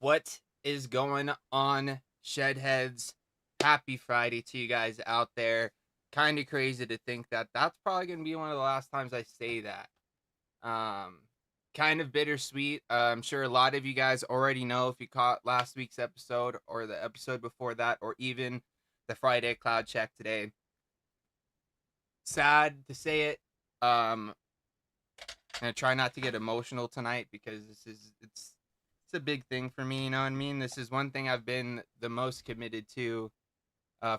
What is going on, Shedheads? Happy Friday to you guys out there. Kind of crazy to think that that's probably going to be one of the last times I say that. Um, kind of bittersweet. I'm sure a lot of you guys already know if you caught last week's episode or the episode before that, or even the Friday Cloud Check today. Sad to say it. I'm gonna try not to get emotional tonight because it's a big thing for me. You know what I mean? This is one thing I've been the most committed to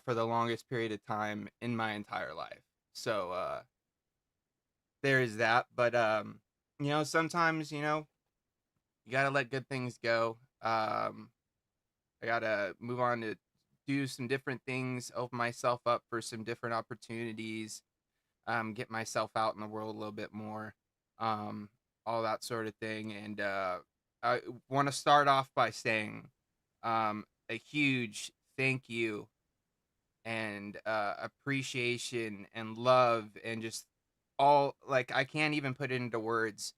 for the longest period of time in my entire life. So there is that. But sometimes you gotta let good things go. I gotta move on to do some different things, open myself up for some different opportunities, get myself out in the world a little bit more, um, all that sort of thing. And I want to start off by saying a huge thank you and appreciation and love and just all, like, I can't even put it into words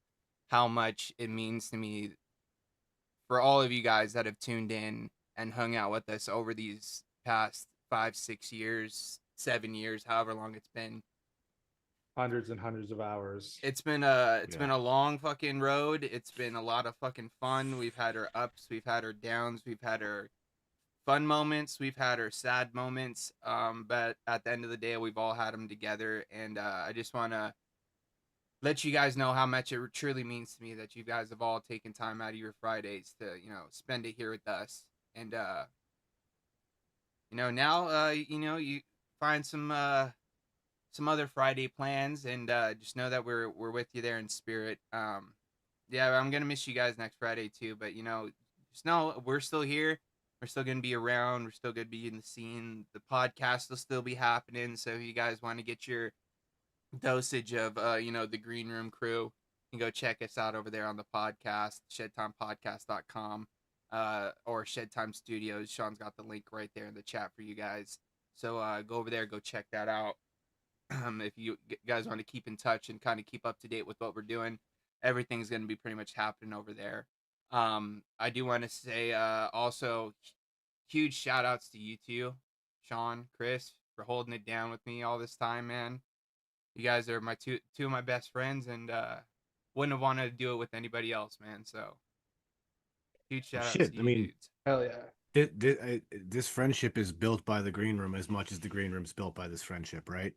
how much it means to me for all of you guys that have tuned in and hung out with us over these past 5, 6 years, 7 years, however long it's been. Hundreds and hundreds of hours. It's been a long fucking road. It's been a lot of fucking fun. We've had our ups, we've had our downs, we've had our fun moments, we've had our sad moments. But at the end of the day, we've all had them together. And I just want to let you guys know how much it truly means to me that you guys have all taken time out of your Fridays to spend it here with us. And now you find some other Friday plans, and just know that we're with you there in spirit. Yeah, I'm gonna miss you guys next Friday too, but just know we're still here. We're still gonna be around. We're still gonna be in the scene. The podcast will still be happening. So if you guys want to get your dosage of the Green Room crew, you can go check us out over there on the podcast, shedtimepodcast.com, or Shedtime Studios. Sean's got the link right there in the chat for you guys. So go over there, go check that out. If you guys want to keep in touch and kind of keep up to date with what we're doing, everything's going to be pretty much happening over there. I do want to say also huge shout outs to you two, Sean, Chris, for holding it down with me all this time, man. You guys are my two of my best friends, and wouldn't have wanted to do it with anybody else, man. So huge shout outs Shit, to I you mean, dudes. Hell yeah. this friendship is built by the green room as much as the green room's built by this friendship, right?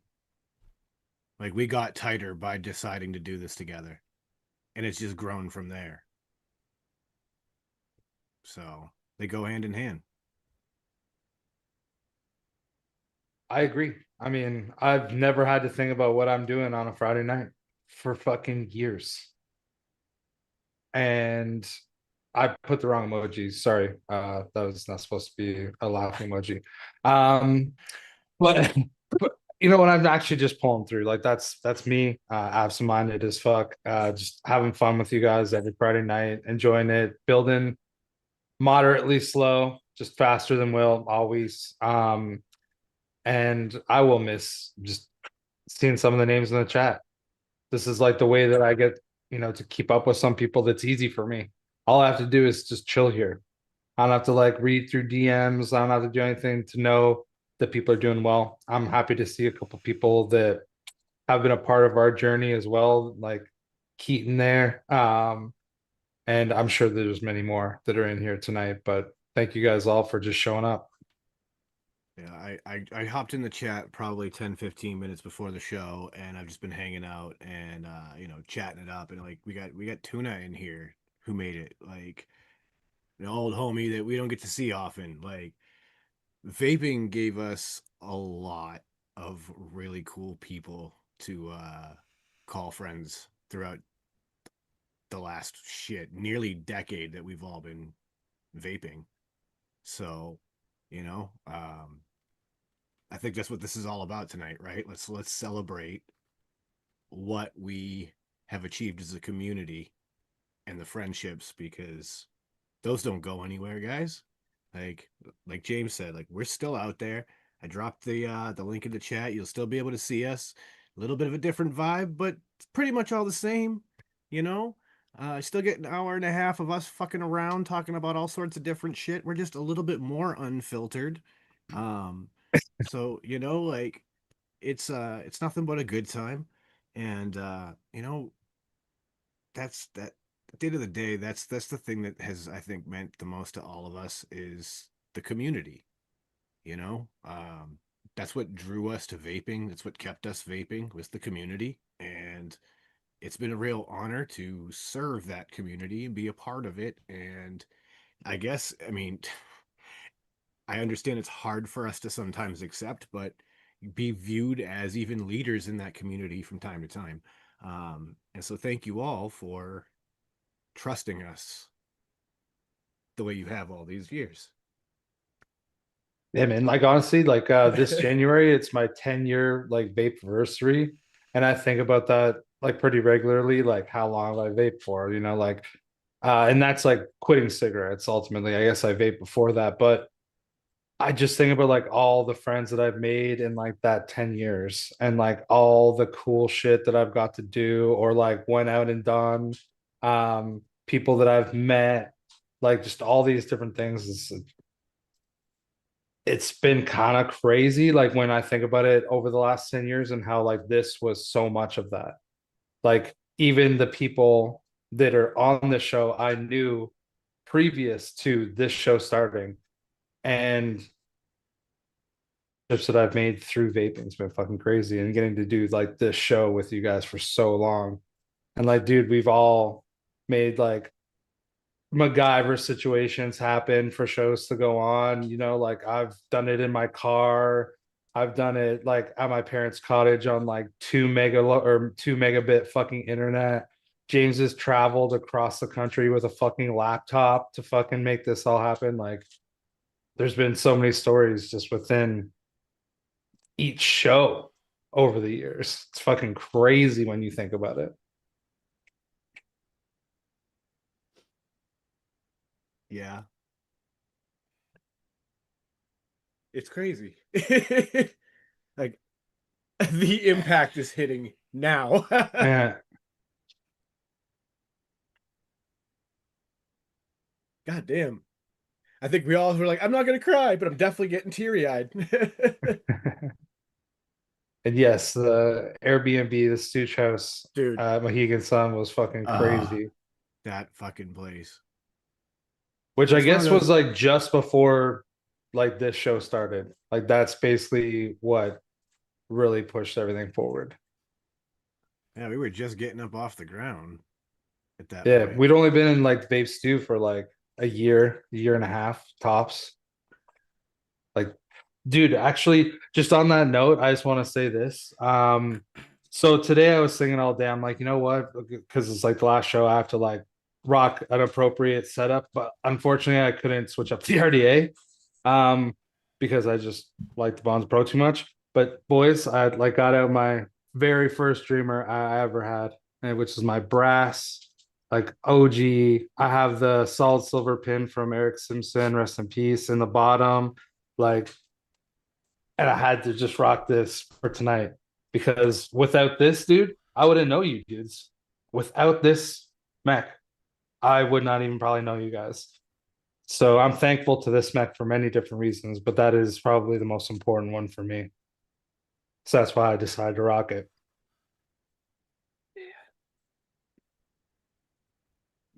Like, we got tighter by deciding to do this together, and it's just grown from there. So they go hand in hand. I agree. I mean, I've never had to think about what I'm doing on a Friday night for fucking years. And I put the wrong emoji. Sorry. That was not supposed to be a laughing emoji. But you know what, I'm actually just pulling through. Like that's me. Absent-minded as fuck. Just having fun with you guys every Friday night, enjoying it, building moderately slow, just faster than Will always. And I will miss just seeing some of the names in the chat. This is like the way that I get, to keep up with some people. That's easy for me. All I have to do is just chill here. I don't have to like read through DMs. I don't have to do anything to know that people are doing well. I'm happy to see a couple people that have been a part of our journey as well, like Keaton there. And I'm sure there's many more that are in here tonight, but thank you guys all for just showing up. Yeah, I hopped in the chat probably 10-15 minutes before the show, and I've just been hanging out and chatting it up, and like we got Tuna in here who made it, like an old homie that we don't get to see often. Like, vaping gave us a lot of really cool people to call friends throughout the last nearly decade that we've all been vaping. So, you know, I think that's what this is all about tonight, right? Let's celebrate what we have achieved as a community and the friendships, because those don't go anywhere, guys. Like James said, like, we're still out there. I dropped the link in the chat. You'll still be able to see us. A little bit of a different vibe, but it's pretty much all the same, you know. I still get an hour and a half of us fucking around talking about all sorts of different shit. We're just a little bit more unfiltered. Um, so like it's nothing but a good time. And that's that at the end of the day, that's the thing that has, I think, meant the most to all of us is the community, you know? That's what drew us to vaping. That's what kept us vaping was the community. And it's been a real honor to serve that community and be a part of it. And I guess, I mean, I understand it's hard for us to sometimes accept, but be viewed as even leaders in that community from time to time. And so thank you all for trusting us the way you have all these years. Yeah, man. Like honestly, like this January, it's my 10-year like vape anniversary. And I think about that like pretty regularly, like how long have I vaped for, like and that's like quitting cigarettes ultimately. I guess I vaped before that, but I just think about like all the friends that I've made in like that 10 years and like all the cool shit that I've got to do or like went out and done. People that I've met, like just all these different things. It's been kind of crazy like when I think about it over the last 10 years and how like this was so much of that. Like even the people that are on the show I knew previous to this show starting, and that I've made through vaping has been fucking crazy, and getting to do like this show with you guys for so long. And like, dude, we've all made like MacGyver situations happen for shows to go on. Like I've done it in my car. I've done it like at my parents' cottage on like 2 megabit fucking internet. James has traveled across the country with a fucking laptop to fucking make this all happen. Like, there's been so many stories just within each show over the years. It's fucking crazy when you think about it. Yeah. It's crazy. Like the impact is hitting now. Yeah. God damn. I think we all were like, I'm not gonna cry, but I'm definitely getting teary-eyed. And yes, the Airbnb, the Stooge House, Dude, Mohegan Sun was fucking crazy. that fucking place. Which I It's one of guess was those. like just before like this show started. Like that's basically what really pushed everything forward. Yeah, we were just getting up off the ground at that Yeah, point. we'd only been in like Vape Stew for like a year and a half tops. Like, dude, actually, just on that note, I just want to say this. So today I was singing all day. I'm like, you know what? Because it's like the last show, I have to like rock an appropriate setup. But unfortunately, I couldn't switch up the RDA because I just like the Bonds Pro too much. But boys, I like got out my very first dreamer I ever had, which is my brass like OG. I have the solid silver pin from Eric Simpson, rest in peace, in the bottom. Like, and I had to just rock this for tonight because without this, dude, I wouldn't know you dudes. Without this mech, I would not even probably know you guys. So I'm thankful to this mech for many different reasons, but that is probably the most important one for me. So that's why I decided to rock it.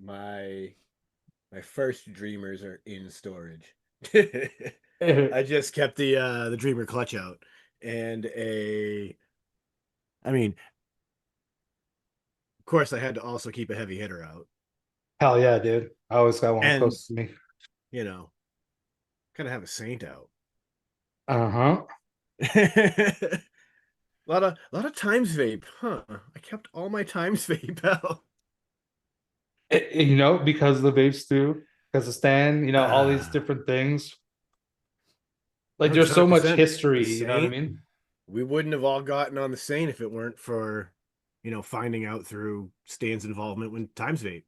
My my first dreamers are in storage. Yeah, I just kept the dreamer clutch out and I mean, of course I had to also keep a heavy hitter out. hell yeah, dude. I always got one And, close to me. you know, kind of have a saint out. Uh-huh. A lot of times vape, huh? I kept all my times vape out. Because the vapes do, because the stand, all these Ah, different things. no, Like just there's so much 100%. The history, you know what I saint, mean? we wouldn't have all gotten on the saint if it weren't for, finding out through Stan's involvement with times vape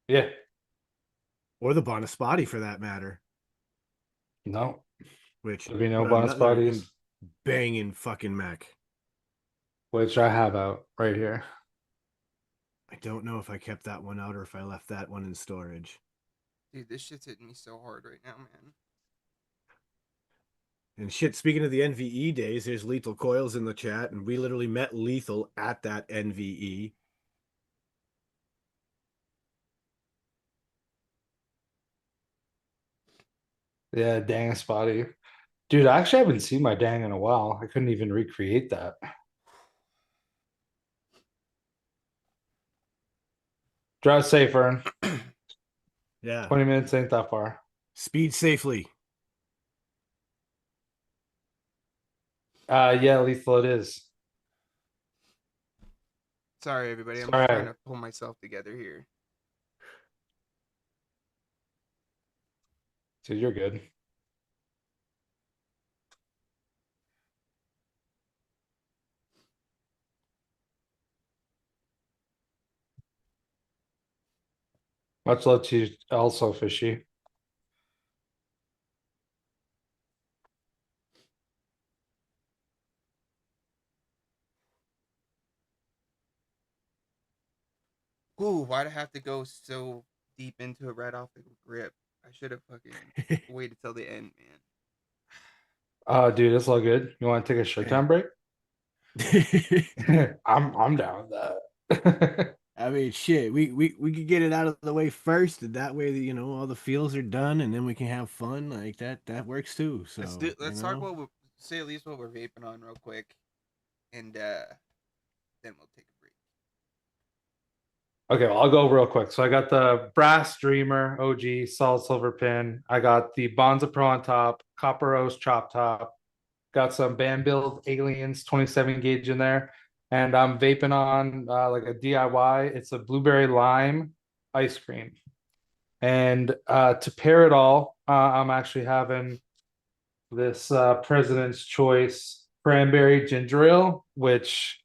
Yeah. or the Bonaspati for that matter, No, which there'd be no put bonus another bodies, banging fucking mech. which I have out right here. I don't know if I kept that one out or if I left that one in storage. Dude, this shit's hitting me so hard right now, man. And shit, speaking of the NVE days, there's Lethal Coils in the chat, and we literally met Lethal at that NVE. Yeah, dang spotty. Dude, I actually haven't seen my dang in a while. I couldn't even recreate that. Drive safe, Ern. Yeah. 20 minutes ain't that far. Speed safely. Yeah, lethal it is. Sorry, everybody. I'm just trying Sorry. to pull myself together here. Dude, you're good. Much love to you also, Fishy. Ooh, why'd I have to go so deep into it right off the grip? I should have fucking waited till the end, man. Dude, it's all good. You want to take a showtime break? I'm down with that. I mean, shit, we could get it out of the way first, and that way, all the feels are done, and then we can have fun. Like that works too. So, Let's talk about say at least what we're vaping on real quick, and then we'll take a break. Okay, well, I'll go real quick. So I got the brass Dreamer OG solid silver pin. I got the Bonza Pro on top, Copper Rose chop top. Got some band build aliens 27 gauge in there, and I'm vaping on like a DIY. It's a blueberry lime ice cream, and to pair it all, I'm actually having this President's Choice cranberry ginger ale, which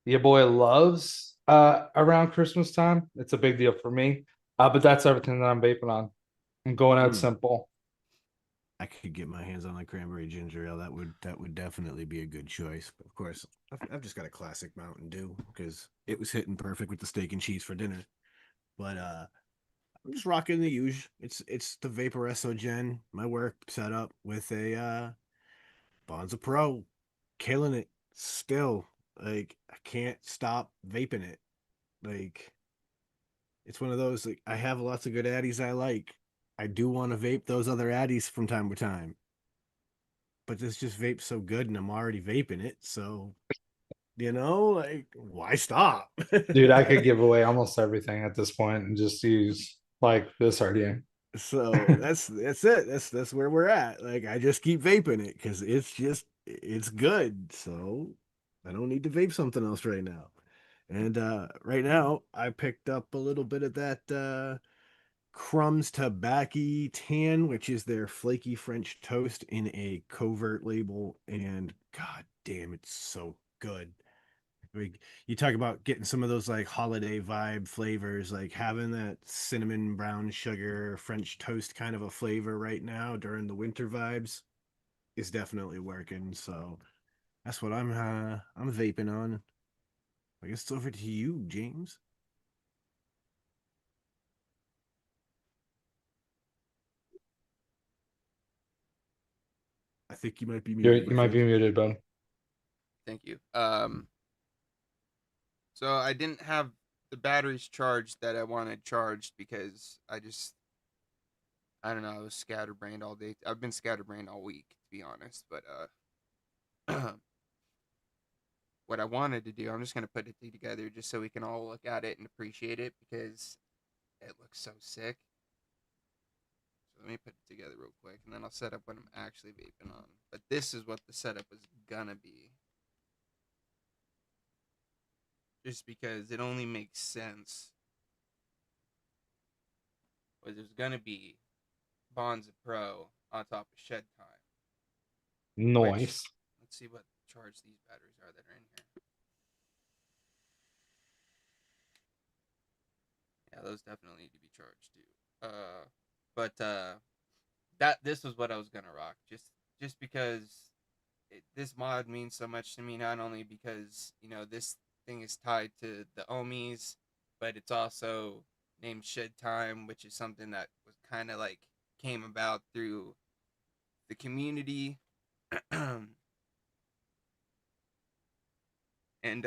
your boy loves around Christmas time. It's a big deal for me. But that's everything that I'm vaping on. I'm going out Mm. simple. I could get my hands on a cranberry ginger ale. That would definitely be a good choice. But of course, I've just got a classic Mountain Dew because it was hitting perfect with the steak and cheese for dinner. But I'm just rocking the usual. It's the Vaporesso Gen, my work setup with a Bonza Pro, killing it still. Like I can't stop vaping it. Like it's one of those like I have lots of good addies I like. I do want to vape those other addies from time to time. But this just vapes so good and I'm already vaping it, so like why stop? Dude, I could give away almost everything at this point and just use like this RDA. So that's it. That's where we're at. Like I just keep vaping it because it's good. So I don't need to vape something else right now. And right now I picked up a little bit of that Crumbs Tobacco Tan, which is their flaky French toast in a covert label, and god damn, it's so good. Like you talk about getting some of those like holiday vibe flavors, like having that cinnamon brown sugar French toast kind of a flavor right now during the winter vibes is definitely working. So that's what I'm vaping on. I guess it's over to you, James. I think you might be muted, You my might friend. be muted, bud. Thank you. So I didn't have the batteries charged that I wanted charged because I don't know, I was scatterbrained all day. I've been scatterbrained all week, to be honest. But what I wanted to do, I'm just gonna put it together just so we can all look at it and appreciate it because it looks so sick. So let me put it together real quick, and then I'll set up what I'm actually vaping on. But this is what the setup is gonna be, just because it only makes sense. But there's gonna be Bonza Pro on top of Shed Time. Which, Noise. let's see what charge these batteries are that are in here. Yeah, those definitely need to be charged too. But this was what I was gonna rock, just because this mod means so much to me. Not only because this thing is tied to the Ohmies, but it's also named Shed Time, which is something that was kind of like came about through the community. And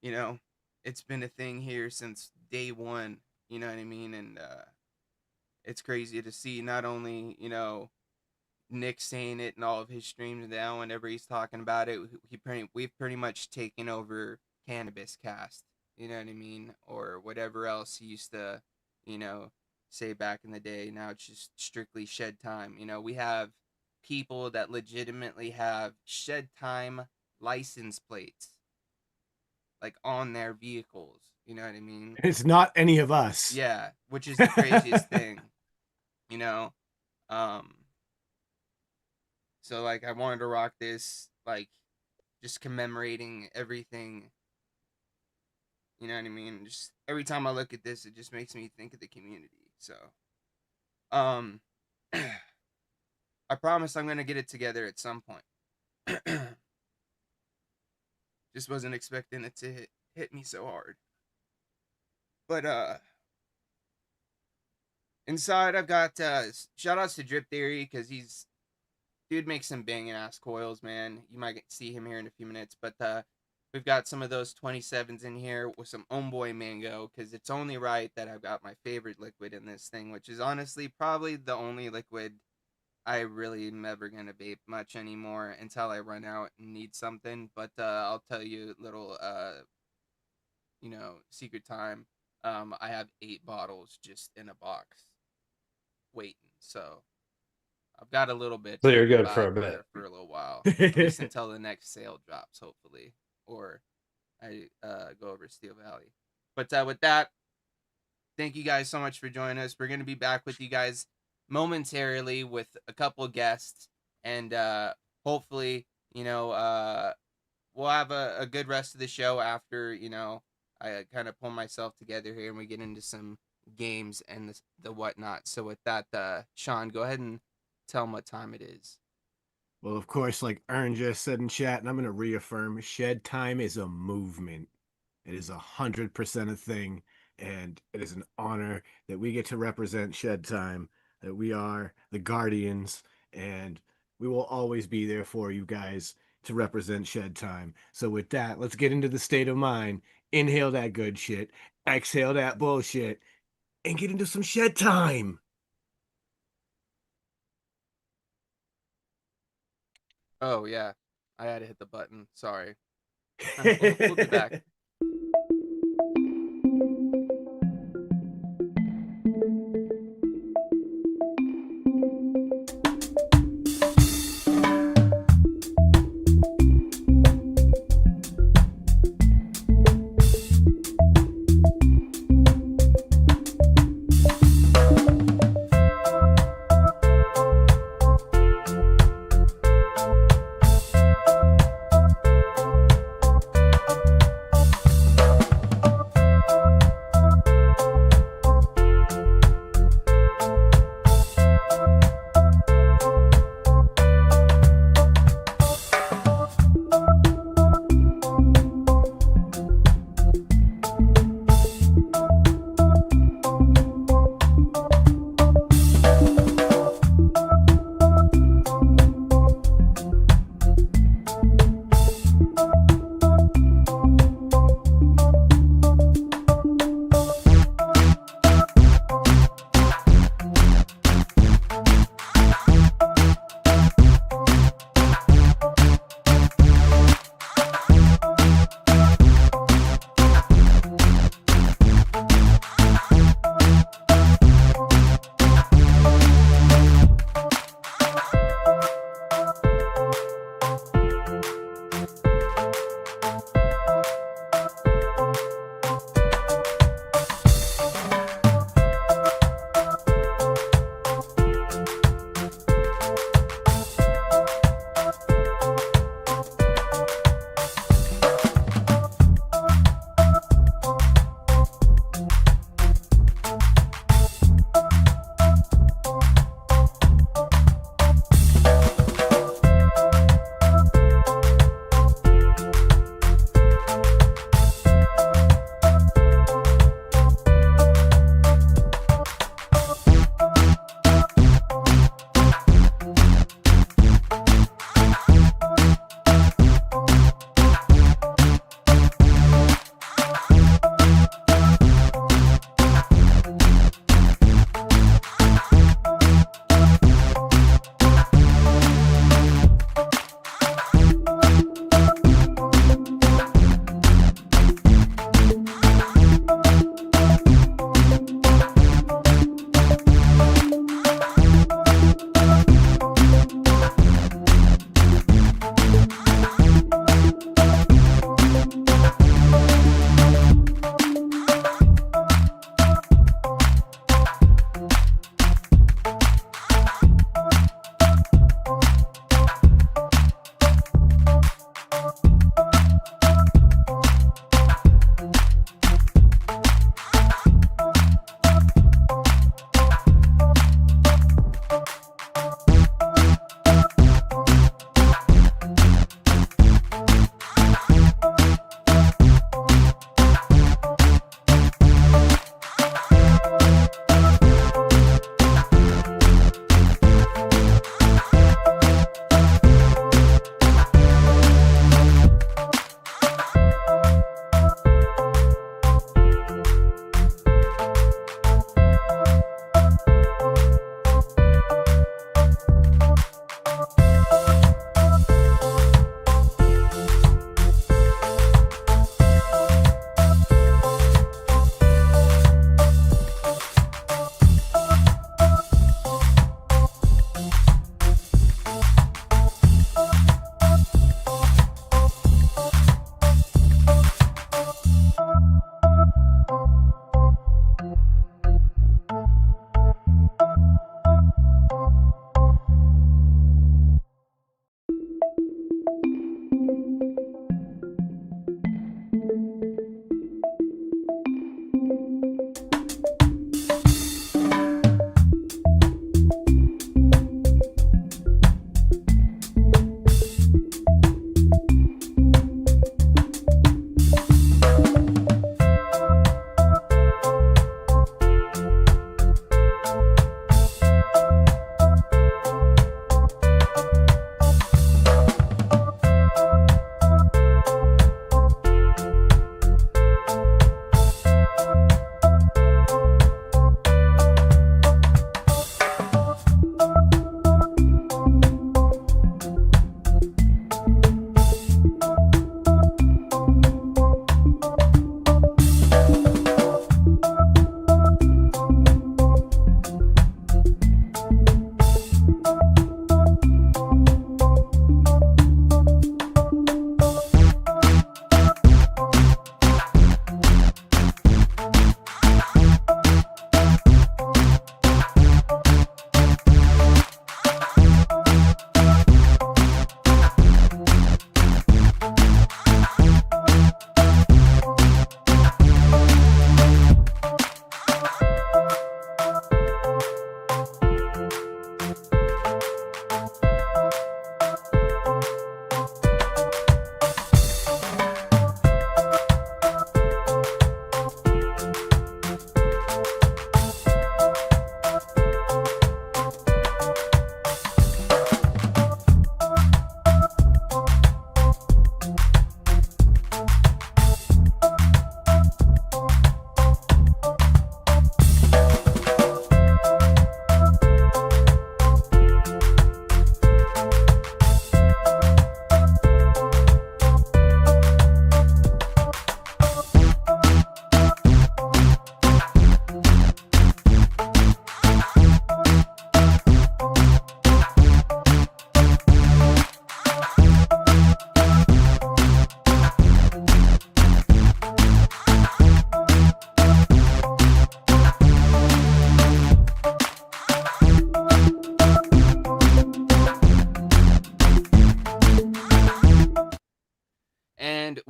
you know, it's been a thing here since day one, you know what I mean? And it's crazy to see not only, you know, Nick saying it in all of his streams now whenever he's talking about it, we've pretty much taken over Cannabis Cast, you know what I mean? Or whatever else he used to, you know, say back in the day. Now it's just strictly Shed Time. You know, we have people that legitimately have Shed Time license plates like on their vehicles, you know what I mean? It's not any of us. Yeah, which is the craziest thing, you know? So like I wanted to rock this, like just commemorating everything, you know what I mean? Just every time I look at this, it just makes me think of the community. So I promise I'm gonna get it together at some point. Just wasn't expecting it to hit me so hard. But inside I've got shout outs to Drip Theory, because dude makes some banging ass coils, man. You might see him here in a few minutes, but we've got some of those 27s in here with some Homeboy Mango, because it's only right that I've got my favorite liquid in this thing, which is honestly probably the only liquid I really am never gonna vape much anymore until I run out and need something. But I'll tell you a little you know, secret time. I have 8 bottles just in a box waiting, so I've got a little bit. So you're good for a bit. For a little while, at least until the next sale drops, hopefully, or I go over to Steel Valley. But with that, thank you guys so much for joining us. We're gonna be back with you guys momentarily with a couple of guests, and hopefully, you know, we'll have a good rest of the show after, you know, I kind of pull myself together here and we get into some games and the whatnot. So with that, Sean, go ahead and tell them what time it is. Well, of course, like Ern just said in chat, and I'm going to reaffirm, Shed Time is a movement. It is 100% a thing, and it is an honor that we get to represent Shed Time, that we are the guardians, and we will always be there for you guys to represent Shed Time. So with that, let's get into the state of mind. Inhale that good shit, exhale that bullshit, and get into some Shed Time. Oh, yeah. I had to hit the button. Sorry. We'll be back.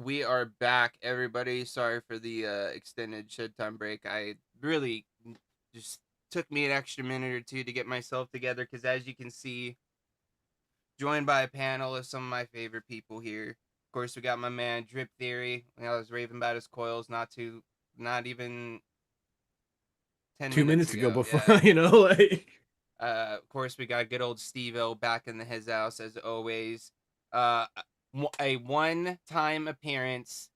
We are back, everybody. Sorry for the extended shed time break. I really just took me an extra minute or two to get myself together because, as you can see, joined by a panel of some of my favorite people here. Of course, we got my man Drip Theory. I was raving about his coils not even 10 2 minutes minutes ago before, Yeah. you know, like. Of course, we got good old Steve-O back in his house as always. A one-time appearance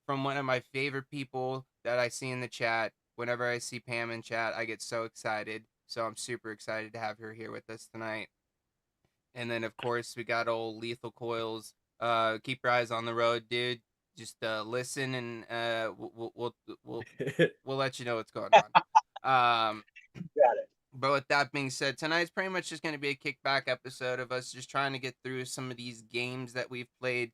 from one of my favorite people that I see in the chat. Whenever I see Pam in chat, I get so excited. So I'm super excited to have her here with us tonight. And then, of course, we got old Lethal Coils. Keep your eyes on the road, dude. Just listen, and we'll let you know what's going on. Got it. But with that being said, tonight's pretty much just going to be a kickback episode of us just trying to get through some of these games that we've played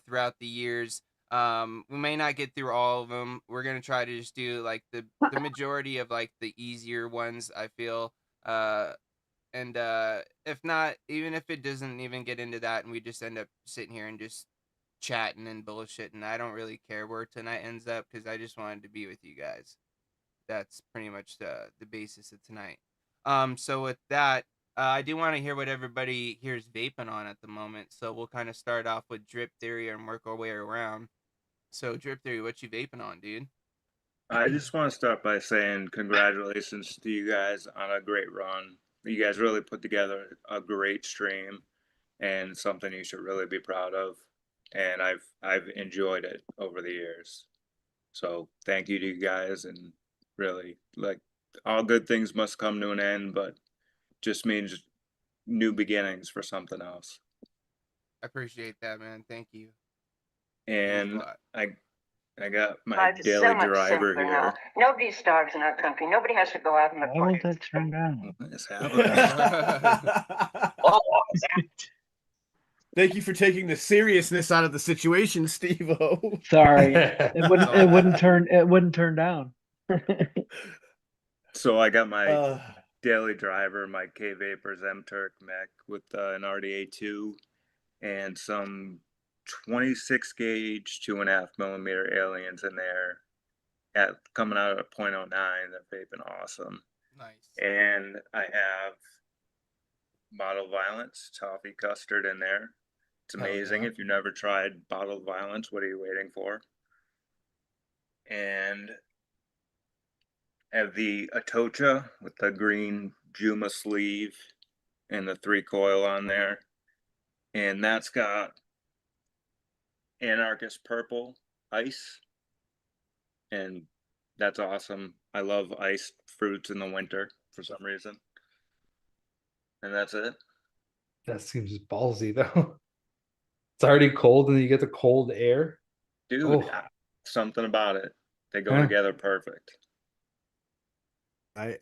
throughout the years. We may not get through all of them. We're going to try to just do like the majority of like the easier ones, I feel. And if not, even if it doesn't even get into that and we just end up sitting here and just chatting and bullshitting, I don't really care where tonight ends up because I just wanted to be with you guys. That's pretty much the basis of tonight. So with that, I do want to hear what everybody here's vaping on at the moment. So we'll kind of start off with Drip Theory and work our way around. So Drip Theory, what you vaping on, dude? I just want to start by saying congratulations to you guys on a great run. You guys really put together a great stream and something you should really be proud of. And I've enjoyed it over the years. So thank you to you guys, and really, like, all good things must come to an end, but just means new beginnings for something else. I appreciate that, man. Thank you. And I got my Life is daily so much driver simpler here. now. Nobody starves in our country. Nobody has to go out in the Why won't bush. that turn down? What is happening? Oh, what was that? Thank you for taking the seriousness out of the situation, Steve-O. Sorry, it wouldn't turn down. So I got my Uh, daily driver, my K Vapors M Turk mech with an RDA2 and some 26 gauge 2.5 millimeter aliens in there coming out at 0.09. They're vaping awesome. Nice. And I have Bottled Violence toffee custard in there. It's Hell amazing. yeah. If you've never tried Bottled Violence, what are you waiting for? And I have the Atocha with the green Juma sleeve and the 3 coil on there. And that's got Anarchist Purple ice. And that's awesome. I love iced fruits in the winter for some reason. And that's it. That seems ballsy though. It's already cold and then you get the cold air. Dude, Oh. something about it. They go Huh. together perfect.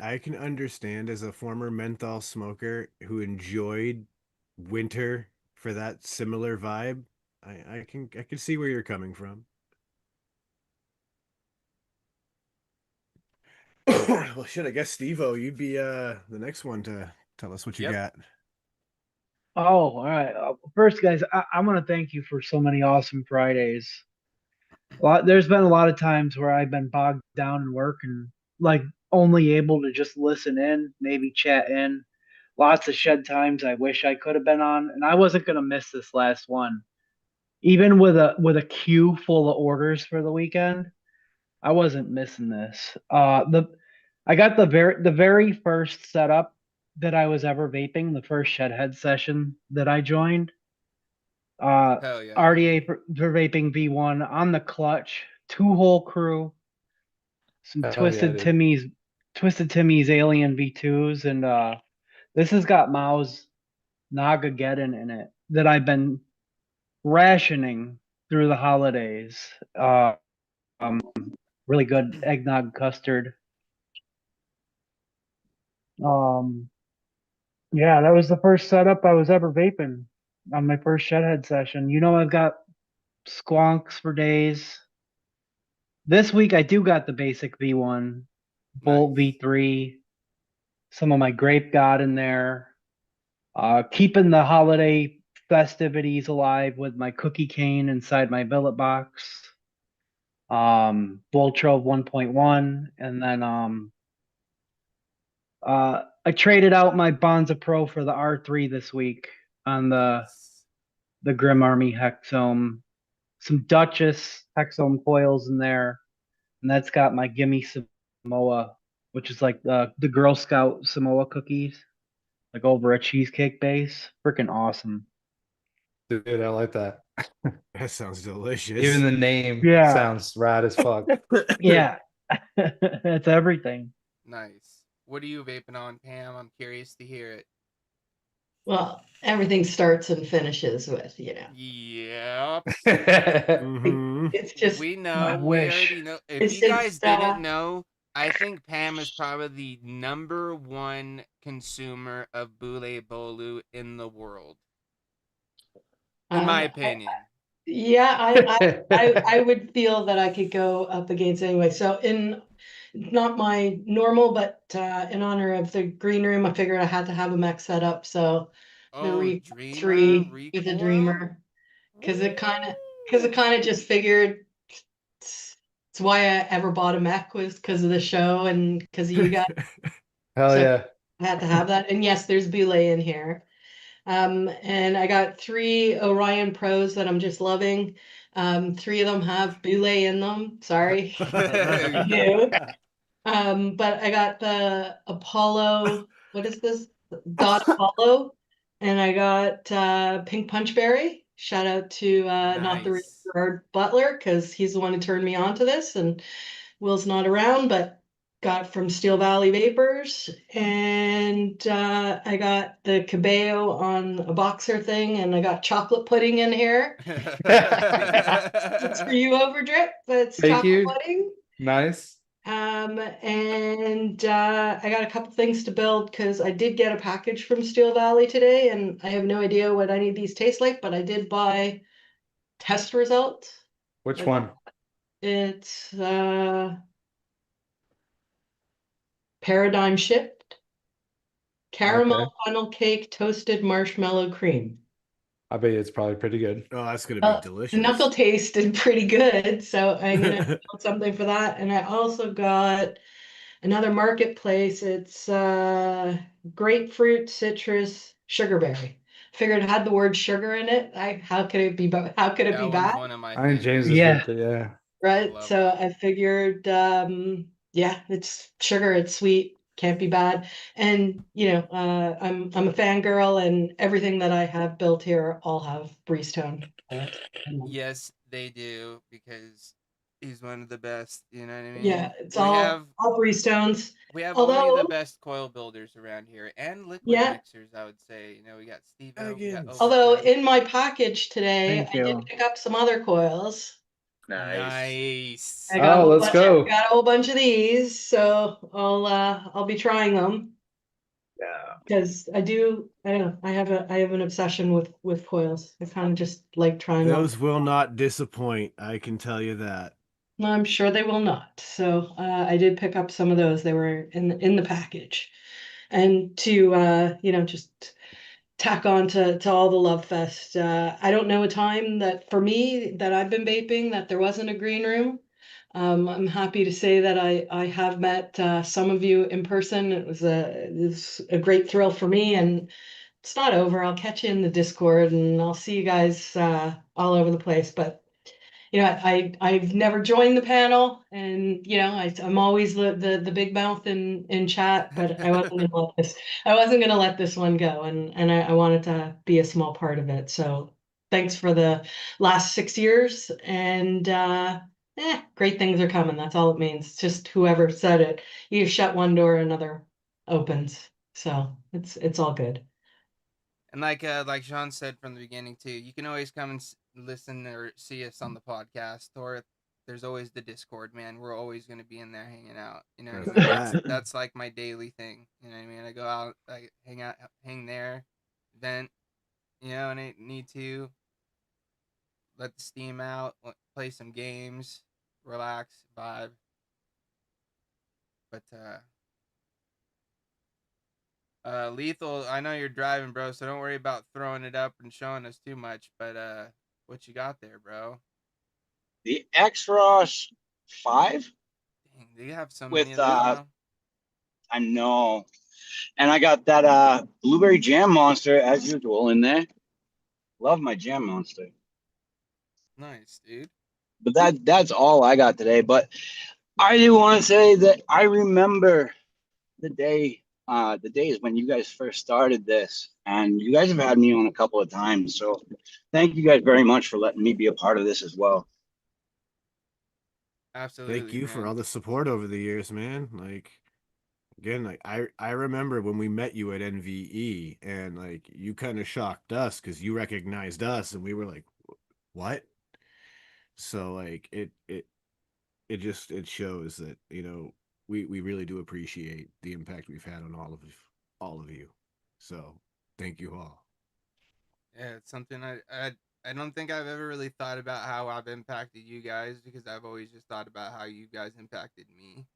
I can understand, as a former menthol smoker who enjoyed winter for that similar vibe. I can see where you're coming from. Well, shit, I guess Steve-O, you'd be the next one to tell us what you Yep. got. Oh, all right. First, guys, I want to thank you for so many awesome Fridays. There's been a lot of times where I've been bogged down in work and like only able to just listen in, maybe chat in. Lots of shed times I wish I could have been on, and I wasn't gonna miss this last one. Even with a queue full of orders for the weekend, I wasn't missing this. I got the very first setup that I was ever vaping, the first shed head session that I joined. Hell yeah. RDA for vaping V1 on the clutch, 2-hole crew, some Hell yeah, Twisted dude. Timmy's Alien V2s, and this has got Mao's Nagageddon in it that I've been rationing through the holidays. Really good eggnog custard. Yeah, that was the first setup I was ever vaping on my first Shedhead session. You know, I've got squonks for days. This week I do got the basic V1, Bolt Nice. V3, some of my Grape God in there. Keeping the holiday festivities alive with my cookie cane inside my billet box. Voltrove 1.1, and then I traded out my Bonza Pro for the R3 this week on the Grim Army Hexome. Some Duchess Hexome coils in there, and that's got my Gimme Samoa, which is like the Girl Scout Samoa cookies, like over a cheesecake base. Freaking awesome. Dude, I like that. That sounds delicious. Even the name Yeah. sounds rad as fuck. Yeah, that's everything. Nice. What are you vaping on, Pam? I'm curious to hear it. Well, everything starts and finishes with, Yep. Mhm. It's just We I know. We wish. already know. If It's you guys just, didn't know, I think Pam is probably the #1 consumer of Bule Bolu in the world. In my opinion. I would feel that I could go up against anyway. So in not my normal, but in honor of the green room, I figured I had to have a mech set up. So the Oh, Reap Dreamer 3 with a recoil? Dreamer, because it kind of just figured it's why I ever bought a mech was because of the show and because of you guys. Hell So yeah. I had to have that. And yes, there's Belay in here. And I got 3 Orion Pros that I'm just loving. 3 of them have Belay in them. Sorry. I do. But I got the Apollo, what is this? Dot Apollo. And I got Pink Punchberry. Shout out to not the Nice. Gerard Butler, because he's the one who turned me on to this, and Will's not around, but got it from Steel Valley Vapors. And I got the Cabello on a boxer thing, and I got chocolate pudding in here. It's for you, Overdrip, but it's Thank chocolate you. pudding. Nice. And I got a couple things to build because I did get a package from Steel Valley today, and I have no idea what any of these taste like, but I did buy test results. Which one? It's Paradigm Shift, caramel Okay. funnel cake, toasted marshmallow cream. I bet you it's probably pretty good. Oh, that's gonna be The delicious. knuckle tasted pretty good, so I'm gonna build something for that. And I also got another marketplace. It's grapefruit, citrus, sugarberry. Figured it had the word sugar in it. How could it be? How could it That be one's bad? one of my I think James favorites. is Yeah. with it, yeah. Right. love So that. I figured, yeah, it's sugar, it's sweet, can't be bad. And I'm a fangirl, and everything that I have built here all have Breeze Tone. Yes, they do, because he's one of the best. You know what I mean? Yeah, it's we have all Breeze Tones. we have only the Although, best coil builders around here, and liquid yeah, mixers. I would say. You know, we got Steve-O, we got Dragons. although Overdrip. in my package today, Thank I did you. pick up some other coils. Nice. I got a Oh, whole let's bunch go. got a whole bunch of these, so I'll be trying them. Yeah. Because I don't know, I have an obsession with coils. I kind of just like trying them. Those will not disappoint, I can tell you that. I'm sure they will not. So I did pick up some of those. They were in the package, and to just tack on to all the Love Fest. I don't know a time that for me that I've been vaping that there wasn't a green room. I'm happy to say that I have met some of you in person. It was a great thrill for me, and it's not over. I'll catch you in the Discord, and I'll see you guys all over the place. But I've never joined the panel, and I'm always the big mouth in chat, but I wasn't gonna let this one go, and I wanted to be a small part of it. So thanks for the last 6 years, and great things are coming. That's all it means. Just whoever said it, you shut one door, another opens. So it's all good. And like Sean said from the beginning too, you can always come and listen or see us on the podcast, or there's always the Discord, man. We're always going to be in there hanging out. You know what I mean? That's like my daily thing. You know what I mean? I go out, I hang there, vent, and I need to let the steam out, play some games, relax, vibe. But Lethal, I know you're driving, bro, so don't worry about throwing it up and showing us too much, but what you got there, bro? The X-Ross 5 Dang, do you have so many with of those now? I know. And I got that blueberry jam monster as usual in there. Love my jam monster. Nice, dude. But that's all I got today. But I do want to say that I remember the days when you guys first started this, and you guys have had me on a couple of times. So thank you guys very much for letting me be a part of this as well. Absolutely. Thank you man. for all the support over the years, man. Like, again, like I remember when we met you at NVE, and like you kind of shocked us because you recognized us, and we were like, "What?" So like it shows that we really do appreciate the impact we've had on all of you. So thank you all. Yeah, it's something I don't think I've ever really thought about how I've impacted you guys, because I've always just thought about how you guys impacted me.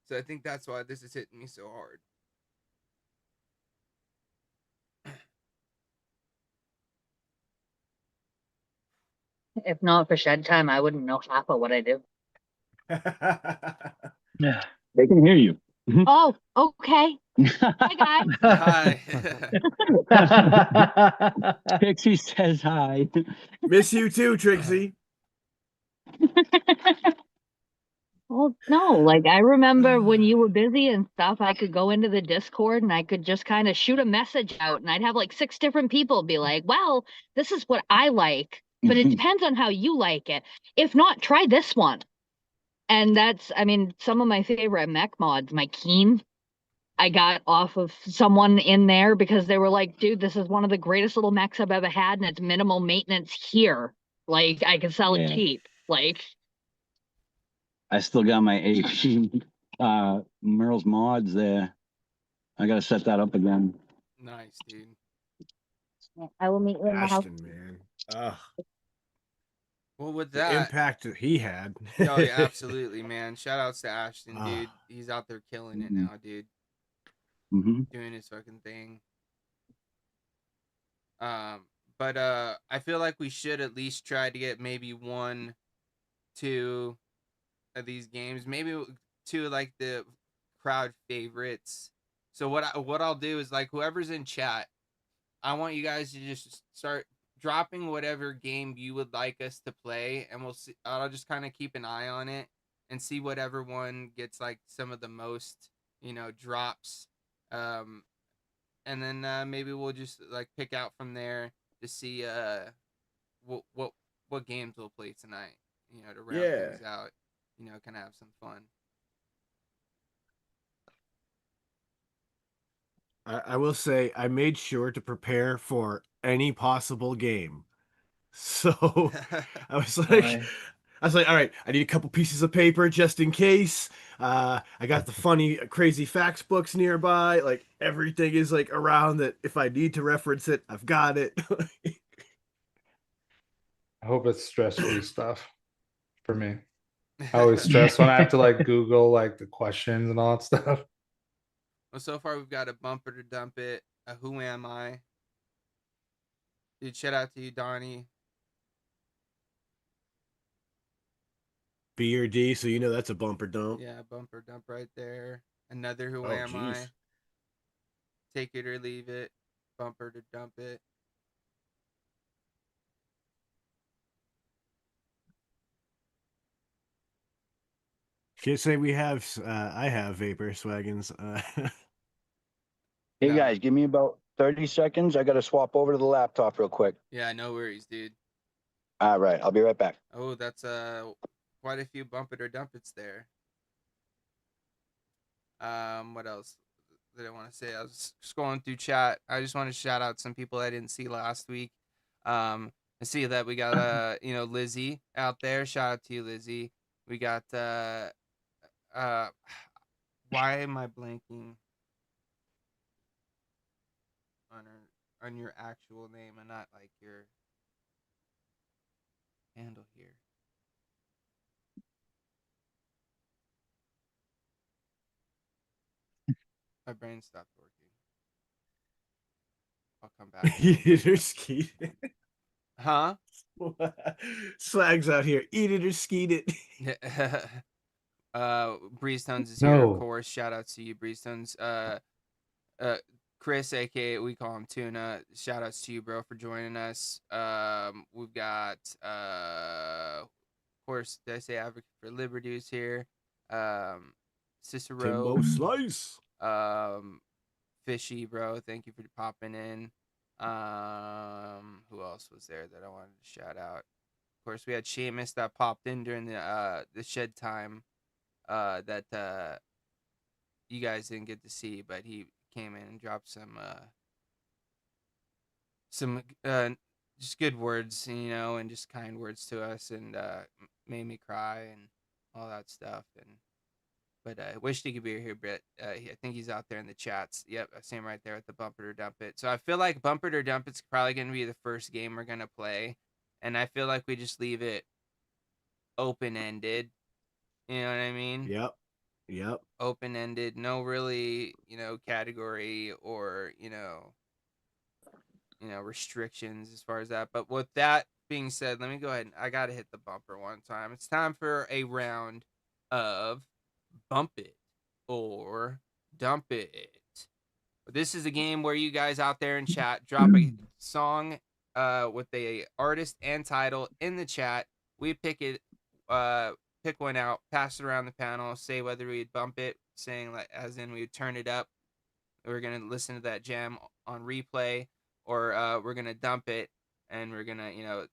So I think that's why this is hitting me so hard. If not for Shed Time, I wouldn't know half of what I do. Yeah. They can hear you. Oh, okay. Hi, guys. Hi. Pixie says hi. Miss you too, Trixie. Well, no, like I remember when you were busy and stuff, I could go into the Discord and I could just kind of shoot a message out, and I'd have like 6 different people be like, well, this is what I like, but it depends on how you like it. If not, try this one. And that's, I mean, some of my favorite mech mods, my Keen, I got off of someone in there because they were like, dude, this is one of the greatest little mechs I've ever had, and it's minimal maintenance here. Like, I can sell it cheap. Like, I still got my AP Merle's mods there. I gotta set that up again. Nice, dude. I will meet you in the house. Ashton, man. Ugh. Well, with The that, impact that he had. oh yeah, absolutely, man. Shout outs to Ashton, Ah. dude. He's out there killing it now, dude. Mm-hmm. Doing his fucking thing. But I feel like we should at least try to get maybe 1, 2 of these games, maybe 2 like the crowd favorites. So what I'll do is, like, whoever's in chat, I want you guys to just start dropping whatever game you would like us to play, and we'll see. I'll just kind of keep an eye on it and see whatever one gets like some of the most, drops. And then maybe we'll just like pick out from there to see what games we'll play tonight. To round Yeah. things out. Kind of have some fun. I will say I made sure to prepare for any possible game. So I was like, all right, I need a couple pieces of paper just in case. I got the funny, crazy facts books nearby. Like everything is like around that. If I need to reference it, I've got it. I hope it's stress-free stuff for me. I always stress when I have to like Google like the questions and all that stuff. Well, so far we've got a bumper to dump it, a who am I. Dude, shout out to you, Donnie. B or D, so you know that's a bumper dump. Yeah, bumper dump right there. Another who Oh, am I? jeez. Take it or leave it. Bumper to dump it. Can't say we have. I have vapor swaggins. Hey No. guys, give me about 30 seconds. I gotta swap over to the laptop real quick. Yeah, no worries, dude. All right, I'll be right back. Oh, that's quite a few bump it or dump it's there. What else did I want to say? I was scrolling through chat. I just want to shout out some people I didn't see last week. I see that we got Lizzie out there. Shout out to you, Lizzie. We got why am I blanking on your actual name and not like your handle here. My brain stopped working. I'll come back. Eat it or skeet it. Huh? Slags out here. Eat it or skeet it. Breezetones is here, of No. course. Shout out to you, Breezetones. Chris, aka we call him Tuna. Shout outs to you, bro, for joining us. We've got of course, did I say Advocate for Liberty is here. Cicero. Timbo Slice. Fishy, bro. Thank you for popping in. Who else was there that I wanted to shout out? Of course, we had Seamus that popped in during the shed time. That you guys didn't get to see, but he came in and dropped some just good words, and just kind words to us, and made me cry and all that stuff. But I wish he could be here, but I think he's out there in the chats. Yep, I see him right there at the Bump It or Dump It. So I feel like Bump It or Dump It's probably going to be the first game we're going to play. And I feel like we just leave it open-ended. You know what I mean? Yep. Open-ended. No really, category or, restrictions as far as that. But with that being said, let me go ahead and I got to hit the bumper one time. It's time for a round of Bump It or Dump It. This is a game where you guys out there in chat drop a song with the artist and title in the chat. We pick one out, pass it around the panel, say whether we'd bump it, saying like as in we would turn it up. We're gonna listen to that jam on replay, or we're gonna dump it and we're gonna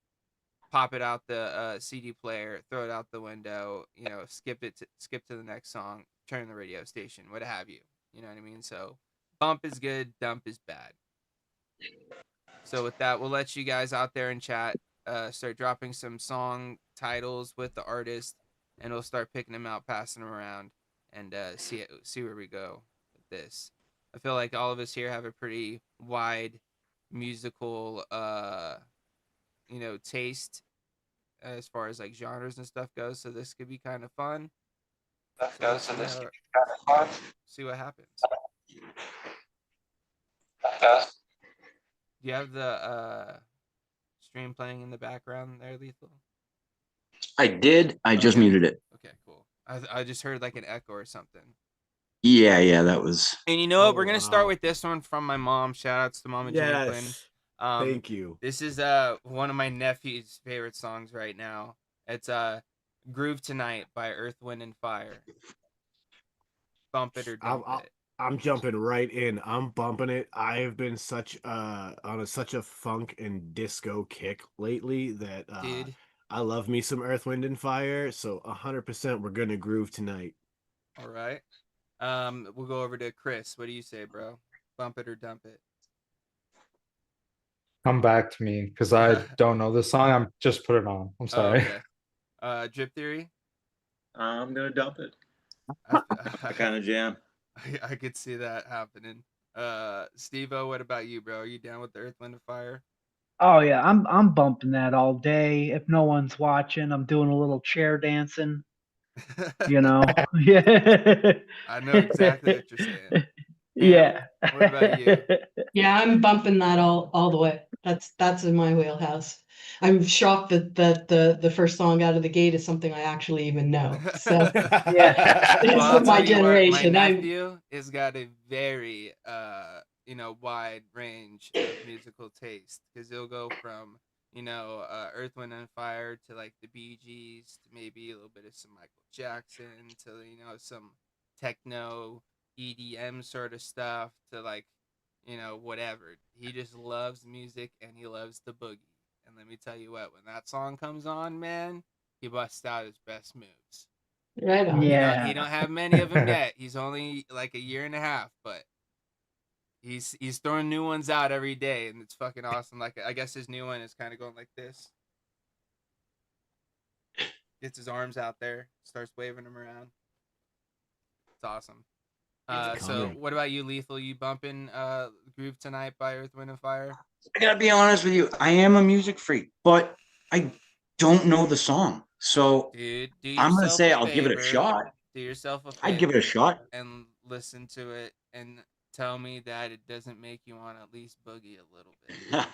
pop it out the CD player, throw it out the window, skip to the next song, turn the radio station, what have you. You know what I mean? So bump is good, dump is bad. So with that, we'll let you guys out there in chat start dropping some song titles with the artist, and we'll start picking them out, passing them around, and see where we go with this. I feel like all of us here have a pretty wide musical taste as far as like genres and stuff goes, so this could be kind of fun. See what happens. Do you have the stream playing in the background there, Lethal? I did. I just muted it. Okay, cool. I just heard like an echo or something. Yeah, that was. And you know what? We're gonna start with this one from my mom. Shout outs to Mama Janklin. Thank you. This is one of my nephew's favorite songs right now. It's "Groove Tonight" by Earth, Wind, and Fire. Bump it or dump it. I'm jumping right in. I'm bumping it. I have been such a funk and disco kick lately that Dude, I love me some Earth, Wind, and Fire. So 100% we're gonna groove tonight. All right. We'll go over to Chris. What do you say, bro? Bump it or dump it? Come back to me because I don't know the song. I'm just put it on. I'm sorry. Okay. Drip Theory? I'm gonna dump it. I kind of jam. I could see that happening. Steve-O, what about you, bro? Are you down with the Earth, Wind, and Fire? Oh yeah, I'm bumping that all day. If no one's watching, I'm doing a little chair dancing. Yeah. I know exactly what you're saying. Yeah. What about you? Yeah, I'm bumping that all the way. That's in my wheelhouse. I'm shocked that the first song out of the gate is something I actually even know. So yeah, well, it's my generation. My nephew has got a very wide range of musical taste, because he'll go from Earth, Wind, and Fire to like the Bee Gees to maybe a little bit of some Michael Jackson to some techno EDM sort of stuff to like whatever. He just loves music and he loves the boogie. And let me tell you what, when that song comes on, man, he busts out his best moves. Right on. Yeah. He don't have many of them yet. He's only like a year and a half, but he's throwing new ones out every day, and it's fucking awesome. Like, I guess his new one is kind of going like this. Gets his arms out there, starts waving them around. It's awesome. So what about you, Lethal? You bumping Groove Tonight by Earth, Wind, and Fire? I gotta be honest with you. I am a music freak, but I don't know the song. So Dude, do I'm gonna yourself say a I'll give it a favor. shot. Do yourself a I'd give it a favor shot. and listen to it and tell me that it doesn't make you want to at least boogie a little bit.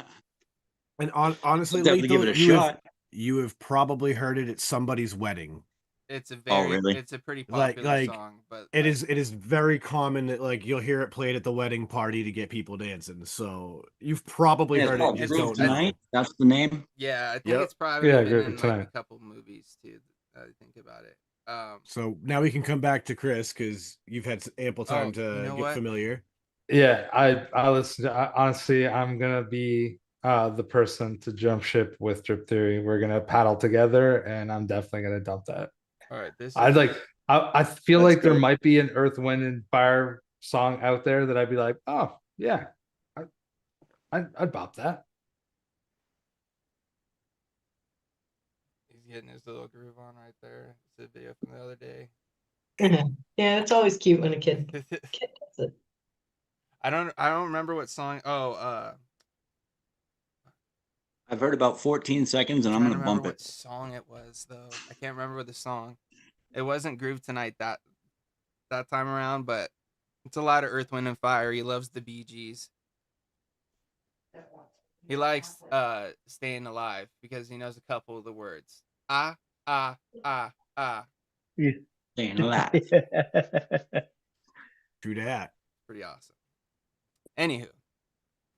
And honestly, I'll definitely give Lethal, it a shot. you have probably heard it at somebody's wedding. It's a Oh, really? it's a pretty popular song, but it is very common that like you'll hear it played at the wedding party to get people dancing. So you've probably Yeah, it's heard it. called You just Groove don't know. Tonight. That's the name. yeah, I think Yep. it's probably Yeah, been Groove in like Tonight. a couple movies too. I think about it. So now we can come back to Chris because you've had ample time to you know get what? familiar. Yeah, I listen. Honestly, I'm gonna be the person to jump ship with Drip Theory. We're gonna paddle together, and I'm definitely gonna dump that. All right, this I'd is like. I feel Let's like there go. might be an Earth, Wind, and Fire song out there that I'd be like, oh yeah, I'd bop that. he's getting his little groove on right there. It's a video from the other day. Yeah, it's always cute when a kid does it. I don't remember what song. Oh, I've heard about 14 seconds, and I'm trying gonna to bump remember it. what song it was though. I can't remember the song. It wasn't Groove Tonight that time around, but it's a lot of Earth, Wind, and Fire. He loves the Bee Gees. He likes Staying Alive because he knows a couple of the words. Ah, ah, ah, ah. Staying alive. True that. Pretty awesome. Anywho,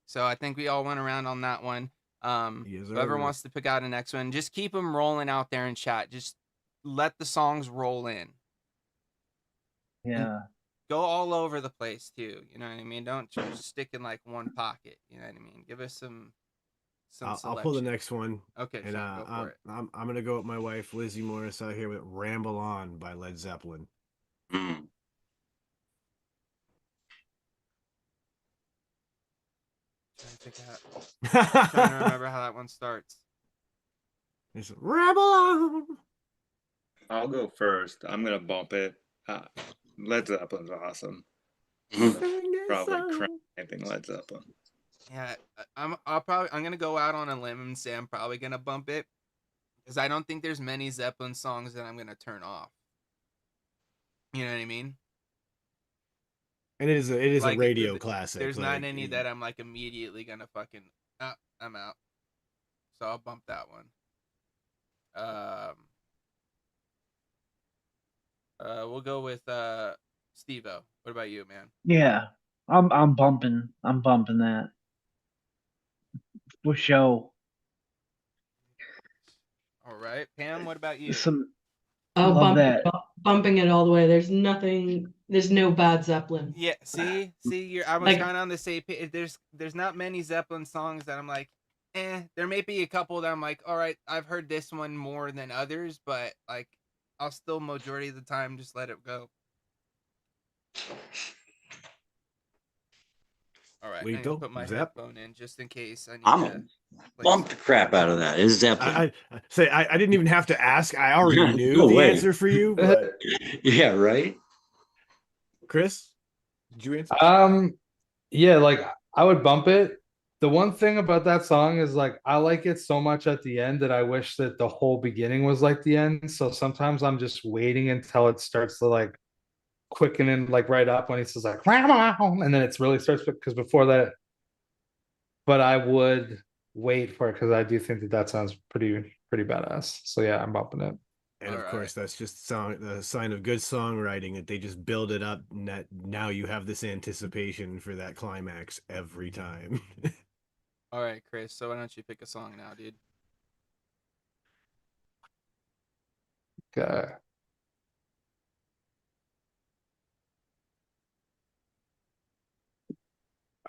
so I think we all went around on that one. Yes, Whoever sir. wants to pick out a next one, just keep them rolling out there in chat. Just let the songs roll in. Yeah. Go all over the place too. You know what I mean? Don't just stick in like one pocket. You know what I mean? Give us some I'll pull the next one. Okay, And Sean, go for it. I'm gonna go with my wife Lizzie Morris out here with "Ramble On" by Led Zeppelin. Mm. Trying to remember how that one starts. It's "Ramble On." I'll go first. I'm gonna bump it. Led Zeppelin's awesome. Probably cramping Led Zeppelin. Yeah, I'm gonna go out on a limb and say I'm probably gonna bump it because I don't think there's many Zeppelin songs that I'm gonna turn off. You know what I mean? And it is Like, a radio classic. There's like, not any that I'm like immediately gonna fucking I'm out. So I'll bump that one. We'll go with Steve-O. What about you, man? Yeah. I'm bumping that. For show. All right, Pam. What about you? I'll Love that. bumping it all the way. There's no bad Zeppelin. Yeah, see, I was Like- kind of on the same page. There's not many Zeppelin songs that I'm like, There may be a couple that I'm like, all right, I've heard this one more than others, but like, I'll still majority of the time just let it go. All right, I'm Lethal? gonna put my Zep? headphone in just in case I need I'm to. gonna bump the crap out of that. It's Zeppelin. I didn't even have to ask. I already knew No the way. answer for you. But Yeah, right. Chris, did you answer? Yeah, like I would bump it. The one thing about that song is like I like it so much at the end that I wish that the whole beginning was like the end. So sometimes I'm just waiting until it starts to like quicken and like right up when he says like and then it really starts because before that. But I would wait for it because I do think that sounds pretty badass. So yeah, I'm bumping it. And of All course, that's just the sign of good songwriting that they just build it up, and that now you have this anticipation for that climax every time. All right, Chris. So why don't you pick a song now, dude? Okay.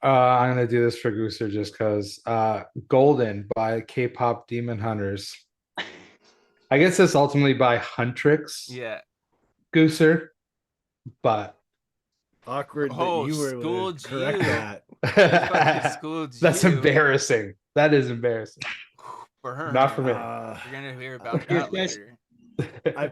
I'm gonna do this for Gooser just because Golden by K-pop Demon Hunters. I guess it's ultimately by Huntrix. Yeah. Gooser, but Awkward Oh, that you were schooled correct you. that. Fucking schooled that's you. embarrassing. That is embarrassing. Burn. Not for me. You're gonna hear about that later.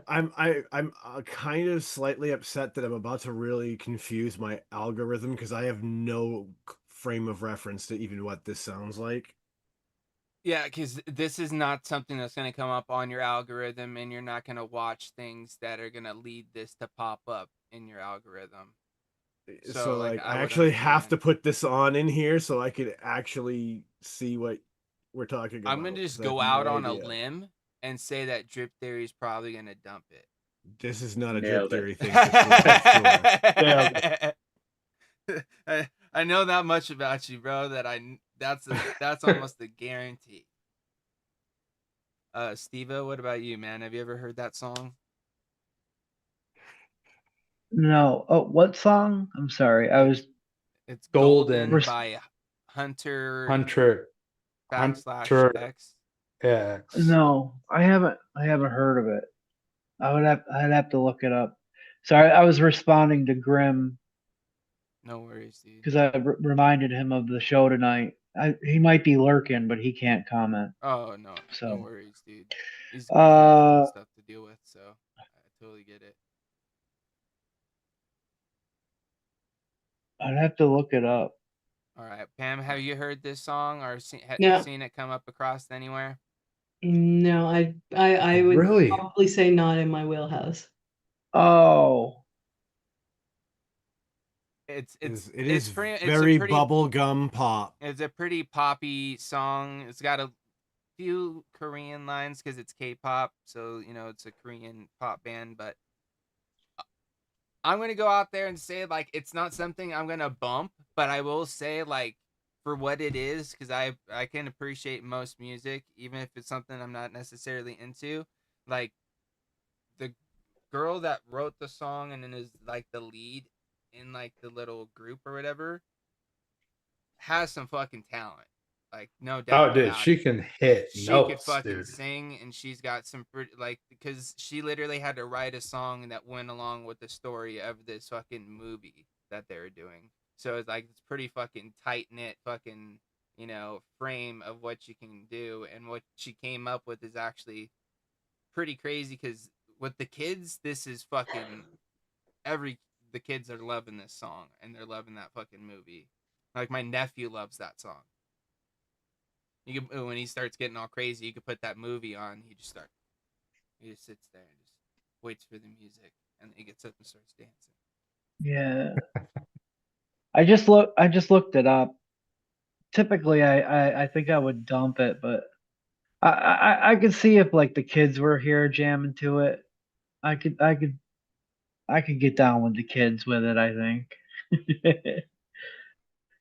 I'm kind of slightly upset that I'm about to really confuse my algorithm because I have no frame of reference to even what this sounds like. Yeah, because this is not something that's going to come up on your algorithm, and you're not going to watch things that are going to lead this to pop up in your algorithm. So like I would actually have to understand. put this on in here so I could actually see what we're talking about. I'm going to just 'cause I have go out no on a idea. limb and say that Drip Theory is probably going to dump it. This is not a Nailed drip it. theory thing for sure. I know that much about you, bro. That's almost a guarantee. Steve-O, what about you, man? Have you ever heard that song? No. Oh, what song? I'm sorry. It's Golden. Golden by Hunter Hunter / X. X. No, I haven't heard of it. I'd have to look it up. Sorry, I was responding to Grim No worries, dude. because I reminded him of the show tonight. He might be lurking, but he can't comment. Oh no, So, no worries, dude. He's got his own stuff to deal with, so I totally get it. I'd have to look it up. All right, Pam, have you heard this song or No. seen it come up across anywhere? No, I would Really? probably say not in my wheelhouse. Oh, It is it's pretty very bubblegum pop. It's a pretty poppy song. It's got a few Korean lines because it's K-pop, so it's a Korean pop band. But I'm gonna go out there and say like it's not something I'm gonna bump, but I will say like for what it is, because I can appreciate most music, even if it's something I'm not necessarily into. Like the girl that wrote the song and then is like the lead in like the little group or whatever has some fucking talent. Like no doubt. Oh, dude, about she it. can hit She notes, could fucking dude. sing, and she's got some pretty because she literally had to write a song that went along with the story of this fucking movie that they were doing. So it's like it's pretty fucking tight knit fucking frame of what you can do, and what she came up with is actually pretty crazy. Because with the kids, this is fucking the kids are loving this song and they're loving that fucking movie. Like my nephew loves that song. You can, when he starts getting all crazy, you could put that movie on. He just sits there and just waits for the music, and then he gets up and starts dancing. yeah. I just looked it up. Typically, I think I would dump it, but I could see if like the kids were here jamming to it. I could get down with the kids with it, I think.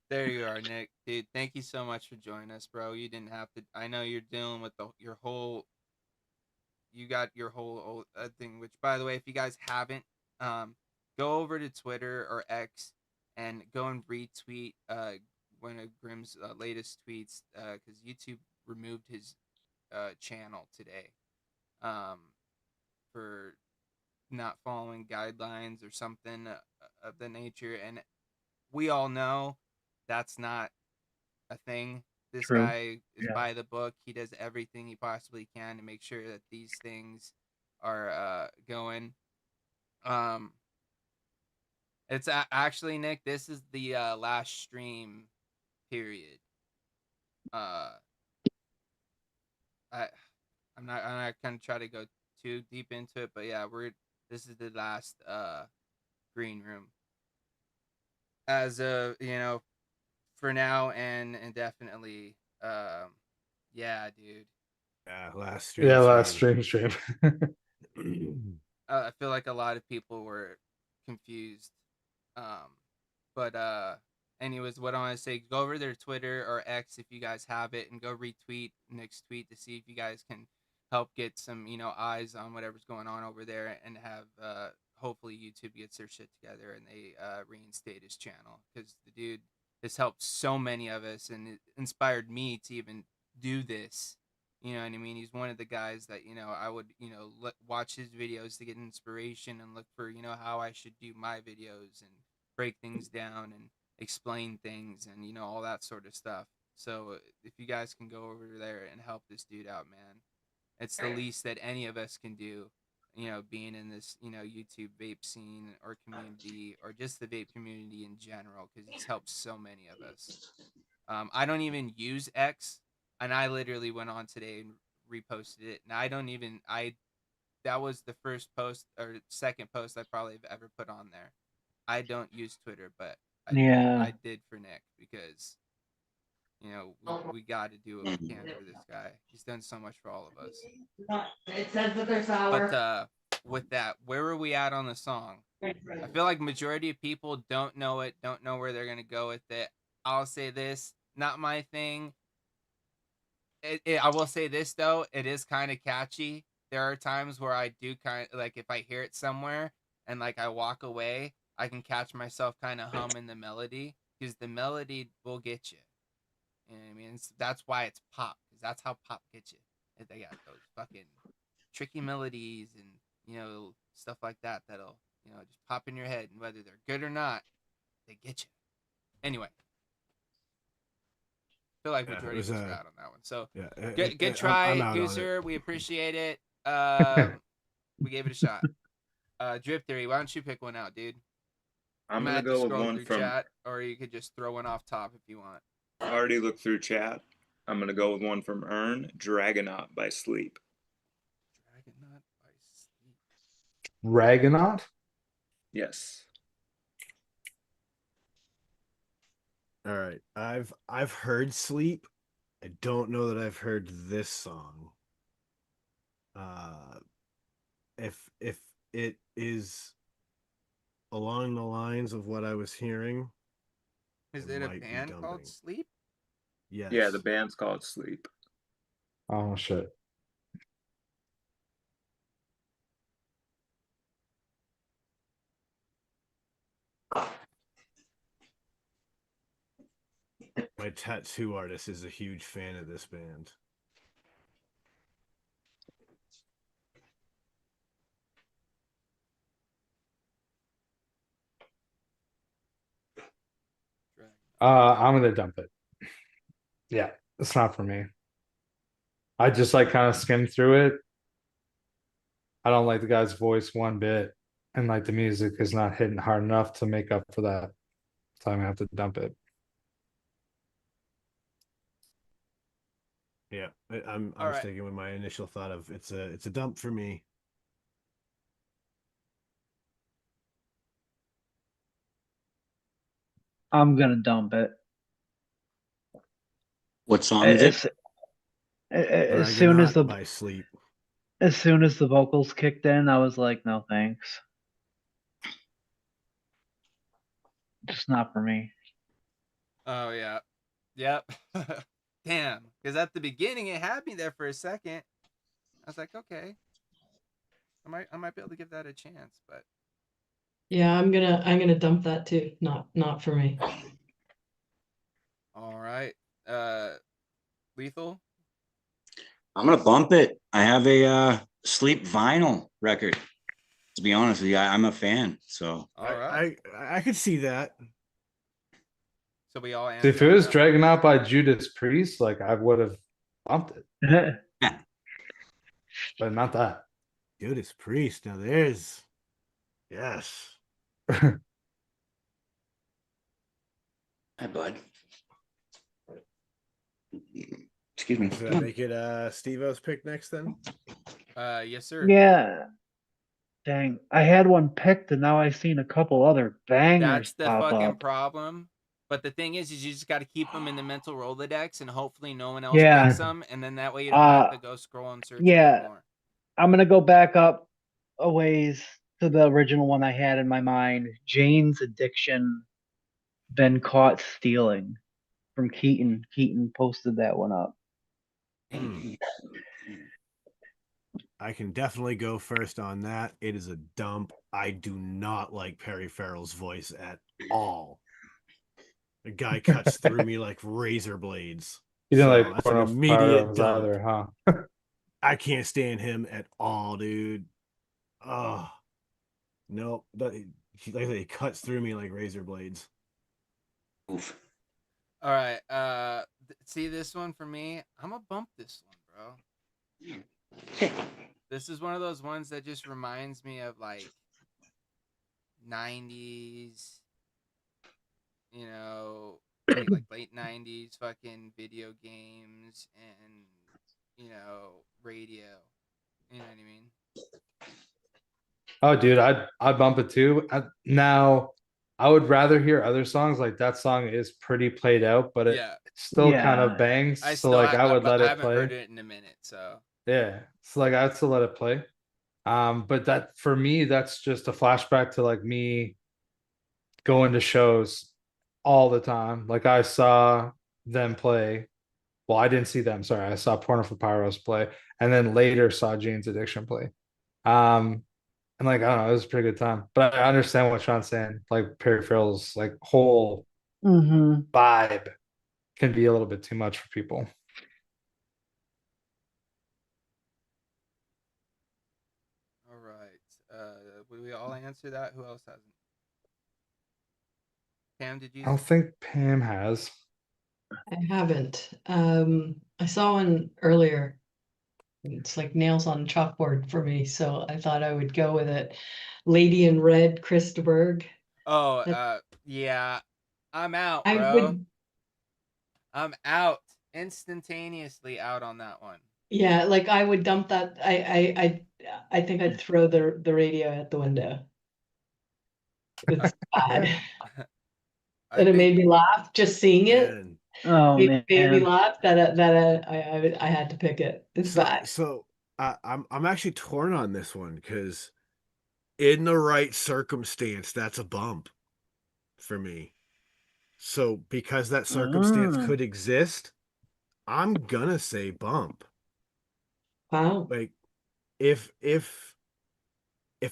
There you are, Nick. Dude, thank you so much for joining us, bro. You didn't have to. I know you're dealing with your whole. You got your whole thing. Which, by the way, if you guys haven't, go over to Twitter or X and go and retweet one of Grimm's latest tweets because YouTube removed his channel today for not following guidelines or something of the nature. And we all know that's not a thing. This True. guy is Yeah. by the book. He does everything he possibly can to make sure that these things are going. It's actually, Nick, this is the last stream period. I'm not gonna try to go too deep into it, but yeah, this is the last green room as for now and indefinitely. Yeah, dude. Yeah, last stream. Yeah, last stream. I feel like a lot of people were confused. But anyways, what I want to say, go over their Twitter or X if you guys have it, and go retweet Nick's tweet to see if you guys can help get some eyes on whatever's going on over there, and have hopefully YouTube gets their shit together and they reinstate his channel, because the dude has helped so many of us and it inspired me to even do this. You know what I mean? He's one of the guys that I would watch his videos to get inspiration and look for how I should do my videos and break things down and explain things and all that sort of stuff. So if you guys can go over there and help this dude out, man, it's the least that any of us can do. Being in this YouTube vape scene or community, or just the vape community in general, because it's helped so many of us. I don't even use X. and I literally went on today and reposted it. And I don't even that was the first post or second post I probably have ever put on there. I don't use Twitter, but I did for Nick because we got to do what we can for this guy. He's done so much for all of us. It says that there's sour. But with that, where were we at on the song? I feel like majority of people don't know it, don't know where they're gonna go with it. I'll say this, not my thing. I will say this though, it is kind of catchy. There are times where I do kind of like if I hear it somewhere and like I walk away, I can catch myself kind of humming the melody because the melody will get you. You know what I mean? That's why it's pop, because that's how pop gets you. They got those fucking tricky melodies and stuff like that that'll just pop in your head, and whether they're good or not, they get you. Anyway. I feel like majority of us are out on that one. So good try, Gooser. We appreciate it. We gave it a shot. Drip Theory, why don't you pick one out, dude? I'm gonna go with one from chat, or you could just throw one off top if you want. I already looked through chat. I'm gonna go with one from Earn, Dragonaut by Sleep. Dragonaut by Sleep. Dragonaut? Yes. All right. I've heard Sleep. I don't know that I've heard this song. If it is along the lines of what I was hearing. Is it a band called Sleep? Yes. Yeah, the band's called Sleep. Oh shit. My tattoo artist is a huge fan of this band. I'm gonna dump it. Yeah, it's not for me. I just like kind of skimmed through it. I don't like the guy's voice one bit, and like the music is not hitting hard enough to make up for that. So I'm gonna have to dump it. Yeah, I'm sticking with my initial thought of it's a dump for me. I'm gonna dump it. What song is it? As soon as the by Sleep. As soon as the vocals kicked in, I was like, no thanks. Just not for me. Oh yeah. Yep. Damn. Because at the beginning it had me there for a second. I was like, okay. I might be able to give that a chance, but Yeah, I'm gonna dump that too. Not for me. all right. Lethal. I'm gonna bump it. I have a Sleep vinyl record. To be honest with you, I'm a fan. So all right. I could see that. So we all If it was Dragonaut by Judas Priest, like I would have bumped it. But not that. Judas Priest. Now there's yes. Hi, bud. Excuse me. Should I make it Steve-O's pick next then? Yes, sir. Yeah. Dang. I had one picked and now I've seen a couple other bangers. That's the pop fucking up. problem. But the thing is you just got to keep them in the mental Rolodex, and hopefully no one else picks them, and then that way you don't have to go scroll and search anymore. I'm gonna go back up a ways to the original one I had in my mind. Jane's Addiction, Been Caught Stealing, from Keaton. Keaton posted that one up. I can definitely go first on that. It is a dump. I do not like Perry Farrell's voice at all. The guy cuts through me like razor blades. You didn't like that's an immediate dump. Either, huh? I can't stand him at all, dude. Oh, no. He cuts through me like razor blades. Oof. All right. See this one for me? I'm gonna bump this one, bro. This is one of those ones that just reminds me of like 90s, like late 90s fucking video games and, you know, radio. You know what I mean? Oh, dude, I'd bump it too. Now, I would rather hear other songs. Like that song is pretty played out, but it Yeah. still kind Yeah. of bangs. I So still, like I would let I it haven't play. heard it in a minute, so. Yeah. So like I'd still let it play. But that for me, that's just a flashback to like me going to shows all the time. Like I saw them play. Well, I didn't see them. Sorry, I saw Porno for Pyros play, and then later saw Jane's Addiction play. And like I don't know, it was a pretty good time. But I understand what Sean's saying. Like Peripheral's like whole vibe can be a little bit too much for people. All right. Would we all answer that? Who else hasn't? Pam, did you? I don't think Pam has. I haven't. I saw one earlier. It's like nails on chalkboard for me, so I thought I would go with it. Lady in Red, Chris de Burgh. Oh, yeah. I'm out, I bro. would, I'm out. Instantaneously out on that one. yeah, like I would dump that. I think I'd throw the radio out the window. It's bad. And it made me laugh just seeing it. Man. Oh Made me man. laugh that I had to pick it. It's bad. So I'm actually torn on this one because in the right circumstance, that's a bump for me. So because that circumstance could exist, I'm gonna say bump. Wow. Like if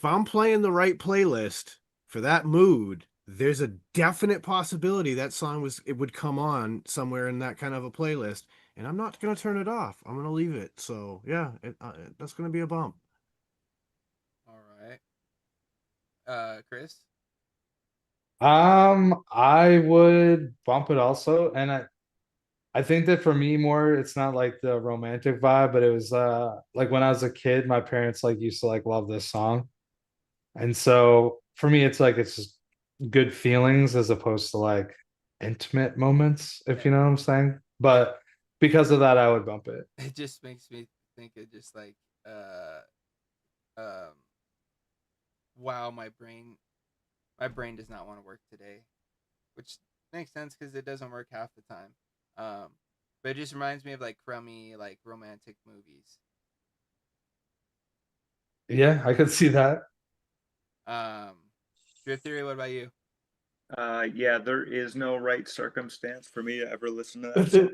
I'm playing the right playlist for that mood, there's a definite possibility that song would come on somewhere in that kind of a playlist, and I'm not gonna turn it off. I'm gonna leave it. So yeah, that's gonna be a bump. All right. Chris? I would bump it also, and I think that for me more, it's not like the romantic vibe, but it was like when I was a kid, my parents like used to like love this song. And so for me, it's like it's just good feelings as opposed to like intimate moments, if you know what I'm saying. But because of that, I would bump it. It just makes me think of just like, wow, my brain does not want to work today, which makes sense because it doesn't work half the time. But it just reminds me of like crummy, like romantic movies. Yeah, I could see that. Drip Theory, what about you? Yeah, there is no right circumstance for me to ever listen to that song.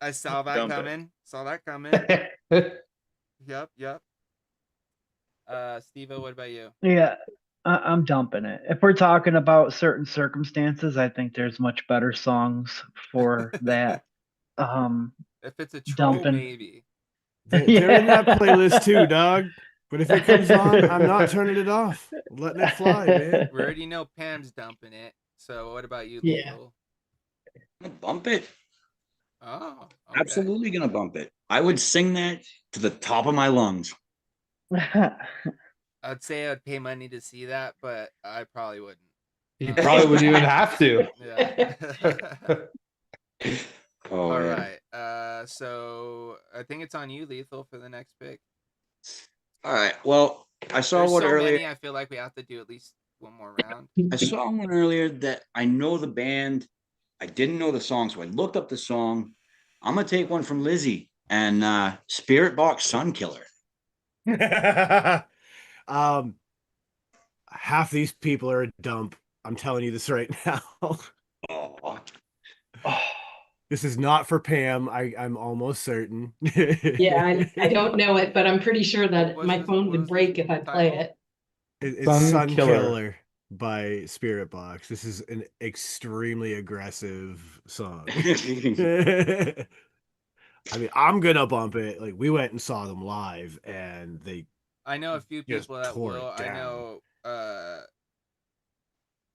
I saw that Dump it. coming. Saw that coming. Yep. Steve-O, what about you? Yeah, I'm dumping it. If we're talking about certain circumstances, I think there's much better songs for that. If it's a troll, dumping. maybe. They're in that playlist too, dog. But if it comes on, I'm not turning it off. I'm letting it fly, man. We already know Pam's dumping it. So what about you, Yeah. Lethal? I'm gonna bump it. Oh, okay. Absolutely gonna bump it. I would sing that to the top of my lungs. I'd say I'd pay money to see that, but I probably wouldn't. You probably wouldn't even have to. Yeah. Oh, All yeah. right. So I think it's on you, Lethal, for the next pick. All right. Well, I saw There's one so earlier. many. I feel like we have to do at least one more round. I saw one earlier that I know the band. I didn't know the song, so I looked up the song. I'm gonna take one from Lizzie and Spirit Box Sun Killer. Half these people are a dump. I'm telling you this right now. Oh. This is not for Pam. I'm almost certain. Yeah, I don't know it, but I'm pretty sure that What was my this- phone what would was break this if I play title? it. It's Sun Sun Killer. Killer by Spirit Box. This is an extremely aggressive song. I mean, I'm gonna bump it. Like we went and saw them live, and they I know a few just people that tore it will. I down. know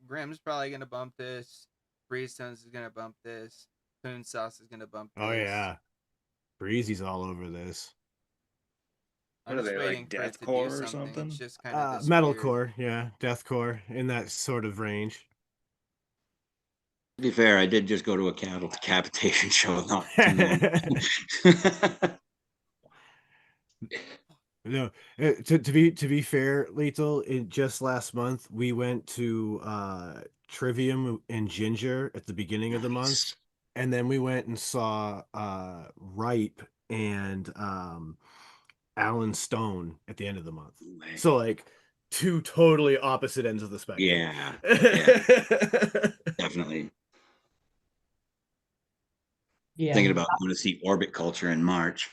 Grim's probably gonna bump this. Breezestones is gonna bump this. Poon Sauce is gonna bump this. Oh yeah, Breezy's all over this. I'm What are just they, waiting like for it to deathcore do or something. something? It's just kind of Metalcore, yeah, deathcore in that sort of range. To be fair, I did just go to a cattle decapitation show not too long. No, to be fair, Lethal, just last month we went to Trivium and Ginger at the beginning of the month, Nice. and then we went and saw Ripe and Alan Stone at the end of the month. So like two totally opposite ends of the spectrum. Yeah, definitely. Yeah. Thinking about going to see Orbit Culture in March.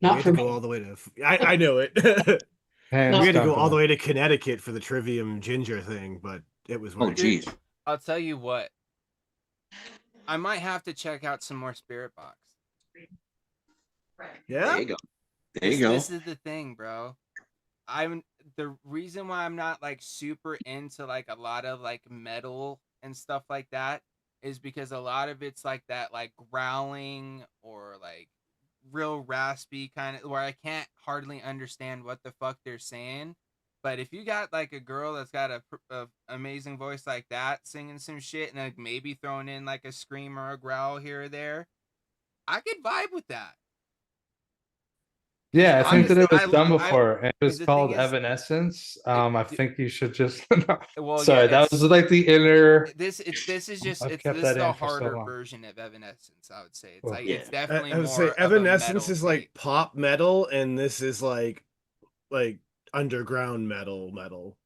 Not we had for to go me. all the way to. I know it. Hey, we I'm had to go all confident. the way to Connecticut for the Trivium Ginger thing, but it was Oh, worth it. geez. I'll tell you what. I might have to check out some more Spirit Box. Yeah. There you go. There you go. This is the thing, bro. The reason why I'm not like super into like a lot of like metal and stuff like that is because a lot of it's like that like growling or like real raspy kind of where I can't hardly understand what the fuck they're saying. But if you got like a girl that's got a amazing voice like that singing some shit and like maybe throwing in like a scream or a growl here or there, I could vibe with that. Yeah, I think that it was Honestly, done before. And it was the called thing is, Evanescence. I think you should just. well, Sorry, yeah, that was like the inner. this is just I've it's kept this that is the in for so harder long. version of Evanescence. I would say it's Oh. like Yeah. it's definitely I would say more of a Evanescence metal is like tape. pop metal, and this is like underground metal.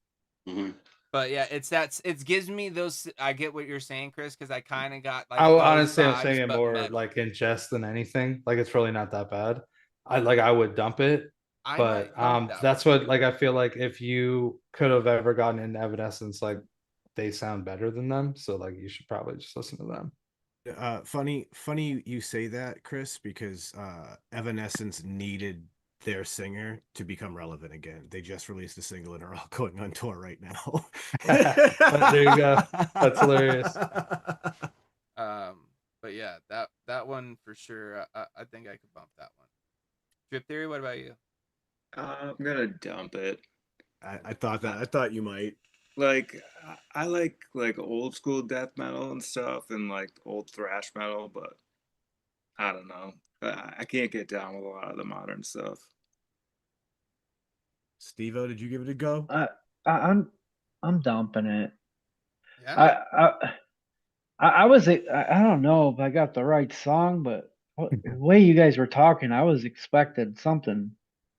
Mhm. But yeah, it gives me those. I get what you're saying, Chris, because I kind of got like I those honestly, I'm vibes, saying it but more metal. like in jest than anything. Like it's really not that bad. I would dump it, I but might dump that that's one. what like I feel like if you could have ever gotten into Evanescence, like they sound better than them. So like you should probably just listen to them. Funny you say that, Chris, because Evanescence needed their singer to become relevant again. They just released a single and are all going on tour right now. There you go. That's hilarious. But yeah, that one for sure. I think I could bump that one. Drip Theory, what about you? I'm gonna dump it. I thought you might. Like I like old school death metal and stuff, and like old thrash metal, but I don't know. I can't get down with a lot of the modern stuff. Steve-O, did you give it a go? I'm dumping it. Yeah. I was I don't know if I got the right song, but the way you guys were talking, I was expecting something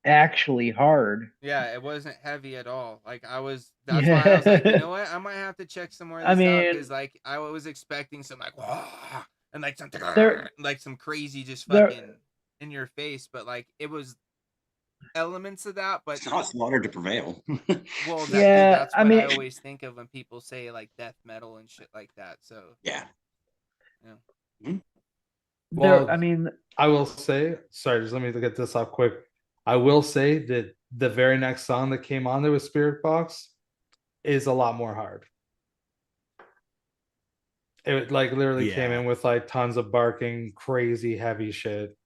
actually hard. Yeah, it wasn't heavy at all. Like that's why I was like, you know what? I might have to check some more of I this out mean, because like I was expecting some like wah, and like something There- like some crazy just there- fucking in your face, but like it was elements of that, but It's not slaughter to prevail. well, Yeah, that's I what I mean- always think of when people say like death metal and shit like that. So Yeah. Well, I mean, I will say, sorry, just let me get this off quick. I will say that the very next song that came on there with Spirit Box is a lot more hard. It like literally came Yeah. in with like tons of barking, crazy heavy shit.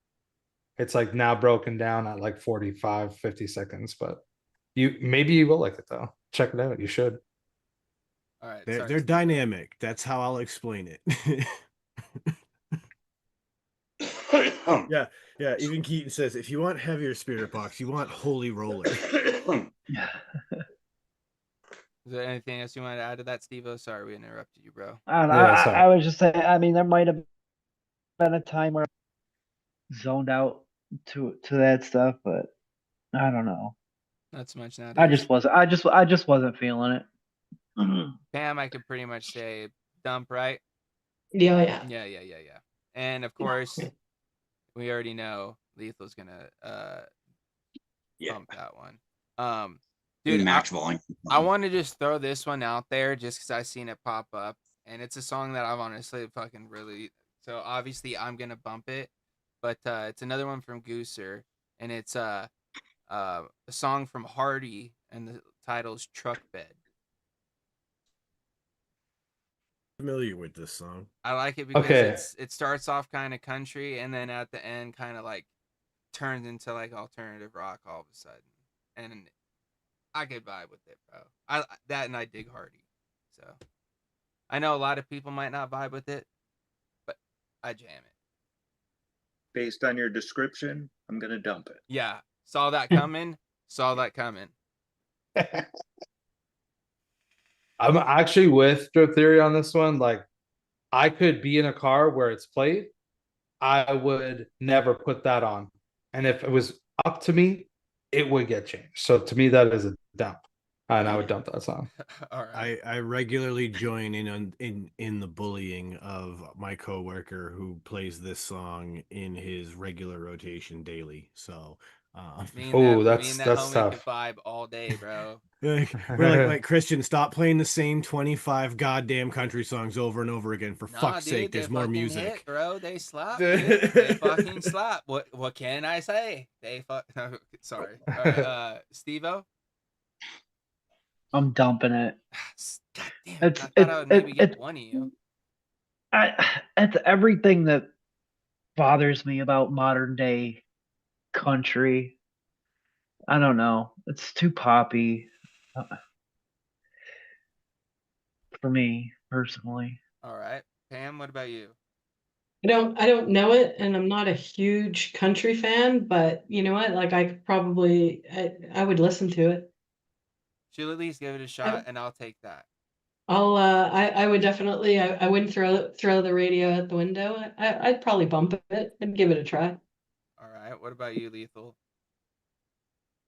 It's like now broken down at like 45, 50 seconds, but maybe you will like it though. Check it out. You should. all right, They're sorry. dynamic. That's how I'll explain it. Yeah. Even Keaton says, if you want heavier Spirit Box, you want Holy Roller. Is there anything else you want to add to that, Steve-O? Sorry, we interrupted you, bro. I don't know. Yeah, sorry. I was just saying. I mean, there might have been a time where I zoned out to that stuff, but I don't know. Not so much nowadays. I just wasn't feeling it. Pam, I could pretty much say dump, right? Yeah. Yeah. And of course, we already know Lethal's gonna bump that one. Dude, max volume. I want to just throw this one out there just because I seen it pop up, and it's a song that I've honestly fucking really. So obviously I'm gonna bump it, but it's another one from Gooser, and it's a song from Hardy, and the title's Truck Bed. Familiar with this song. I like it because Okay. it starts off kind of country, and then at the end kind of like turns into like alternative rock all of a sudden, and I could vibe with it, bro. I dig Hardy. So I know a lot of people might not vibe with it, but I jam it. Based on your description, I'm gonna dump it. Yeah, saw that coming. Saw that coming. I'm actually with Drip Theory on this one. Like, I could be in a car where it's played. I would never put that on. And if it was up to me, it would get changed. So to me, that is a dump. And I would dump that song. All right. I regularly join in the bullying of my coworker who plays this song in his regular rotation daily. So Me Oh, and that that's homie tough. could vibe all day, bro. we're like Christian, stop playing the same 25 goddamn country songs over and over again. For Nah, fuck's dude, sake, they there's more fucking music. hit, bro. They slap. Dude. They fucking slap. What can I say? They fuck. No, sorry. All right, Steve-O? I'm dumping it. God damn. It's- I thought I would maybe get it's- one of you. It's everything that bothers me about modern day country. I don't know. It's too poppy for me personally. All right, Pam. What about you? I don't know it, and I'm not a huge country fan, but you know what? Like I could probably I would listen to it. She'll at least give it a shot, and I'll take that. I would definitely I wouldn't throw the radio out the window. I'd probably bump it and give it a try. All right. What about you, Lethal?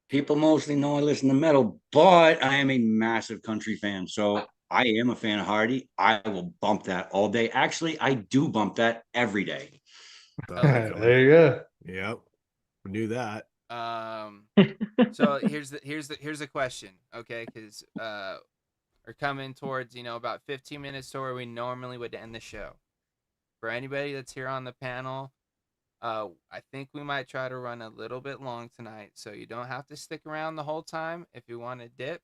People mostly know I listen to metal, but I am a massive country fan. So I am a fan of Hardy. I will bump that all day. Actually, I do bump that every day. There you go. Yep, we knew that. So here's the question, okay? Because we're coming towards about 15 minutes to where we normally would end the show. For anybody that's here on the panel, I think we might try to run a little bit long tonight, so you don't have to stick around the whole time. If you want to dip,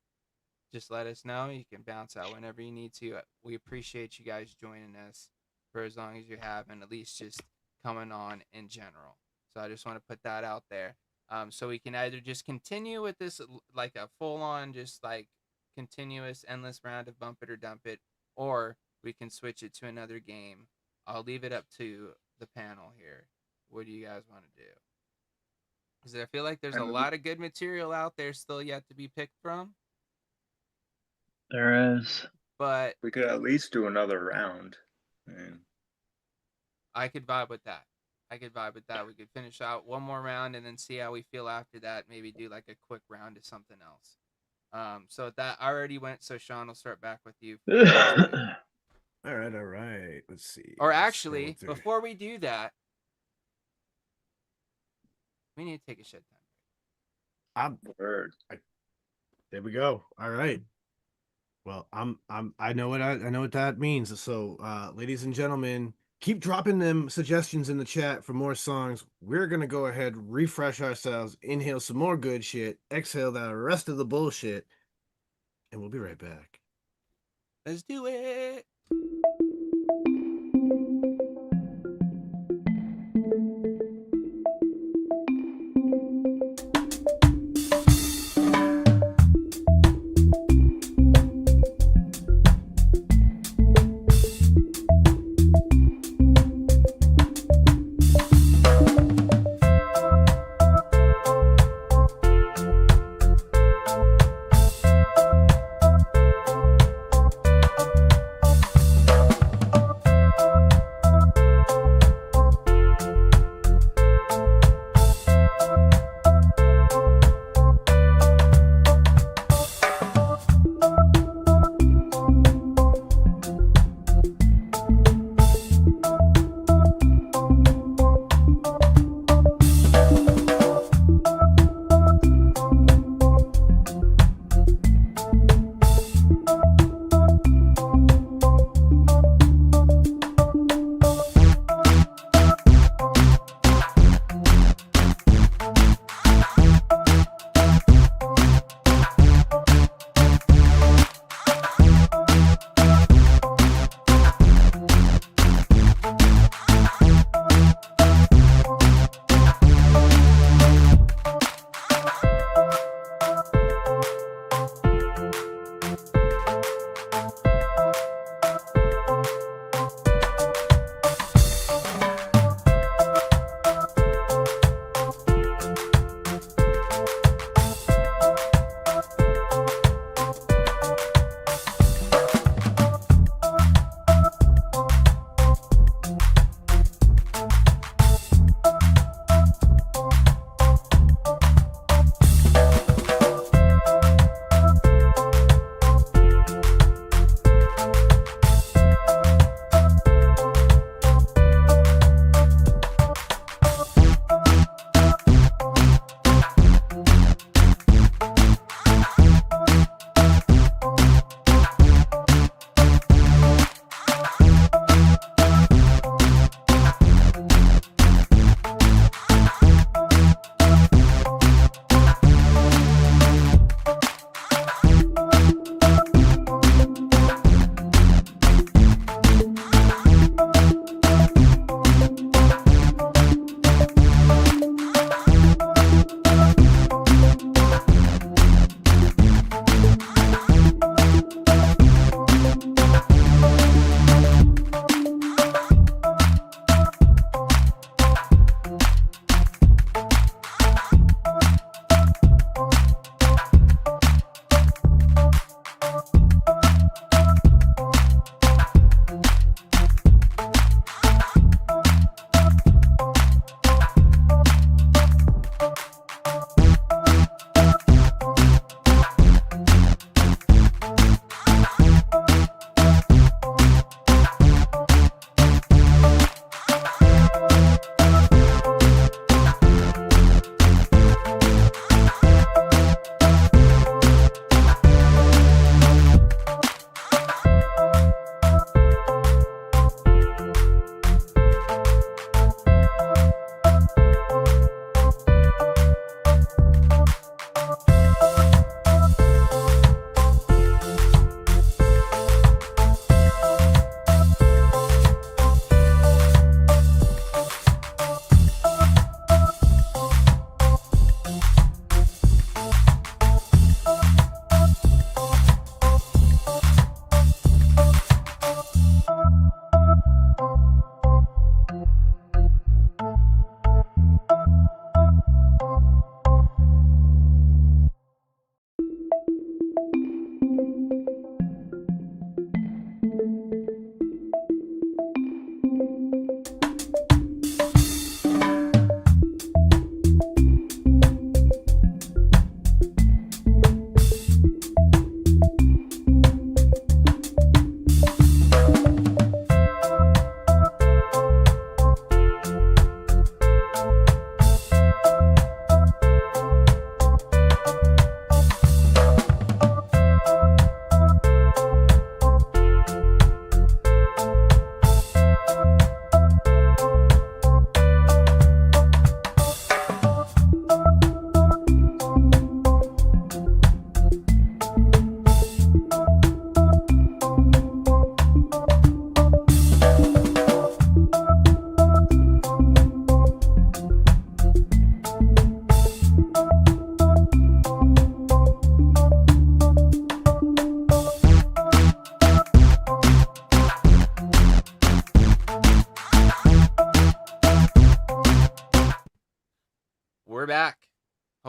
just let us know. You can bounce out whenever you need to. We appreciate you guys joining us for as long as you have, and at least just coming on in general. So I just want to put that out there. So we can either just continue with this like a full-on, just like continuous, endless round of bump it or dump it, or we can switch it to another game. I'll leave it up to the panel here. What do you guys want to do? Because I feel like there's a lot of good material out there still yet to be picked from. There is. But we could at least do another round. Man. I could vibe with that. We could finish out one more round and then see how we feel after that. Maybe do like a quick round of something else. So that already went. So Sean, will start back with you. All right. Let's see. Or actually, before we do that, we need to take a shed time. There we go. All right. Well, I know what that means. So, ladies and gentlemen, keep dropping them suggestions in the chat for more songs. We're gonna go ahead, refresh ourselves, inhale some more good shit, exhale that rest of the bullshit, and we'll be right back. Let's do it.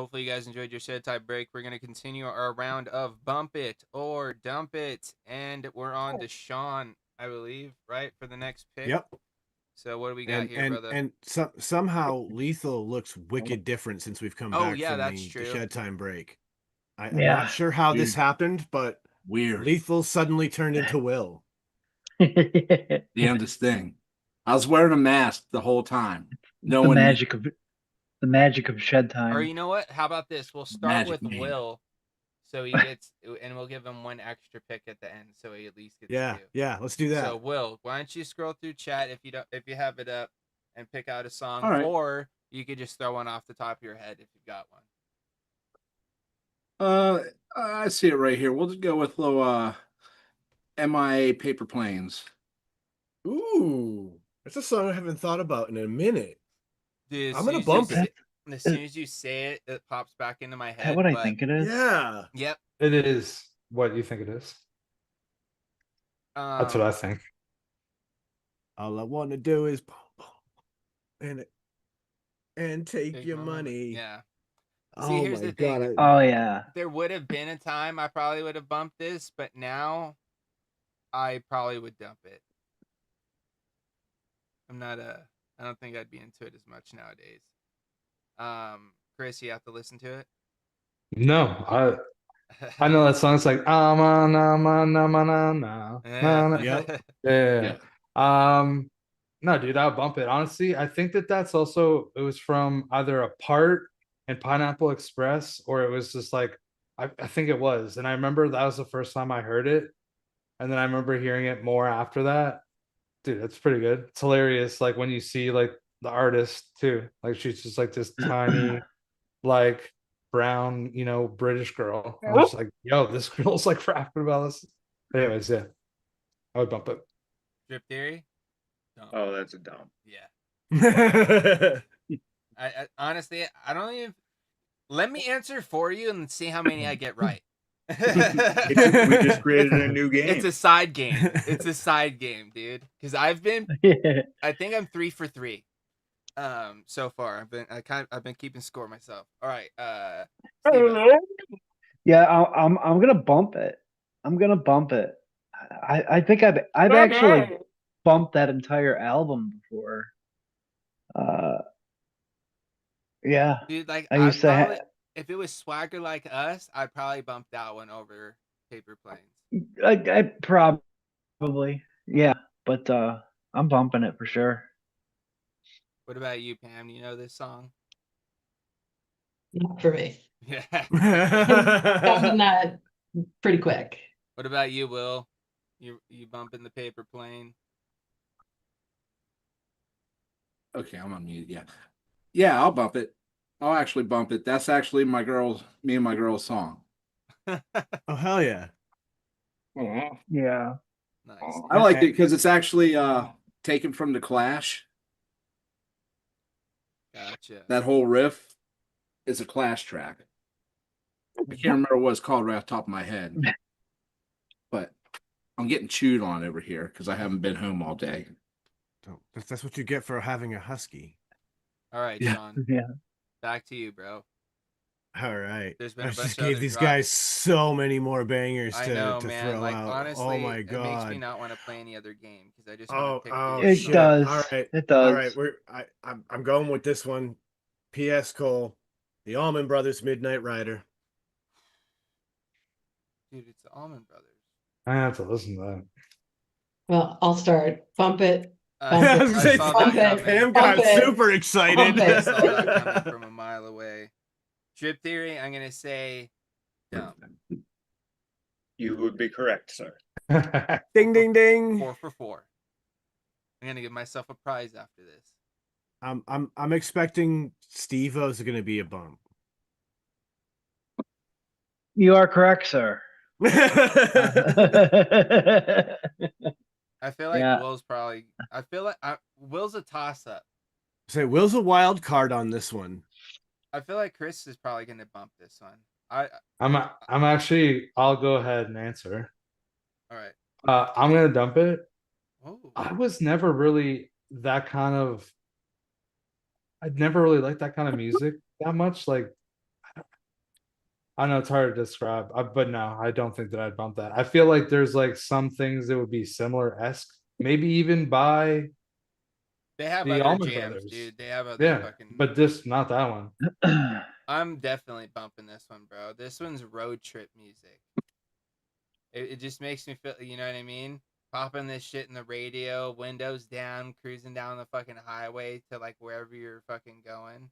Hopefully you guys enjoyed your shed time break. We're gonna continue our round of bump it or dump it, and we're on to Sean, I believe, right, for the next pick. Yep. So what do we got here, brother? And somehow Lethal looks wicked different since we've come back from the shed time break. I'm not sure how this happened, but weird. Lethal suddenly turned into Will. Damnedest thing. I was wearing a mask the whole time. No the one magic of shed time. Or you know what? How about this? We'll start with Will, so he gets, and we'll give him one extra pick at the end, so he at least gets two. Yeah, let's do that. So Will, why don't you scroll through chat if you have it up, and pick out a song, All right. or you could just throw one off the top of your head if you've got one. I see it right here. We'll just go with little MIA Paper Planes. Ooh, that's a song I haven't thought about in a minute. Dude, I'm gonna bump it. As soon as you say it, it pops back into my head. Is that what I think it is? Yeah. Yep. It is what you think it is. That's what I think. All I want to do is and take your money. Yeah. See, here's the thing. Oh yeah. There would have been a time I probably would have bumped this, but now I probably would dump it. I don't think I'd be into it as much nowadays. Chris, you have to listen to it. No, I know that song. It's like yeah. No, dude, I'll bump it. Honestly, I think that's also, it was from either a part in Pineapple Express, or it was just like, I think it was. And I remember that was the first time I heard it. And then I remember hearing it more after that. Dude, that's pretty good. It's hilarious. Like when you see like the artist too, like she's just like this tiny, like brown, British girl. I'm just like, yo, this girl's like rapping about this. But anyways, yeah, I would bump it. Drip Theory? Dump. Oh, that's a dump. Yeah. I honestly, I don't even. Let me answer for you and see how many I get right. We just created a new game. It's a side game. It's a side game, dude. Because I've been, I think I'm 3 for 3, so far. I've been keeping score myself. All right, Steven. Yeah, I'm gonna bump it. I think I've actually bumped that entire album before. Yeah, Dude, like I used to. If it was Swagger Like Us, I'd probably bump that one over Paper Planes. I probably, yeah, but I'm bumping it for sure. What about you, Pam? Do you know this song? Not for me. Yeah. Bumping that pretty quick. What about you, Will? You bumping the Paper Plane? Okay, I'm on mute. Yeah, I'll bump it. I'll actually bump it. That's actually me and my girl's song. Oh, hell yeah. Yeah. Nice. I liked it because it's actually taken from The Clash. Gotcha. That whole riff is a Clash track. I can't remember what it's called right off the top of my head. But I'm getting chewed on over here because I haven't been home all day. That's what you get for having a husky. All right, Yeah. Sean. Yeah. Back to you, bro. All right. There's been a I bunch just of gave other these drops. guys so many more bangers I to know, throw man. Like out. honestly, Oh my it god. makes me not want to play any other game because I just Oh, want to pick it these. It does. All right. It does. All right. I'm going with this one. P.S. Cole, the Allman Brothers Midnight Rider. Dude, it's the Allman Brothers. I have to listen to that. Well, I'll start. Bump it. I was gonna say, Pam got super excited. I saw that coming from a mile away. Drip Theory, I'm gonna say dump. You would be correct, sir. Ding, ding, ding. 4 for 4. I'm gonna give myself a prize after this. I'm expecting Steve-O's going to be a bump. You are correct, sir. I feel like Yeah. Will's probably. I feel like Will's a toss-up. Say Will's a wild card on this one. I feel like Chris is probably gonna bump this one. I'm actually, I'll go ahead and answer. All right. I'm gonna dump it. Whoa. I was never really that kind of. I'd never really liked that kind of music that much. Like, I know it's hard to describe, but no, I don't think that I'd bump that. I feel like there's like some things that would be similar-esque, maybe even by They have the other Allman jams, Brothers. dude. They have other Yeah, fucking. but this not that one. I'm definitely bumping this one, bro. This one's road trip music. It just makes me feel, you know what I mean? Popping this shit in the radio, windows down, cruising down the fucking highway to like wherever you're fucking going.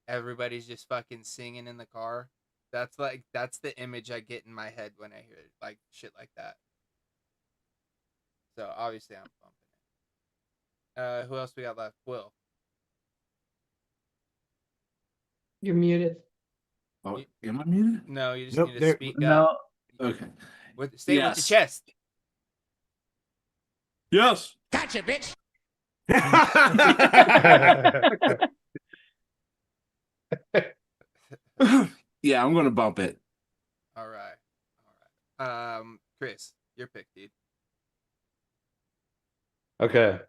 Everybody's just fucking singing in the car. That's the image I get in my head when I hear like shit like that. So obviously I'm bumping it. Who else we got left? Will. You're muted. Oh, am I muted? No, you just Nope, need to speak up. No. Okay. Stay with the chest. Yes. Gotcha, bitch. Yeah, I'm gonna bump it. All right. Chris, your pick, dude. Okay.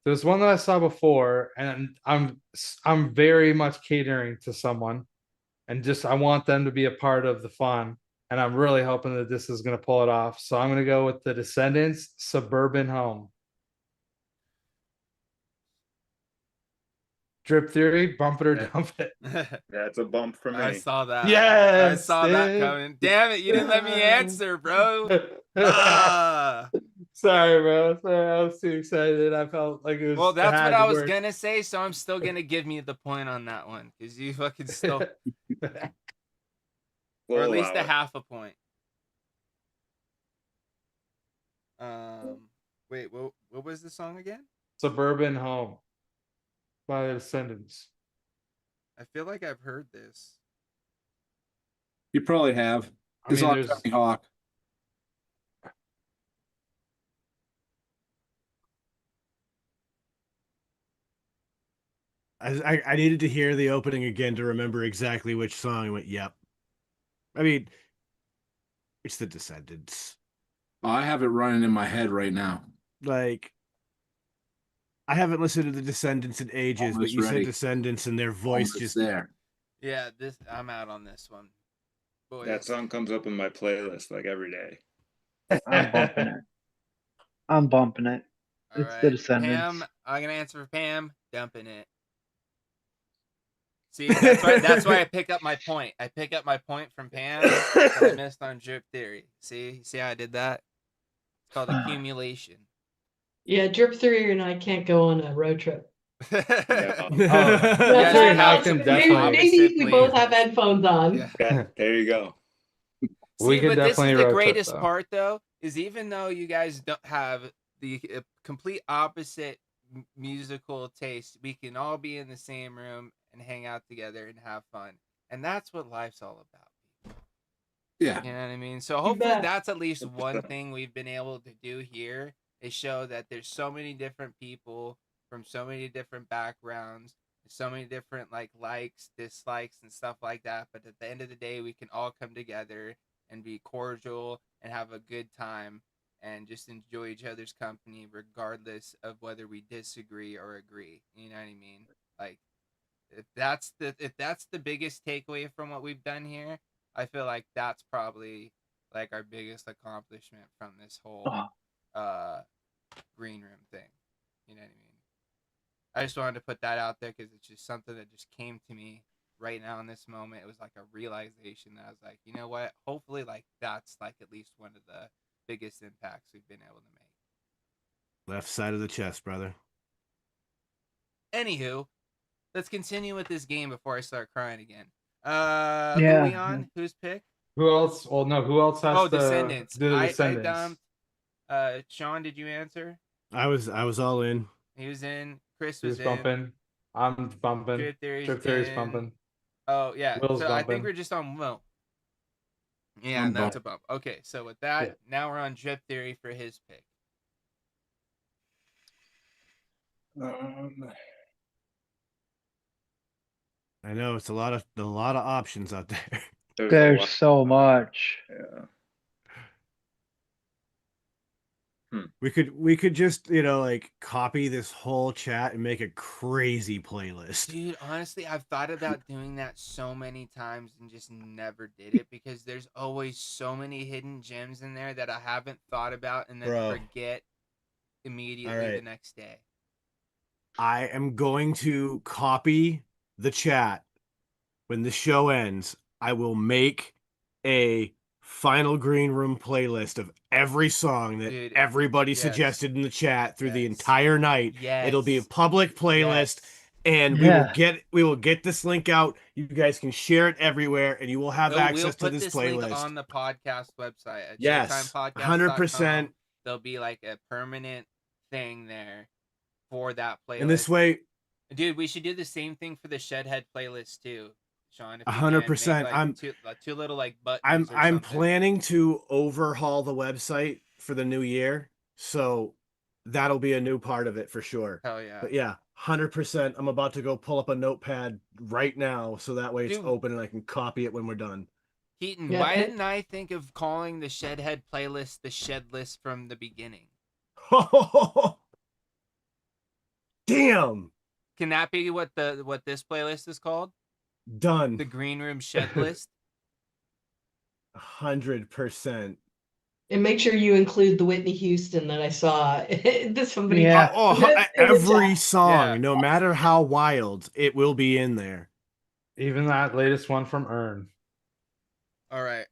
There's one that I saw before, and I'm very much catering to someone, and just I want them to be a part of the fun, and I'm really hoping that this is gonna pull it off. So I'm gonna go with the Descendants' Suburban Home. Drip Theory, bump it or dump it. That's a bump for me. I saw that. Yes, I saw that coming. Damn it, you didn't let me answer, bro. Sorry, bro. Sorry, I was too excited. I felt like it was. Well, that's what I was work. gonna say, so I'm still gonna give me the point on that one because you fucking still, or at least a half a point. Wait, what was the song again? Suburban Home by the Descendants. I feel like I've heard this. You probably have. It's on Tony Hawk. I needed to hear the opening again to remember exactly which song. I went, yep. I mean, it's the Descendants. I have it running in my head right now. Like, I haven't listened to the Descendants in ages, Almost but you ready. said Descendants and their voice Almost just there. Yeah, I'm out on this one. Boy, That song comes up in my playlist like every day. I'm bumping it. I'm bumping it. All It's right. the Descendants. Pam, I'm gonna answer for Pam. Dumping it. See, that's why I pick up my point. I pick up my point from Pam that I missed on Drip Theory. See how I did that? It's called accumulation. Yeah, Drip Theory and I can't go on a road trip. Yeah. Maybe we both have headphones on. Yeah, there you go. See, but this is the greatest part, though, is even though you guys don't have the complete opposite musical taste, we can all be in the same room and hang out together and have fun. And that's what life's all about. Yeah. You know what I mean? So hopefully that's at least one thing we've been able to do here is show that there's so many different people from so many different backgrounds, so many different likes, dislikes, and stuff like that. But at the end of the day, we can all come together and be cordial and have a good time and just enjoy each other's company regardless of whether we disagree or agree. You know what I mean? Like if that's the biggest takeaway from what we've done here, I feel like that's probably like our biggest accomplishment from this whole green room thing. You know what I mean? I just wanted to put that out there because it's just something that just came to me right now in this moment. It was like a realization that I was like, you know what? Hopefully, like that's like at least one of the biggest impacts we've been able to make. left side of the chest, brother. Anywho, let's continue with this game before I start crying again. Yeah. Leon, who's pick? Who else? Well, no. Who else has to? Descendants. The Descendants. I dumped. Sean, did you answer? I was all in. He was in. Chris He was was bumping. I'm bumping. Drip Theory's bumping. Oh yeah. Will's so I bumping. think we're just on Will. Yeah, I'm and that's a bump. Okay, so with that, Yeah. now we're on Drip Theory for his pick. I know it's a lot of options out there. There's so much. Yeah. We could just, like copy this whole chat and make a crazy playlist. Dude, honestly, I've thought about doing that so many times and just never did it because there's always so many hidden gems in there that I haven't thought about and then Bro. forget immediately All right. the next day. I am going to copy the chat. When the show ends, I will make a final green room playlist of every song that Dude, everybody yes. suggested in the chat through the Yes. entire night. Yes. It'll be a public playlist. Yes. And Yeah. we will get this link out. You guys can share it everywhere, and you will have We'll access to put this this playlist. link on the podcast website at Yes, shedtimepodcast.com. 100%. There'll be like a permanent thing there for that playlist. And this way, dude, we should do the same thing for the Shedhead playlist too, Sean. 100%. I'm two little like buttons. I'm planning to overhaul the website for the new year, so that'll be a new part of it for sure. Hell yeah! But yeah, 100%. I'm about to go pull up a notepad right now, so that way it's open and I can copy it when we're done. Keaton, why didn't I think of calling the Shedhead playlist the Shed List from the beginning? Damn! Can that be what this playlist is called? Done. The Green Room Shed List. 100%. And make sure you include the Whitney Houston that I saw. Somebody. Yeah. Every song, no matter how wild, it will be in there. Even that latest one from Earn. All right.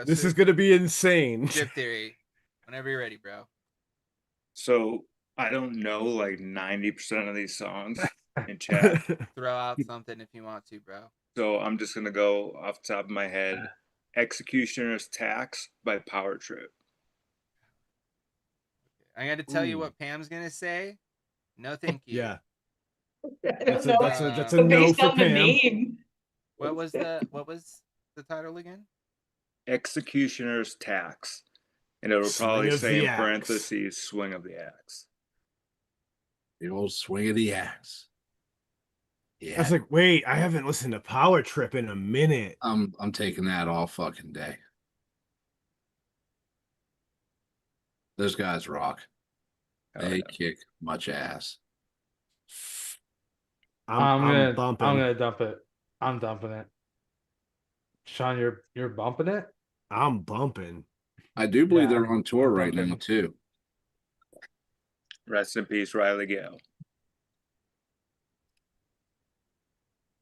This is gonna be insane. Drip Theory. Whenever you're ready, bro. So I don't know like 90% of these songs in chat. Throw out something if you want to, bro. So I'm just gonna go off the top of my head. Executioner's Tax by Power Trip. I got to tell you what Pam's gonna say. No, thank you. Yeah. That's a no for Pam. Name. What was the title again? Executioner's Tax. And it will probably say in parentheses, swing of the axe. The old swing of the axe. Yeah. I was like, wait, I haven't listened to Power Trip in a minute. I'm taking that all fucking day. Those guys rock. They kick much ass. I'm gonna dump it. I'm dumping it. Sean, you're bumping it? I'm bumping. I do believe they're on tour right now too. Rest in peace, Riley Gale.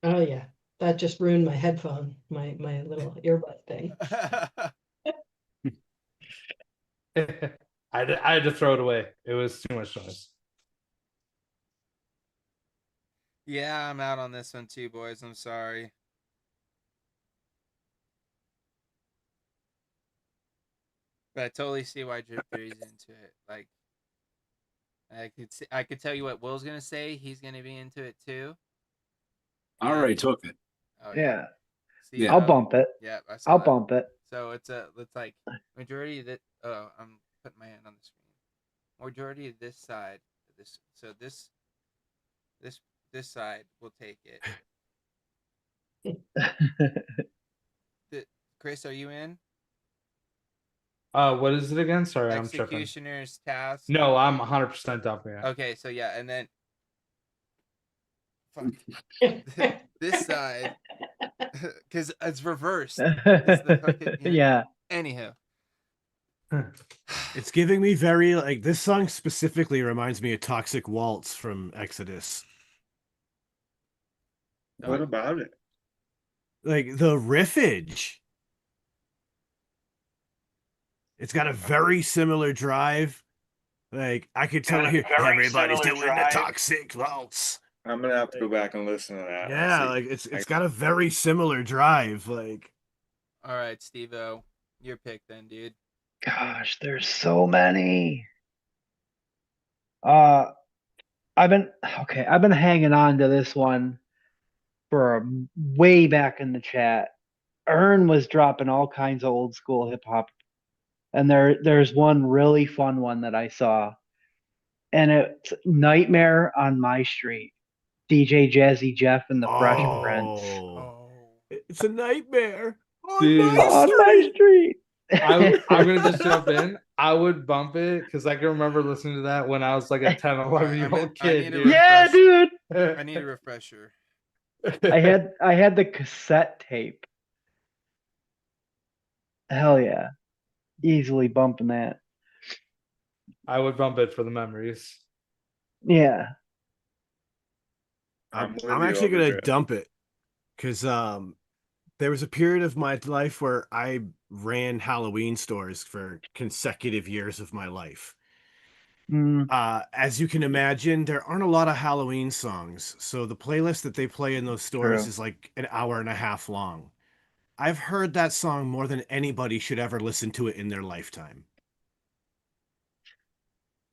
Oh yeah, that just ruined my headphone, my little earbud thing. I had to throw it away. It was too much noise. Yeah, I'm out on this one too, boys. I'm sorry. But I totally see why Drip Theory's into it. Like, I could tell you what Will's gonna say. He's gonna be into it too. I already took it. Oh, yeah. See, I'll bump it. Yeah, I'll bump it. So it's like majority of that. Oh, I'm putting my hand on the screen. Majority of this side. This side will take it. Chris, are you in? What is it again? Sorry, I'm tripping. Executioner's Task. No, I'm 100% dumping it. Okay, so yeah, and then this side, because it's reversed. Yeah. Anywho, it's giving me very like this song specifically reminds me of Toxic Waltz from Exodus. What about it? Like the riffage. It's got a very similar drive. Like I could tell here everybody's doing the Toxic Waltz. I'm gonna have to go back and listen to that. Yeah, like it's got a very similar drive. Like, all right, Steve-O, your pick then, dude. Gosh, there's so many. I've been hanging on to this one for way back in the chat. Earn was dropping all kinds of old school hip hop, and there's one really fun one that I saw, and it's Nightmare on My Street. DJ Jazzy Jeff and the Fresh Prince. It's a nightmare on my street. I'm gonna just jump in. I would bump it because I can remember listening to that when I was like a 10, 11-year-old I kid. need a Dude. Yeah, dude. I need a refresher. I had the cassette tape. Hell yeah. Easily bumping that. I would bump it for the memories. Yeah. I'm with I'm you, actually gonna Overdrip. dump it because there was a period of my life where I ran Halloween stores for consecutive years of my life. Mm, As you can imagine, there aren't a lot of Halloween songs, so the playlist that they play in those stores true. is like an hour and a half long. I've heard that song more than anybody should ever listen to it in their lifetime.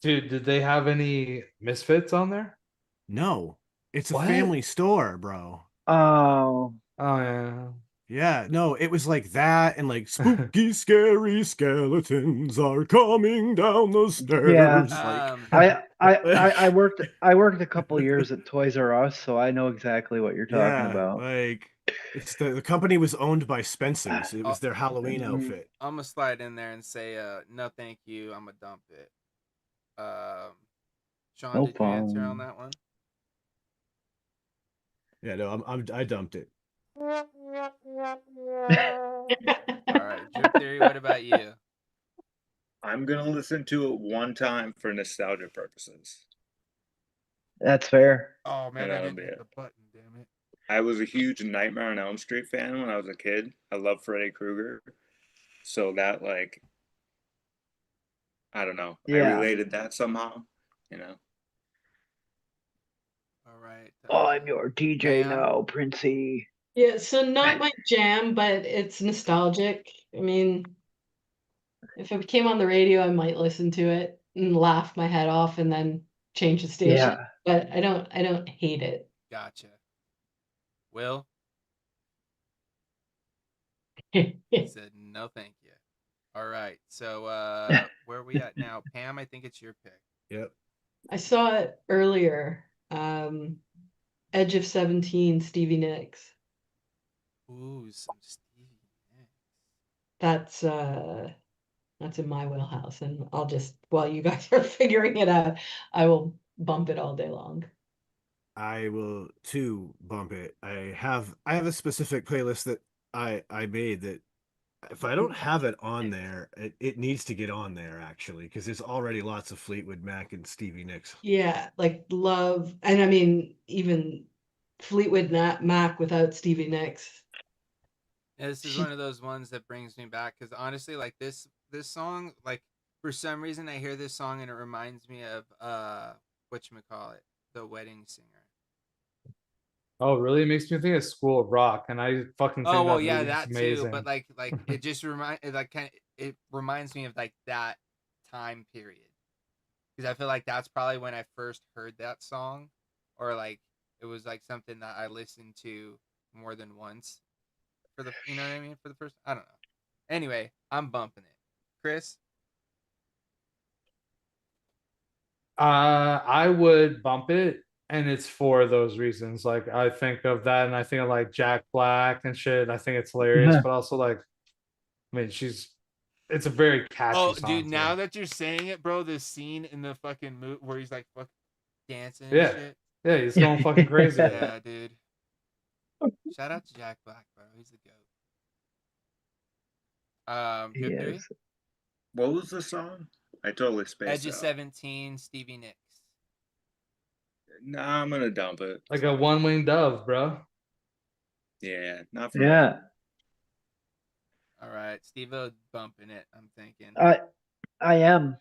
Dude, did they have any Misfits on there? No, it's a What? family store, bro. Oh. Oh yeah. Yeah, no, it was like that and like spooky, scary skeletons are coming down the Yeah. stairs. I worked a couple years at Toys R Us, so I know exactly what you're talking Yeah, about. like it's the company was owned by Spencer's. It was their Halloween Mhm. outfit. I'm gonna slide in there and say, no, thank you. I'm gonna dump it. Sean, No did you answer on problem. that one? Yeah, no, I dumped it. All right, Drip Theory. What about you? I'm gonna listen to it one time for nostalgia purposes. That's fair. Oh man, And I that'll didn't be hit it. the button. Damn it. I was a huge Nightmare on Elm Street fan when I was a kid. I love Freddy Krueger. So that, like, I don't know. I Yeah. related that somehow, you know. All right. I'm your DJ Pam? now, Princey. Yeah, so not my jam, but it's nostalgic. I mean, if it came on the radio, I might listen to it and laugh my head off and then change the station. Yeah. But I don't hate it. Gotcha. Will? I He said no thank you. All right. So where are we at now? Pam, I think it's your pick. Yep. saw it earlier. Edge of 17, Stevie Nicks. Ooh, some Stevie Nicks. That's in my wheelhouse, and I'll just while you guys are figuring it out, I will bump it all day long. I will too bump it. I have a specific playlist that I made that if I don't have it on there, it needs to get on there actually because there's already lots of Fleetwood Mac and Stevie Nicks. Yeah, like love, and I mean even Fleetwood Mac without Stevie Nicks. Yeah, this is one of those ones that brings me back because honestly, like this song, like for some reason I hear this song and it reminds me of whatchamacallit, The Wedding Singer. Oh, really? It makes me think of School of Rock, and I fucking think Oh well, that yeah, movie's that amazing. too. But like it just it reminds me of like that time period because I feel like that's probably when I first heard that song, or like it was like something that I listened to more than once for the you know what I mean for the first I don't know. Anyway, I'm bumping it. Chris, I would bump it, and it's for those reasons. Like I think of that, and I think of like Jack Black and shit. I think it's hilarious, but also like, I mean, it's a very catchy oh song. dude, to now me. that you're saying it, bro, this scene in the fucking movie where he's like fucking dancing and Yeah, shit. yeah, he's going fucking crazy. Yeah, dude. Shout out to Jack Black, bro. He's the goat. Drip Theory? Yes. What was the song? I totally Edge spaced of out. 17, Stevie Nicks. Nah, I'm gonna dump it. Like a one-winged dove, bro. Yeah, not for me. Yeah. All right, Steve-O bumping it, I'm thinking. I am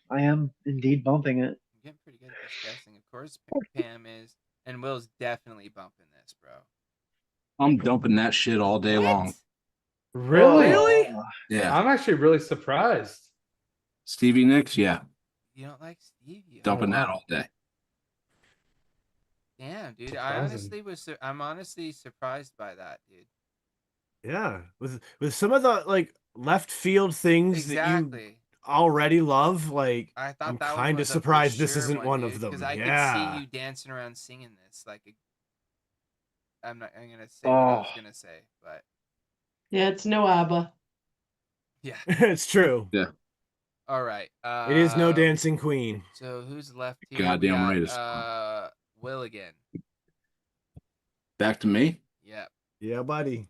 indeed bumping it. I'm getting pretty good at this guessing. Of course, Pam is, and Will's definitely bumping this, bro. I'm dumping that shit all day long. Really? Oh, Yeah. I'm actually really surprised. Stevie Nicks, yeah. You don't like Stevie? Dumping that wow. all day. Damn, dude. Surprising. I'm honestly surprised by that, dude. Yeah, with some of the like left field things that you Exactly. already love, like I thought I'm that one kind of was a for surprised this sure isn't one dude, of them. Because I could Yeah. see you dancing around singing this. Like, I'm gonna say what I was Oh. gonna say, but Yeah, it's no ABBA. Yeah. It's true. Yeah. All right. It is no dancing queen. So who's left here? Goddamn we right got, it's Will again. Back to me. Yep. Yeah, buddy.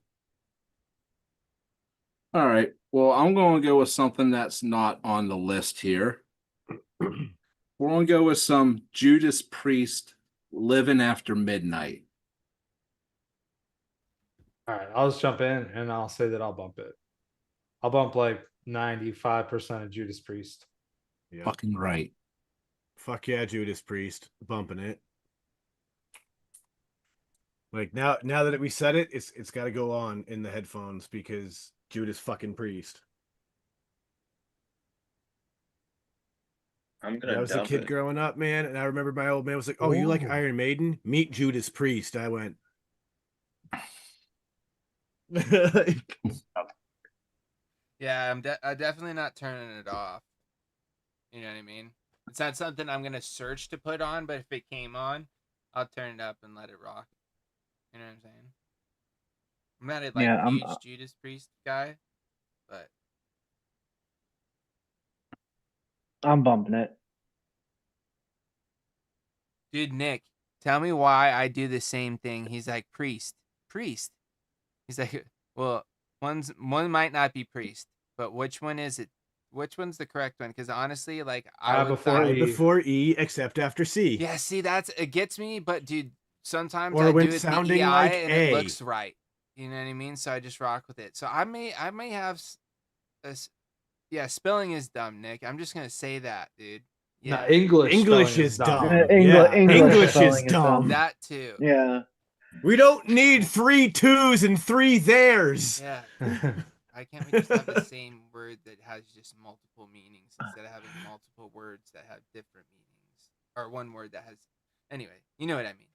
All right. Well, I'm going to go with something that's not on the list here. We're going to go with some Judas Priest, Living After Midnight. All right, I'll just jump in and I'll say that I'll bump it. I'll bump like 95% of Judas Priest. Yeah. Fucking right. Fuck yeah, Judas Priest. Bumping it. Like now that we said it, it's got to go on in the headphones because Judas fucking Priest. I'm gonna I was a dump kid it. growing up, man, and I remember my old man was like, "Oh, you like Ooh. Iron Maiden? Meet Judas Priest." I went. Yeah, I'm definitely not turning it off. You know what I mean? It's not something I'm gonna search to put on, but if it came on, I'll turn it up and let it rock. You know what I'm saying? I'm not a Yeah, huge Judas Priest guy, but I'm bumping it. dude, Nick, tell me why I do the same thing. He's like, priest. He's like, well, one might not be priest, but which one is it? Which one's the correct one? Because honestly, like I would Before thought, E. Before E, except after C. yeah, see, it gets me, but dude, sometimes Or I when do it the sounding EI like and A. it looks right. You know what I mean? So I just rock with it. So I may have this. Yeah, spelling is dumb, Nick. I'm just gonna say that, dude. No, Yeah, English English spelling is dumb. English Yeah, English is spelling is dumb. that too. Yeah. We don't need 3 twos and 3 theirs. Yeah. Why can't we just have the same word that has just multiple meanings instead of having multiple words that have different meanings? Or one word that has. Anyway, you know what I mean.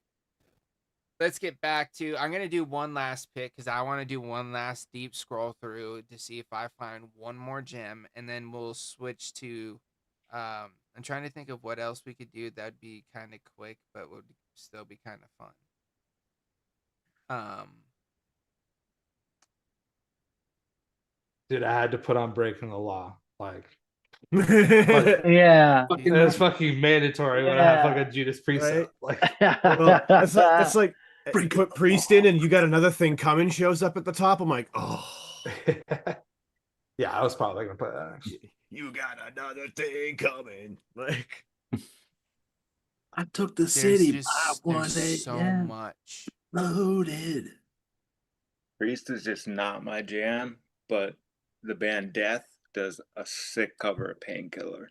Let's get back to. I'm going to do one last pick because I want to do one last deep scroll through to see if I find one more gem. And then we'll switch to. I'm trying to think of what else we could do that would be kind of quick, but would still be kind of fun. Dude, I had to put on Breaking the Law. Like, Yeah. it's fucking mandatory when I have like a Judas Priest. Right? Like, Well, that's like you put Priest in and you got another thing coming shows up at the top. I'm like, oh. Yeah, I was probably gonna put that next. You got another thing coming. Like, I took the There's city. just I was there's so yeah, much. loaded. Priest is just not my jam, but the band Death does a sick cover of Painkiller.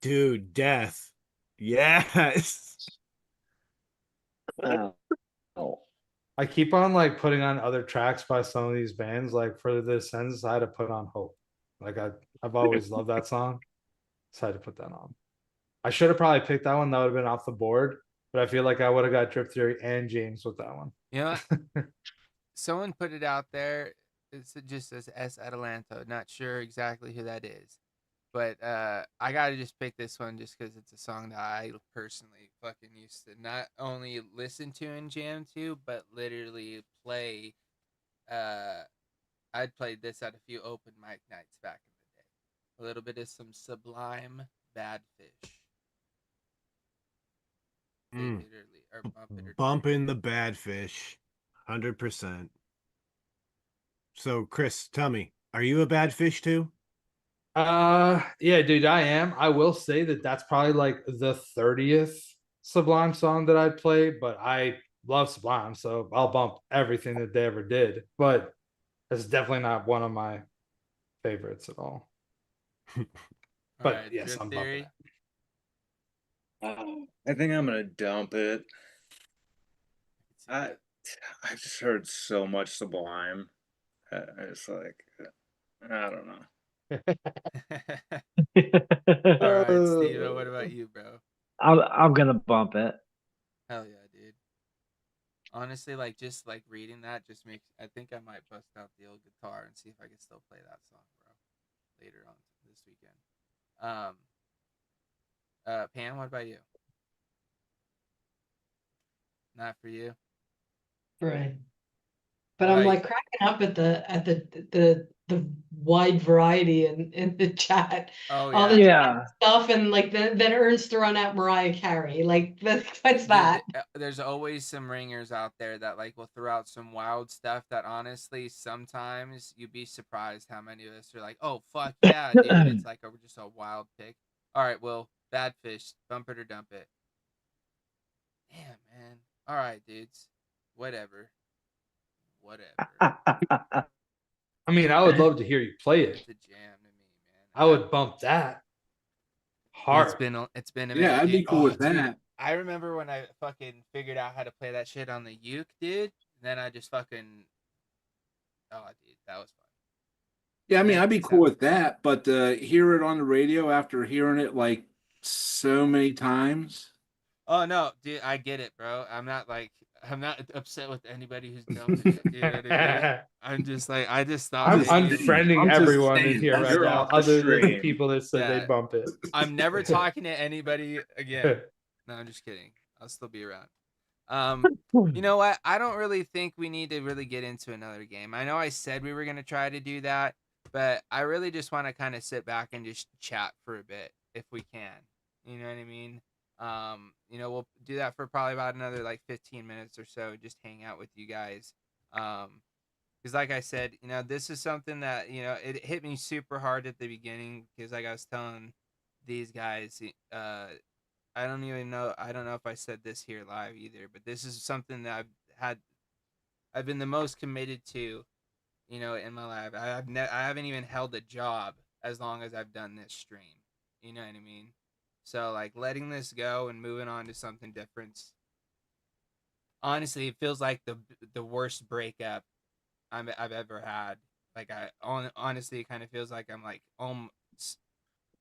dude, Death. Yes. Oh. I keep on like putting on other tracks by some of these bands. Like for the Ascends, I had to put on Hope. Like I've always loved that song, so I had to put that on. I should have probably picked that one. That would have been off the board, but I feel like I would have got Drip Theory and James with that one. You know, someone put it out there. It just says S. Atalanto. Not sure exactly who that is, but I gotta just pick this one just because it's a song that I personally fucking used to not only listen to and jam to, but literally play. I'd played this at a few open mic nights back in the day. A little bit of some Sublime Bad Fish. Mm. Or bump it or Bumping the bad fish. 100%. So, Chris, tell me, are you a bad fish too? Yeah, dude, I am. I will say that that's probably like the 30th Sublime song that I'd play, but I love Sublime, so I'll bump everything that they ever did. But it's definitely not one of my favorites at all. But right, yes, Drip I'm Theory. bumping I think I'm gonna dump it. I just heard so much Sublime. It's like I don't know. All right, Steve, what about you, bro? I'm gonna bump it. Hell yeah, dude. Honestly, like just like reading that just makes. I think I might bust out the old guitar and see if I can still play that song, bro. Later on this weekend. Pam, what about you? Not for you. Right. But I'm Right. like cracking up at the the wide variety in the chat. Oh All yeah. the Yeah. stuff, and like then Ernst throwing out Mariah Carey. Like what's Dude, that? there's always some ringers out there that like will throw out some wild stuff that honestly sometimes you'd be surprised how many of us are like, oh fuck yeah, dude. It's like just a wild pick. All right, well, bad fish, bump it or dump it. Damn, man. All right, dudes. Whatever. I mean, I would love to hear you play it. It's a jam to me, man. I would bump that hard. It's been a Yeah, minute, I'd be dude. cool with Dude, that. I remember when I fucking figured out how to play that shit on the uke, dude. Then I just fucking dude, that was fun. Yeah, I mean, Man, I'd be peace cool out. with that, but hear it on the radio after hearing it like so many times. Oh no, dude, I get it, bro. I'm not upset with anybody who's dumping it. You know what I mean? I'm just like, I just thought I'm maybe- unfriending I'm just everyone in saying, here right you're now, off the other than the stream. people that said Yeah. they bump it. I'm never talking to anybody again. No, I'm just kidding. I'll still be around. You know what? I don't really think we need to really get into another game. I know I said we were gonna try to do that, but I really just want to kind of sit back and just chat for a bit if we can. You know what I mean? We'll do that for probably about another like 15 minutes or so, just hang out with you guys. Because like I said, this is something that, it hit me super hard at the beginning because like I was telling these guys, I don't know if I said this here live either, but this is something that I've been the most committed to, in my life. I haven't even held a job as long as I've done this stream. You know what I mean? So like letting this go and moving on to something different. Honestly, it feels like the worst breakup I've ever had. Like honestly, it kind of feels like I'm like almost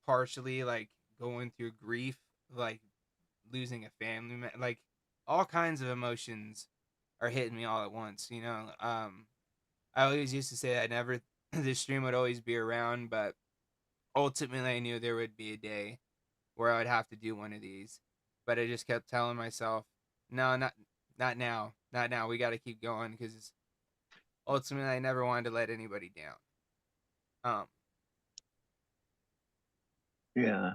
partially like going through grief, like losing a family member. Like all kinds of emotions are hitting me all at once. I always used to say that never this stream would always be around, but ultimately I knew there would be a day where I would have to do one of these. But I just kept telling myself, no, not now, not now. We got to keep going because ultimately I never wanted to let anybody down. Yeah.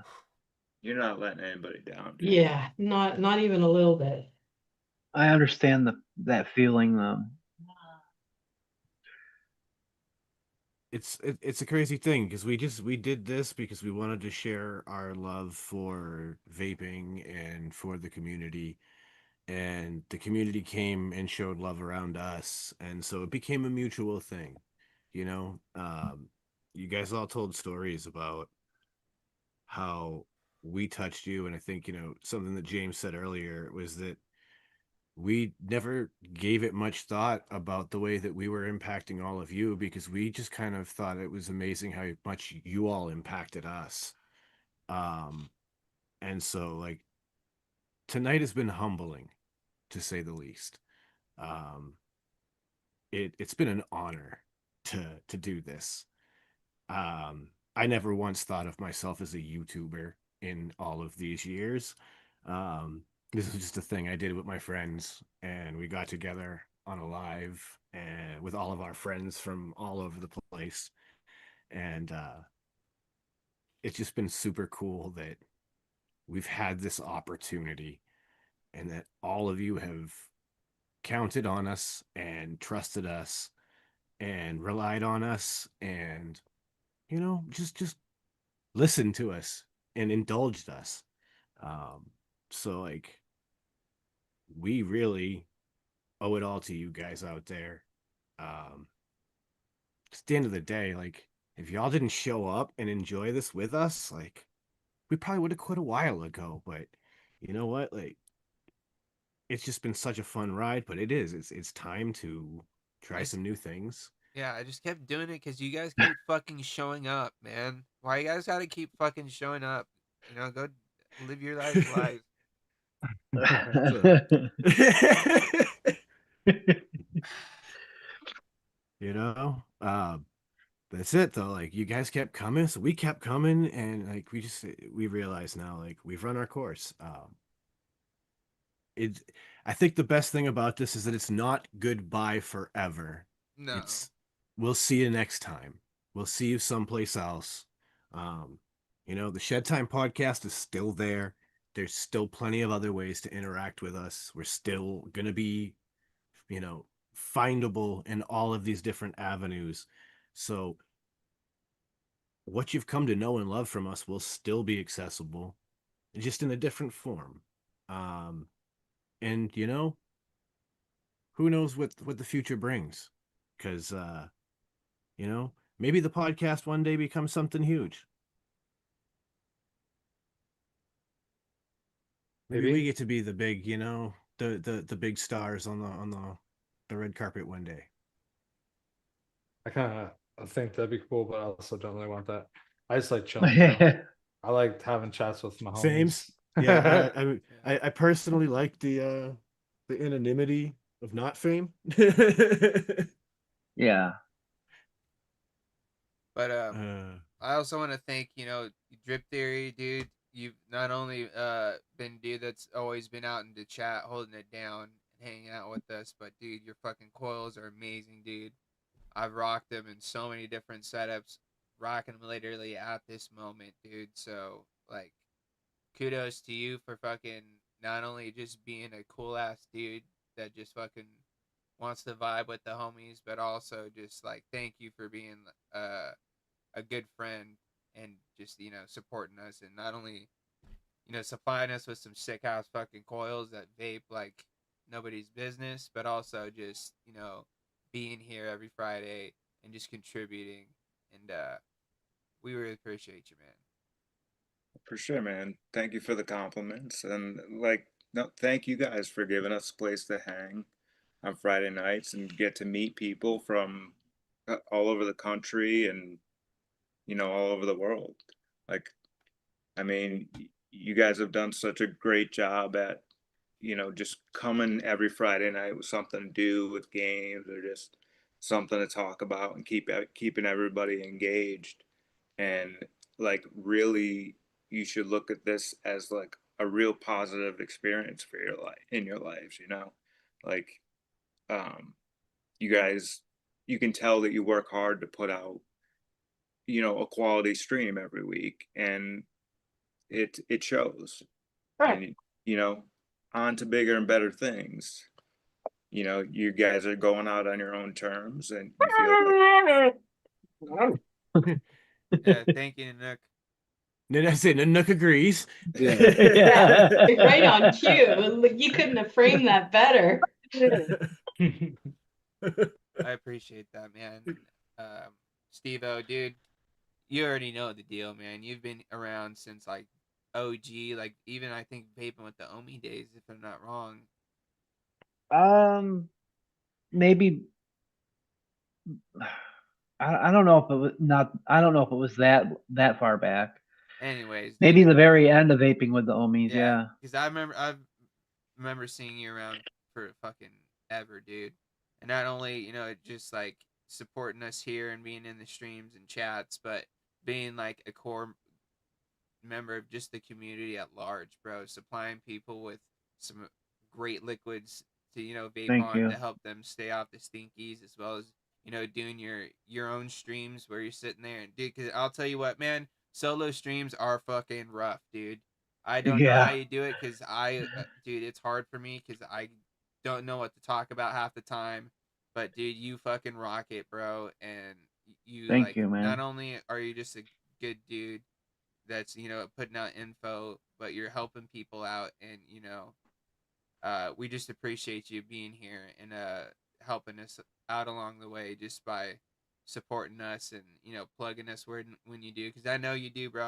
You're not letting anybody down. Dude. Yeah, not even a little bit. I understand that feeling though. It's a crazy thing because we did this because we wanted to share our love for vaping and for the community, and the community came and showed love around us, and so it became a mutual thing. You guys all told stories about how we touched you, and I think something that James said earlier was that we never gave it much thought about the way that we were impacting all of you, because we just kind of thought it was amazing how much you all impacted us. And so like tonight has been humbling, to say the least. It's been an honor to do this. I never once thought of myself as a YouTuber in all of these years. This was just a thing I did with my friends, and we got together on a live and with all of our friends from all over the place. And it's just been super cool that we've had this opportunity and that all of you have counted on us and trusted us and relied on us and just listened to us and indulged us. So like we really owe it all to you guys out there. At the end of the day, like if y'all didn't show up and enjoy this with us, like we probably would have quit a while ago. But you know what? Like it's just been such a fun ride. But it's time to try some new things. Yeah, I just kept doing it because you guys keep fucking showing up, man. Why you guys gotta keep fucking showing up? Go live your life. That's it though. Like you guys kept coming, so we kept coming, and like we realize now, like we've run our course. I think the best thing about this is that it's not goodbye forever. No. It's we'll see you next time. We'll see you someplace else. The Shed Time podcast is still there. There's still plenty of other ways to interact with us. We're still gonna be, findable in all of these different avenues. So what you've come to know and love from us will still be accessible, just in a different form. And who knows what the future brings? Because maybe the podcast one day becomes something huge. Maybe we get to be the big, the big stars on the red carpet one day. I think that'd be cool, but I also don't really want that. I just like chilling. I like having chats with my homies. Same. Yeah, I personally like the anonymity of not fame. Yeah. But I also want to thank, Drip Theory, dude. You've not only been dude that's always been out in the chat holding it down and hanging out with us, but dude, your fucking coils are amazing, dude. I've rocked them in so many different setups, rocking them literally at this moment, dude. So like, kudos to you for fucking not only just being a cool ass dude that just fucking wants to vibe with the homies, but also just like thank you for being a good friend and just supporting us and not only supplying us with some sick ass fucking coils that vape like nobody's business, but also just being here every Friday and just contributing. And we really appreciate you, man. For sure, man. Thank you for the compliments, and no, thank you guys for giving us a place to hang on Friday nights and get to meet people from all over the country and all over the world. Like, I mean, you guys have done such a great job at just coming every Friday night with something to do with games or just something to talk about and keeping everybody engaged. And like, really, you should look at this as like a real positive experience for your life in your lives. Like, you guys, you can tell that you work hard to put out a quality stream every week, and it shows. And on to bigger and better things. You guys are going out on your own terms, and you feel like Yeah, thank you, Nook. Then I said Nook agrees. Yeah. Right on cue. You couldn't have framed that better. I appreciate that, man. Steve-O, dude, you already know the deal, man. You've been around since like OG, like even I think vaping with the Omi days, if I'm not wrong. Maybe I don't know if it was not. I don't know if it was that far back. Anyways, maybe dude, the very end of vaping with the Omis. Yeah. Because I remember seeing you around for fucking ever, dude. And not only just like supporting us here and being in the streams and chats, but being like a core member of just the community at large, bro. Supplying people with some great liquids to vape Thank on you. to help them stay off the stinkies, as well as doing your own streams where you're sitting there and dude. Because I'll tell you what, man, solo streams are fucking rough, dude. I don't know how you do it because dude, it's hard for me because I don't know what to talk about half the time. But dude, you fucking rock it, bro. And you Thank you, man. not only are you just a good dude that's putting out info, but you're helping people out, and we just appreciate you being here and helping us out along the way just by supporting us and plugging us when you do, because I know you do, bro.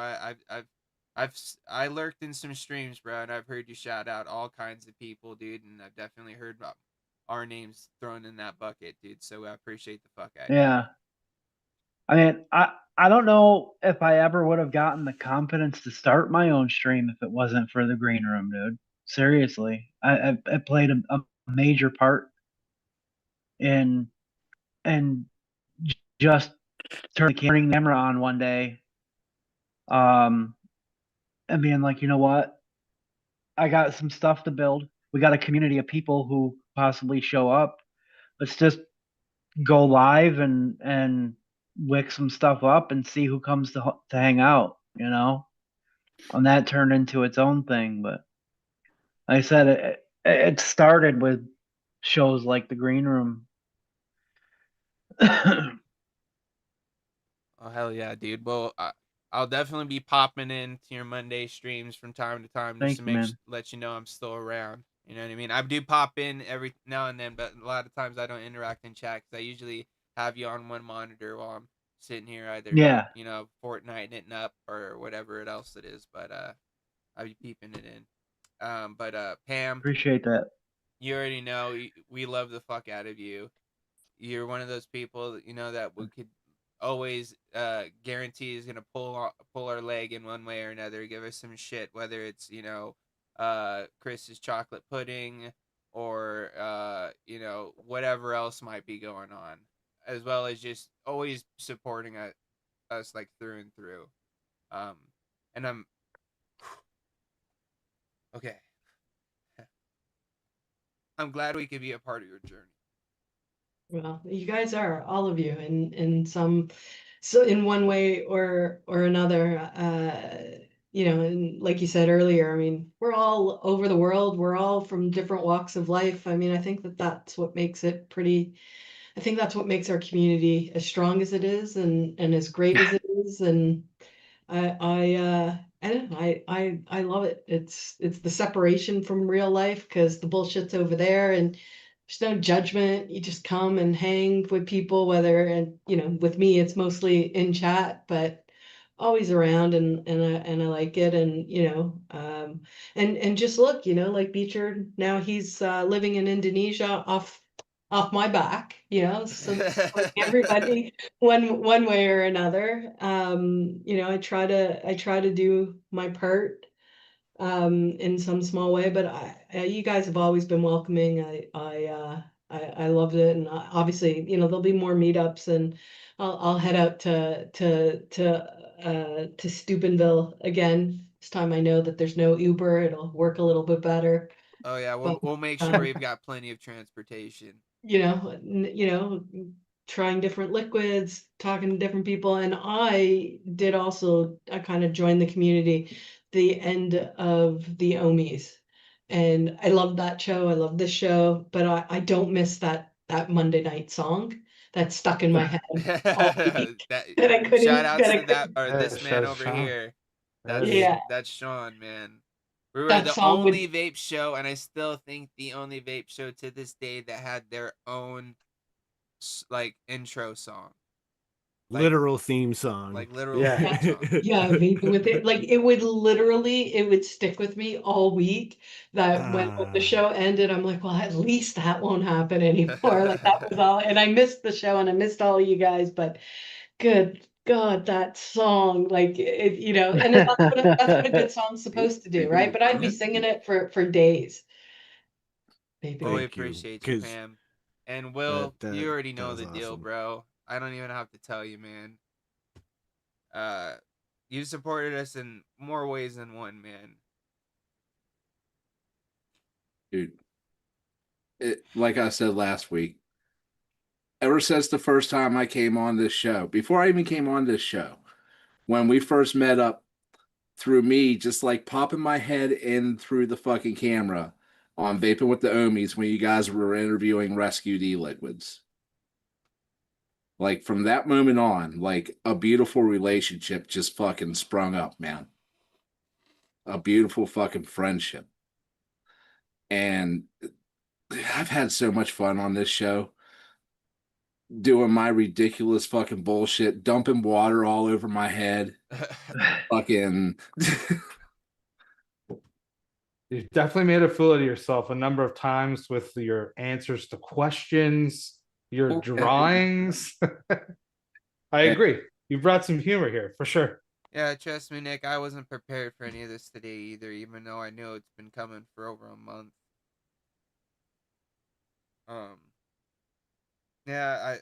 I lurked in some streams, bro, and I've heard you shout out all kinds of people, dude, and I've definitely heard about our names thrown in that bucket, dude. So I appreciate the fuck out of you. Yeah. I mean, I don't know if I ever would have gotten the confidence to start my own stream if it wasn't for the green room, dude. Seriously, I played a major part in just turning the camera on one day, and being like, you know what, I got some stuff to build. We got a community of people who possibly show up. Let's just go live and wick some stuff up and see who comes to hang out, you know. And that turned into its own thing. But like I said, it started with shows like the Green Room. Oh hell yeah, dude. Well, I'll definitely be popping into your Monday streams from time to time just Thank to you, man. let you know I'm still around. You know what I mean? I do pop in every now and then, but a lot of times I don't interact in chat because I usually have you on one monitor while I'm sitting here either Yeah, Fortnite knitting up or whatever else it is. But I'll be peeping it in. But Pam, appreciate that. you already know we love the fuck out of you. You're one of those people that we could always guarantee is gonna pull our leg in one way or another, give us some shit, whether it's Chris's chocolate pudding or whatever else might be going on, as well as just always supporting us like through and through. And I'm okay. I'm glad we could be a part of your journey. Well, you guys are, all of you, so in one way or another. And like you said earlier, I mean, we're all over the world. We're all from different walks of life. I mean, I think that's what makes it pretty. I think that's what makes our community as strong as it is, and as great as it is. And I don't know, I love it. It's the separation from real life because the bullshit's over there, and there's no judgment. You just come and hang with people, and with me it's mostly in chat, but always around, and I like it. And and just look, like Beecher now, he's living in Indonesia off my back, so like everybody one way or another. I try to do my part in some small way, but you guys have always been welcoming. I loved it. And obviously, there'll be more meetups, and I'll head out to Steubenville again. This time I know that there's no Uber. It'll work a little bit better. Oh yeah, But we'll make sure we've got plenty of transportation. Trying different liquids, talking to different people. And I kind of joined the community the end of the Omies. And I love that show. I love this show, but I don't miss that Monday night song that's stuck in my head all week. That I couldn't Shout outs to couldn't- this man over Sean. here. Yeah. That's Sean, man. We were That the song would- only vape show, and I still think the only vape show to this day that had their own intro song. Literal theme song. Like literal Yeah. theme song. Yeah, with it, like it would stick with me all week. That when the show ended, I'm like, well, at least that won't happen anymore. Like that was all, and I missed the show, and I missed all of you guys, but good God, that song, like and that's what a good song's supposed to do, right? But I'd be singing it for days. Maybe. Well, we Thank you, appreciate you, 'cause Pam. And Will, that- you already that know was the deal, awesome. bro. I don't even have to tell you, man. You supported us in more ways than one, man. Dude, like I said last week, ever since the first time I came on this show, before I even came on this show, when we first met up through me, just like popping my head in through the fucking camera on Vaping with the Omies when you guys were interviewing Rescued E-Liquids. Like from that moment on, like a beautiful relationship just fucking sprung up, man. A beautiful fucking friendship. And I've had so much fun on this show doing my ridiculous fucking bullshit, dumping water all over my head. Fucking You've definitely made a fool of yourself a number of times with your answers to questions, your drawings. I agree. You brought some humor here for sure. Yeah, trust me, Nick. I wasn't prepared for any of this today either, even though I knew it's been coming for over a month. Yeah,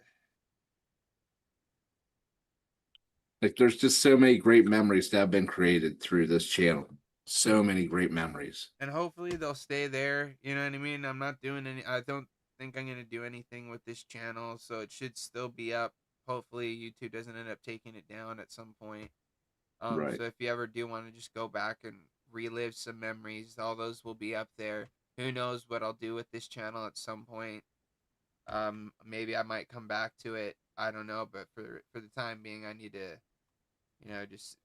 like there's just so many great memories that have been created through this channel. So many great memories. and hopefully they'll stay there. You know what I mean? I don't think I'm gonna do anything with this channel, so it should still be up hopefully YouTube doesn't end up taking it down at some point. Right. So if you ever do want to just go back and relive some memories, all those will be up there. Who knows what I'll do with this channel at some point. Maybe I might come back to it. I don't know, but for the time being, I need to, just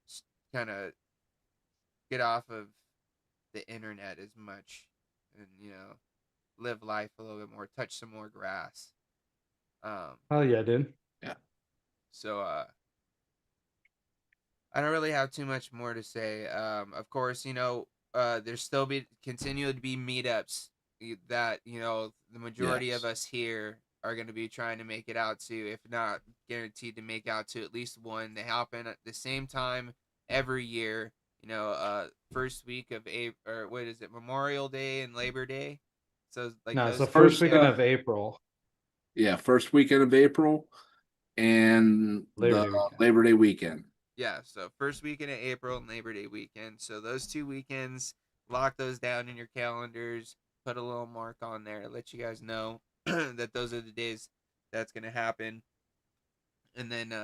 kind of get off of the internet as much, and live life a little bit more, touch some more grass. Oh yeah, dude. Yeah. So I don't really have too much more to say. Of course, there's still continue to be meetups that the majority of Yes. us here are going to be trying to make it out to, if not guaranteed to make out to at least one. They happen at the same time every year. First week of April, or what is it, Memorial Day and Labor Day. So like No, it's those the first First, weekend of April. Yeah, first weekend of April and Labor the Day weekend. Labor Day weekend. Yeah, so first weekend of April and Labor Day weekend. So those 2 weekends, lock those down in your calendars, put a little mark on there, let you guys know that those are the days that's going to happen. And then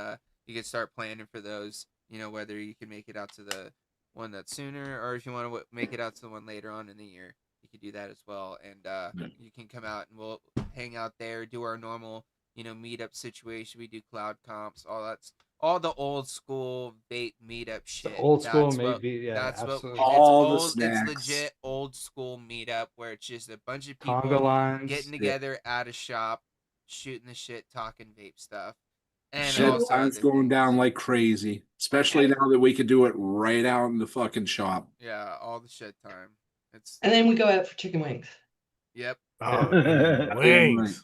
you can start planning for those, whether you can make it out to the one that's sooner, or if you want to make it out to the one later on in the year, you can do that as well. And you can come out and we'll hang out there, do our normal, meetup situation. We do cloud comps, all the old school vape meetup shit. Old school, That's maybe. Yeah, that's absolutely. what All the it's snacks. legit old school meetup where it's just a bunch of Conga people lines. getting together at a shop, shooting the shit, talking vape stuff. And Shit, also time's other going things. down like crazy, especially now that we could do it right out in the fucking shop. Yeah, all the shit time. It's And then we go out for chicken wings. yep. Oh, Yeah. wings.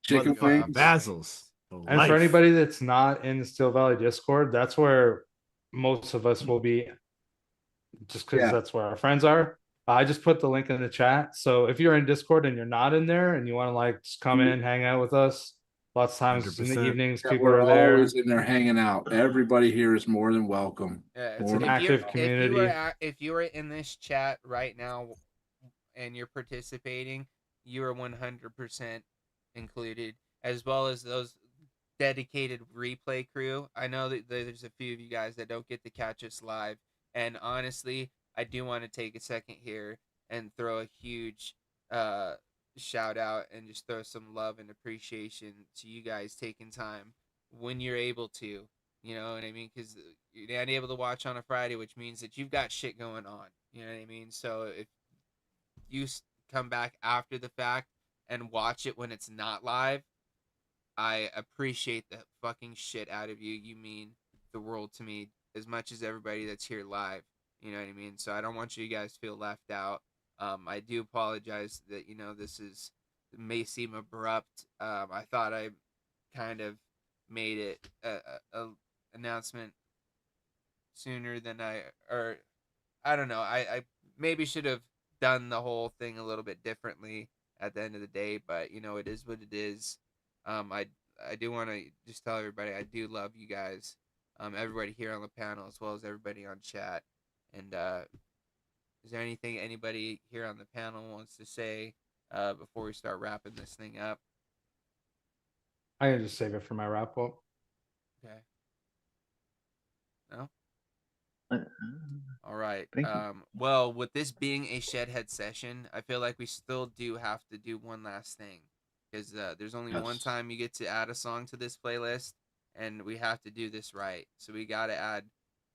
Chicken Motherfucking wings. Basil's. For And life. for anybody that's not in the Steel Valley Discord, that's where most of us will be, just because Yeah. that's where our friends are. I just put the link in the chat. So if you're in Discord and you're not in there and you want to just come in, hang out with us, lots of times in the 100%. evenings, Yeah, people we're are there. always in there hanging out. Everybody here is more than welcome. Yeah, It's if an you're active community. if you are in this chat right now and you're participating, you are 100% included, as well as those dedicated replay crew. I know that there's a few of you guys that don't get to catch us live, and honestly, I do want to take a second here and throw a huge shout out and just throw some love and appreciation to you guys taking time when you're able to. You know what I mean? Because you're not able to watch on a Friday, which means that you've got shit going on. You know what I mean? So if you come back after the fact and watch it when it's not live, I appreciate the fucking shit out of you. You mean the world to me as much as everybody that's here live. You know what I mean? So I don't want you guys to feel left out. I do apologize that this may seem abrupt. I thought I kind of made it a announcement sooner than I don't know. I maybe should have done the whole thing a little bit differently at the end of the day, but it is what it is. I do want to just tell everybody I do love you guys, everybody here on the panel as well as everybody on chat. And is there anything anybody here on the panel wants to say before we start wrapping this thing up? I can just save it for my wrap up. Okay. No. All right. Thank you. Well, with this being a Shedhead session, I feel like we still do have to do one last thing, because there's only one Yes. time you get to add a song to this playlist, and we have to do this right. So we got to add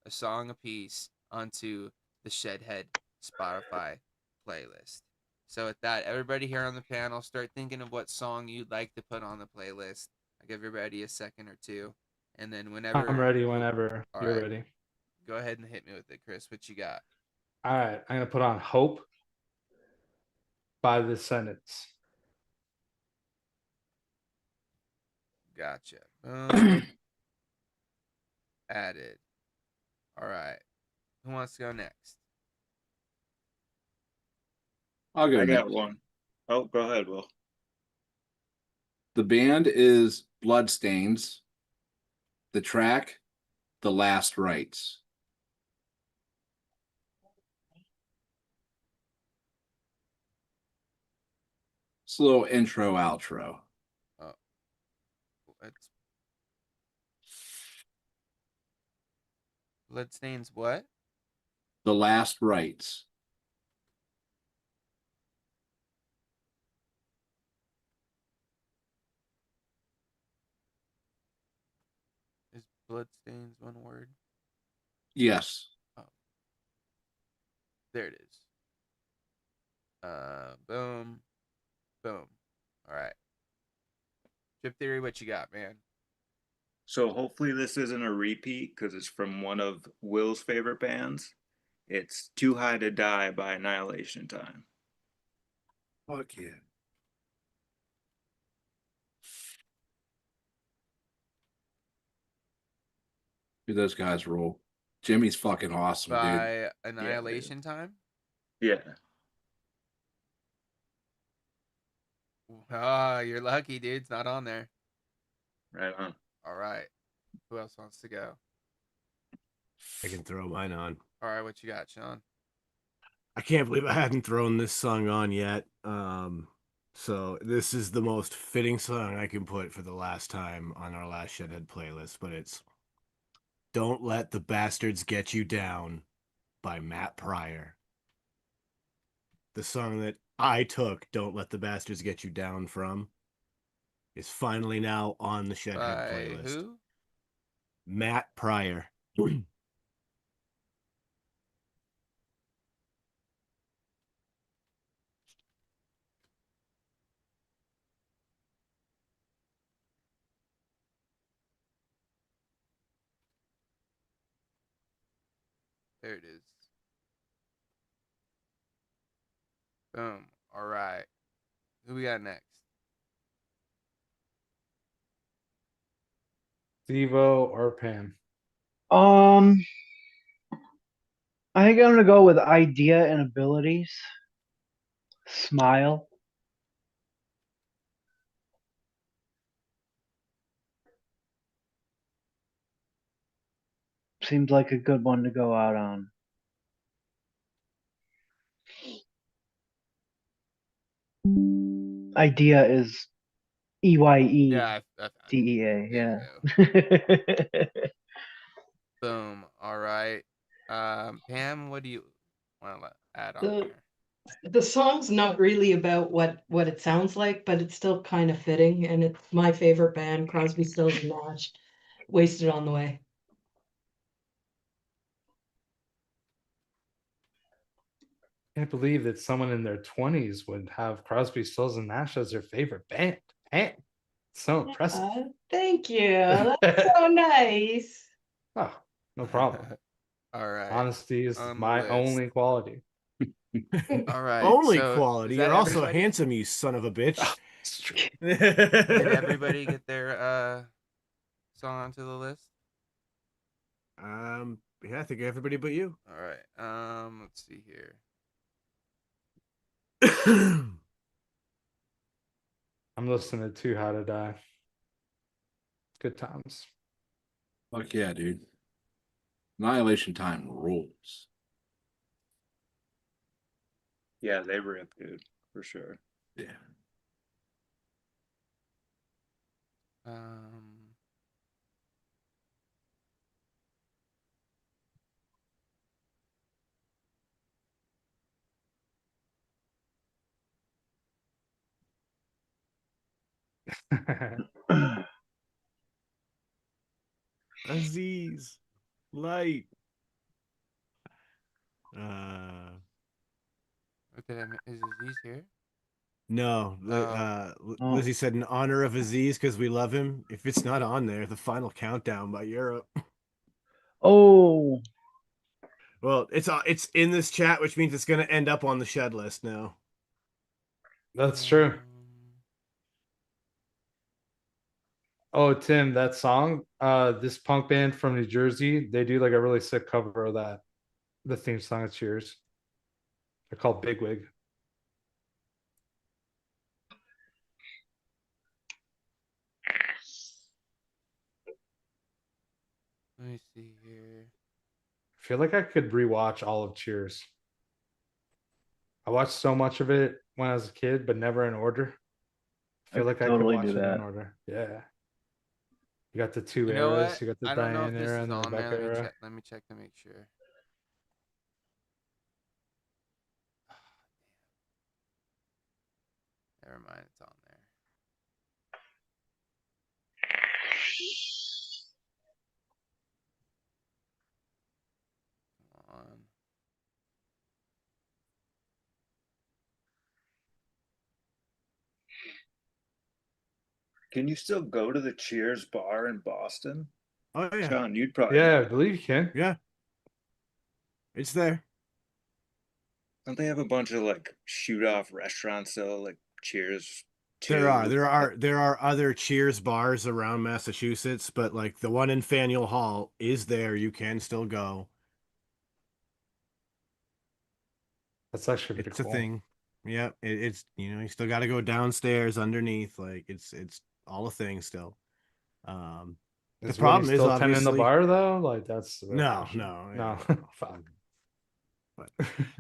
a song apiece onto the Shedhead Spotify playlist. So with that, everybody here on the panel, start thinking of what song you'd like to put on the playlist. I'll give everybody a second or two, and then whenever I'm ready whenever All you're right. ready. Go ahead and hit me with it, Chris. What you got? All right, I'm gonna put on Hope by The Sentence. Gotcha. Boom. Added. All right. Who wants to go next? I'll go I got next. one. Oh, go ahead, Will. The band is Bloodstains. The track, The Last Rites. It's a little intro, outro. Oh, it's Bloodstains what? The Last Rites. Is bloodstains one word? Yes. Oh. There it is. Boom. Boom. All right. Chip Theory, what you got, man? So hopefully this isn't a repeat because it's from one of Will's favorite bands. It's Too High to Die by Annihilation Time. Fuck yeah. Dude, those guys rule. Jimmy's fucking awesome, dude. By Annihilation Time? Yeah. Ah, you're lucky, dude. It's not on there. Right on. All right. Who else wants to go? I can throw mine on. All right, what you got, Sean? I can't believe I hadn't thrown this song on yet. So this is the most fitting song I can put for the last time on our last Shedhead playlist, but it's Don't Let the Bastards Get You Down by Matt Pryor. The song that I took Don't Let the Bastards Get You Down from is finally now on the Shedhead By playlist. who? Matt Pryor. There it is. Boom. All right. Who we got next? Devo or Pam? I think I'm gonna go with Idea and Abilities. Smile. Seems like a good one to go out on. Idea is EYE. Yeah, DEA. there Yeah. Boom. All right. Pam, what do you want to add on The here? the song's not really about what it sounds like, but it's still kind of fitting, and it's my favorite band, Crosby, Stills and Nash. Wasted on the Way. Can't believe that someone in their 20s would have Crosby, Stills, and Nash as their favorite band. Man, so impressive. Thank you. That's so nice. Oh, no problem. All right. Honesty is On the my list. only quality. All right. Only so quality. is that You're also everybody? handsome, you son of a bitch. It's true. Did everybody get their song onto the list? Yeah, I think everybody but you. All right. Let's see here. I'm listening to How to Die. Good times. Fuck yeah, dude. Annihilation Time rules. Yeah, they rip, dude, for sure. Yeah. Aziz. Light. Is Aziz here? No. Oh. Lizzie said in honor of Aziz because we love him. If it's not on there, the final countdown by Europe. Oh. Well, it's in this chat, which means it's going to end up on the shed list now. That's true. Oh, Tim, that song, this punk band from New Jersey, they do like a really sick cover of that. The theme song of Cheers. They're called Bigwig. Let me see here. I feel like I could rewatch all of Cheers. I watched so much of it when I was a kid, but never in order. I feel like I could totally watch do it in that. order. Yeah. You got the two You know eras. what? You got the I don't know if Diane this era is and the on there. Rebecca era. Let me check to make sure. Never mind, it's on there. Come on. Can you still go to the Cheers bar in Boston? Oh yeah, Sean, you'd probably Yeah, know. I believe you can. yeah. It's there. Don't they have a bunch of like shoot off restaurants though, like Cheers? There are 2? there are other Cheers bars around Massachusetts, but like the one in Faneuil Hall is there. You can still go. That's actually pretty It's a cool. thing. Yep. It's you still got to go downstairs underneath. Like it's all a thing still. The Is problem Winnie is still tending the obviously bar though? Like that's the real no, question. no, No. yeah. Fuck. But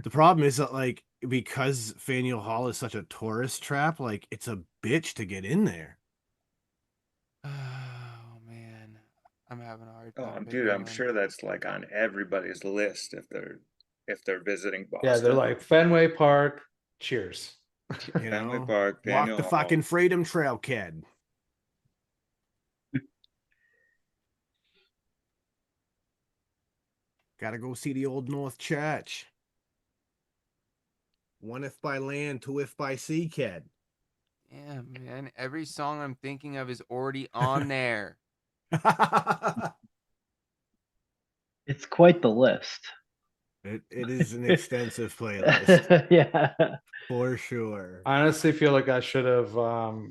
the problem is that like because Faneuil Hall is such a tourist trap, like it's a bitch to get in there. Oh man, I'm having a hard Oh, time. dude, picking I'm one. sure that's like on everybody's list if they're visiting Boston. Yeah, they're like Fenway Park. Cheers. You Fenway know, Park, walk Faneuil the Hall. fucking Freedom Trail, kid. Gotta go see the Old North Church. One if by land, two if by sea, kid. Yeah, man. Every song I'm thinking of is already on there. It's quite the list. It is an extensive playlist Yeah. for sure. I honestly feel like I should have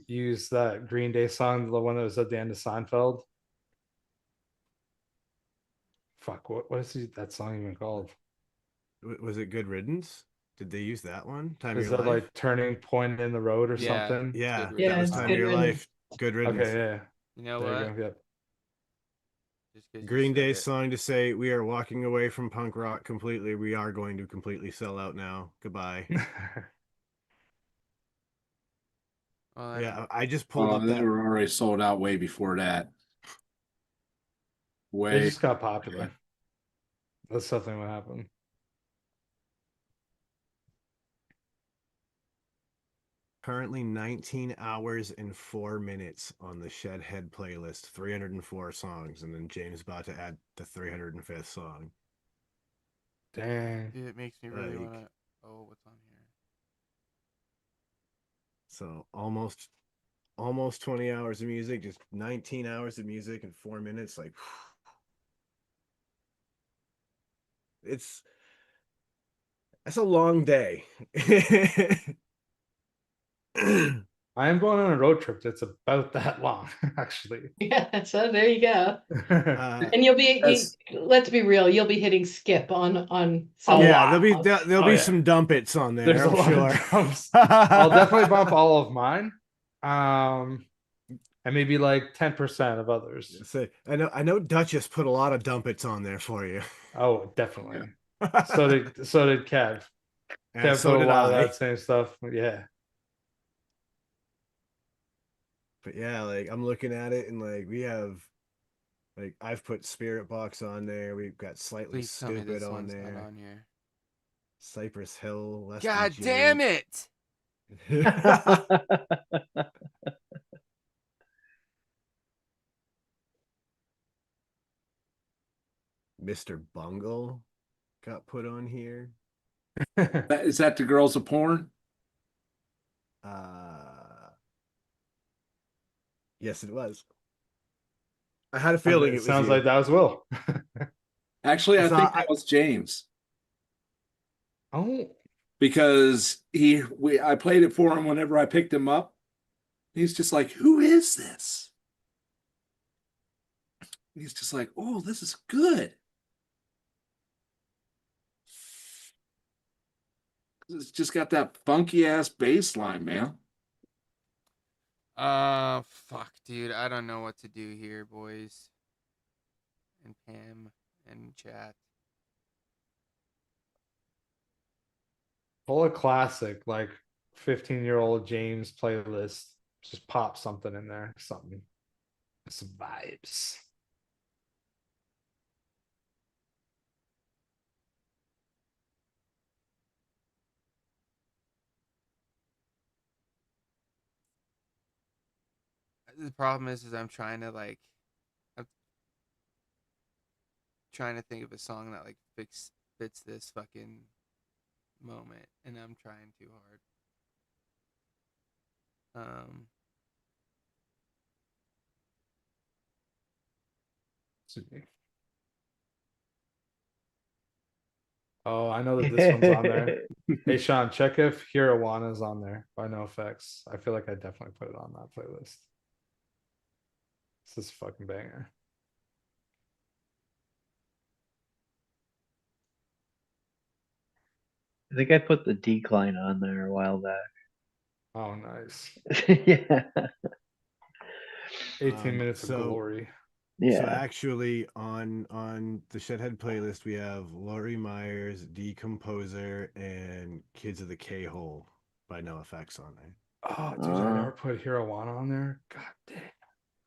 used that Green Day song, the one that was at the end of Seinfeld. Fuck, what is that song even called? Was it Good Riddance? Did they use that one? Time of Is Your that Life? like turning point in the road or Yeah. something? Yeah, Good that Yeah, was it's Time Good of Your Riddance. Life. Good Riddance. Okay, yeah. You know There what? you go. Yep. Just 'cause you Green said Day's it. song to say we are walking away from punk rock completely. We are going to completely sell out now. Goodbye. Well, Yeah, I just pulled Oh, up they that. were already sold out way before that. They Way. just got popular. That's something what happened. Currently 19 hours and 4 minutes on the Shed Head playlist, 304 songs, and then James about to add the 305th song. Dang. Dude, it makes me really Like- want to. Oh, what's on here? So almost 20 hours of music, just 19 hours of music in 4 minutes. Like that's a long day. I am going on a road trip that's about that long, actually. Yeah, so there you go. Uh, And That's- let's be real, you'll be hitting skip on some Oh, yeah, of there'll be them. there'll Oh, be yeah. some dumpets on there. There's a I'm lot sure. of dumps. I'll definitely bump all of mine. And maybe like 10% of others. Say, I know Duchess put a lot of dumpets on there for you. Oh, definitely. So did Kev. And Kev so put a did lot of I. that same stuff. Yeah. But yeah, like I'm looking at it and like we have like I've put Spirit Box on there. We've got Slightly Please tell me Stupid this on one's there. not on here. Cypress Hill. Less God Than damn it! Jake. Mr. Bungle got put on here. Is that the girls of porn? Yes, it was. I had a feeling it was sounds you. like that was Will. Actually, I So think that was James Oh, because I played it for him whenever I picked him up. He's just like, "Who is this?" He's just like, "Oh, this is good." It's just got that funky ass bass line, man. Fuck, dude. I don't know what to do here, boys. And Pam and chat. pull a classic like 15-year-old James playlist. Just pop something in there. Something. Some vibes. The problem is I'm trying to like, I'm trying to think of a song that like fits this fucking moment, and I'm trying too hard. Oh, I know that this one's on there. Hey, Sean, check if Hirawana on there by No Effects. I feel like I definitely put it on that playlist. This is a fucking banger. I think I put the Decline on there a while back. Oh, nice. Yeah. 18 minutes of glory. So Yeah. actually, on the Shedhead playlist, we have Laurie Myers, Decomposer, and Kids of the K-Hole by No Effects on there. Oh, dude, I never put Hirawana on there. God damn.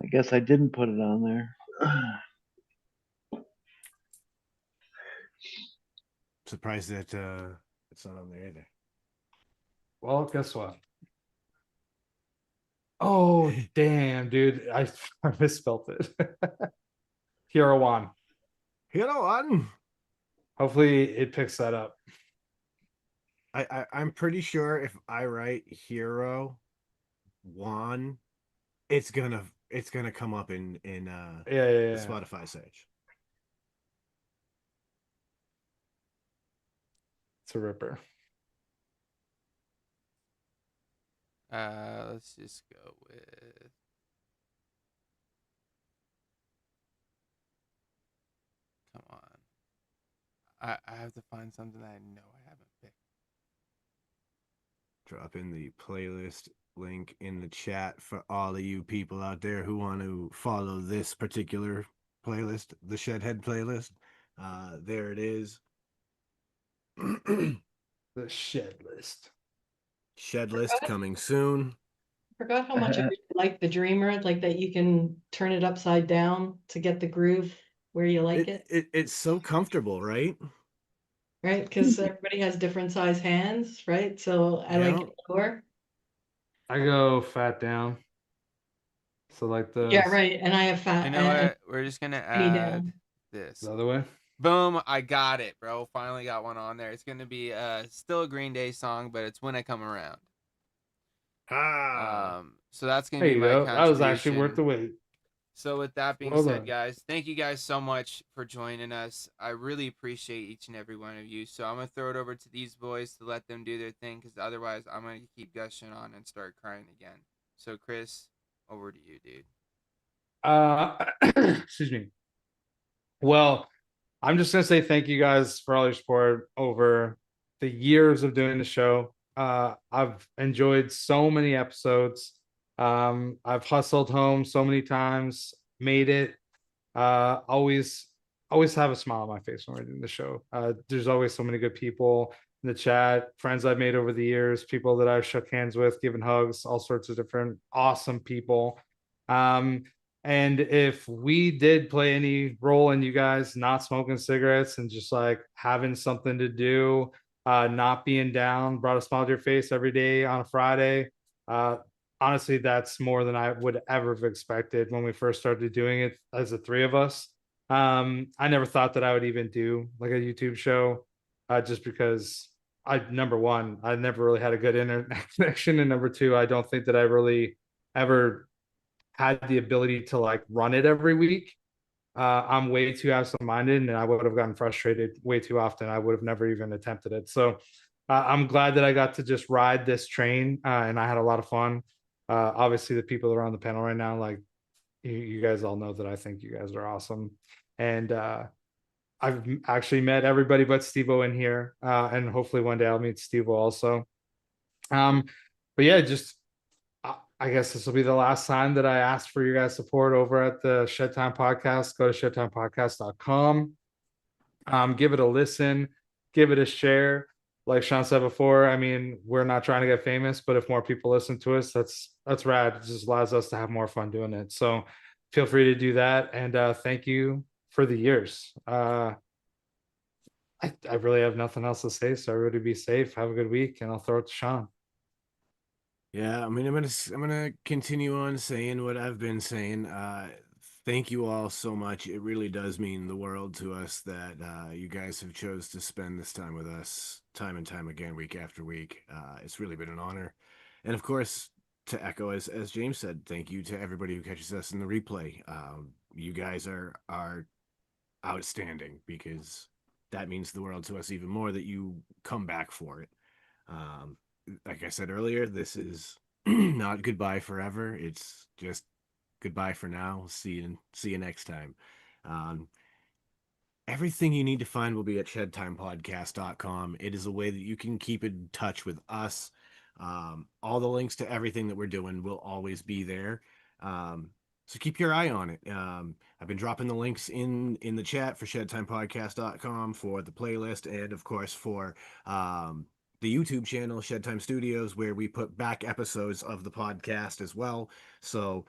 I guess I didn't put it on there. Surprised that it's not on there either. Well, guess what? Oh, damn, dude. I misspelled it. Hirawan. Hirawan. Hopefully it picks that up. I'm pretty sure if I write Hero One, it's gonna come up in the Spotify search. It's a ripper. Let's just go with. Come on. I have to find something that I know I haven't picked. Drop in the playlist link in the chat for all of you people out there who want to follow this particular playlist, the Shedhead playlist. There it is. The Shed List. Shed List coming soon. Forgot how much I really like the Dreamer, like that you can turn it upside down to get the groove where you like it. It's so comfortable, right? Right, because everybody has different size hands, right? So I like it lower. I go fat down. So like the Yeah, right. And I have fat. You know what? We're just gonna add this. The other way. Boom! I got it, bro. Finally got one on there. It's gonna be still a Green Day song, but it's When I Come Around. So that's gonna be my contribution. That was actually worth the wait. So with that being said, guys, thank you guys so much for joining us. I really appreciate each and every one of you. So I'm gonna throw it over to these boys to let them do their thing, because otherwise I'm gonna keep gushing on and start crying again. So Chris, over to you, dude. Excuse me. Well, I'm just gonna say thank you guys for all your support over the years of doing the show. I've enjoyed so many episodes. I've hustled home so many times, made it. Always have a smile on my face when we're doing the show. There's always so many good people in the chat, friends I've made over the years, people that I've shook hands with, given hugs, all sorts of different awesome people. And if we did play any role in you guys not smoking cigarettes and just like having something to do, not being down, brought a smile to your face every day on a Friday, honestly, that's more than I would ever have expected when we first started doing it as the three of us. I never thought that I would even do like a YouTube show, just because number one, I never really had a good internet connection, and number two, I don't think that I really ever had the ability to like run it every week. I'm way too absent-minded, and I would have gotten frustrated way too often. I would have never even attempted it. So I'm glad that I got to just ride this train, and I had a lot of fun. Obviously, the people that are on the panel right now, like you guys all know that I think you guys are awesome. And I've actually met everybody but Steve-O in here, and hopefully one day I'll meet Steve-O also. But yeah, just I guess this will be the last time that I ask for your guys' support over at the Shed Time Podcast. Go to shedtimepodcast.com. Give it a listen, give it a share. Like Sean said before, I mean, we're not trying to get famous, but if more people listen to us, that's rad. It just allows us to have more fun doing it. So feel free to do that. And thank you for the years. I really have nothing else to say, so everybody be safe, have a good week, and I'll throw it to Sean. Yeah, I mean, I'm gonna continue on saying what I've been saying. Thank you all so much. It really does mean the world to us that you guys have chose to spend this time with us, time and time again, week after week. It's really been an honor, and of course, to echo as James said, thank you to everybody who catches us in the replay. You guys are outstanding because that means the world to us even more that you come back for it. Um, like I said earlier, this is not goodbye forever. It's just goodbye for now. See you next time. Um, Everything you need to find will be at shedtimepodcast.com. It is a way that you can keep in touch with us. All the links to everything that we're doing will always be there. So keep your eye on it. I've been dropping the links in the chat for shedtimepodcast.com for the playlist and of course for the YouTube channel Shedtime Studios, where we put back episodes of the podcast as well. So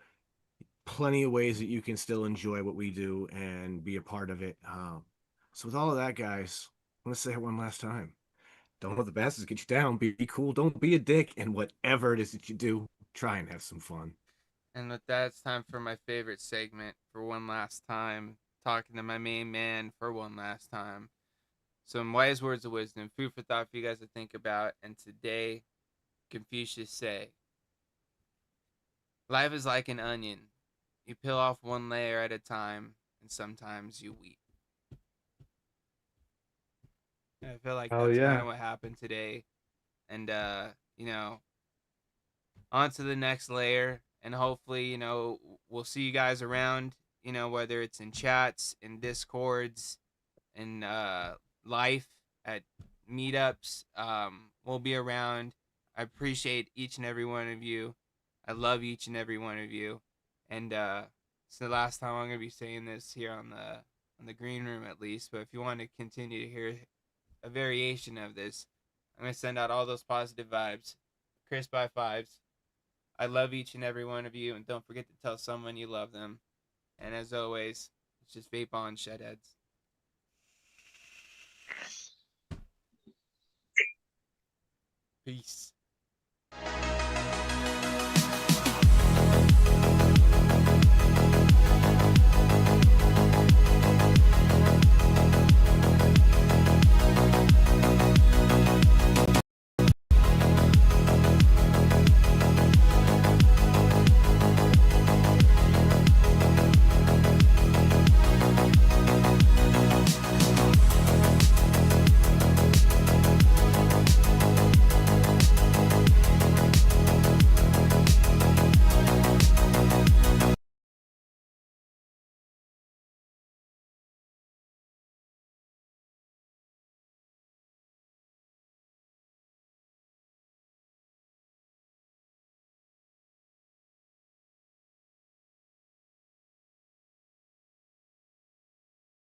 plenty of ways that you can still enjoy what we do and be a part of it. So with all of that, guys, I want to say it one last time. Don't let the bastards get you down. Be cool. Don't be a dick. And whatever it is that you do, try and have some fun. And with that, it's time for my favorite segment for one last time. Talking to my main man for one last time. Some wise words of wisdom, food for thought for you guys to think about. And today, Confucius say, life is like an onion. You peel off one layer at a time, and sometimes you weep. I feel like Oh that's kind yeah. of what happened today. And, you know, on to the next layer. And hopefully, you know, we'll see you guys around, you know, whether it's in chats, in Discords, in life, at meetups. We'll be around. I appreciate each and every one of you. I love each and every one of you. And it's the last time I'm gonna be saying this here on the green room at least. But if you want to continue to hear a variation of this, I'm gonna send out all those positive vibes. Chris by fives. I love each and every one of you, and don't forget to tell someone you love them. And as always, it's just vape on, shedheads. Peace.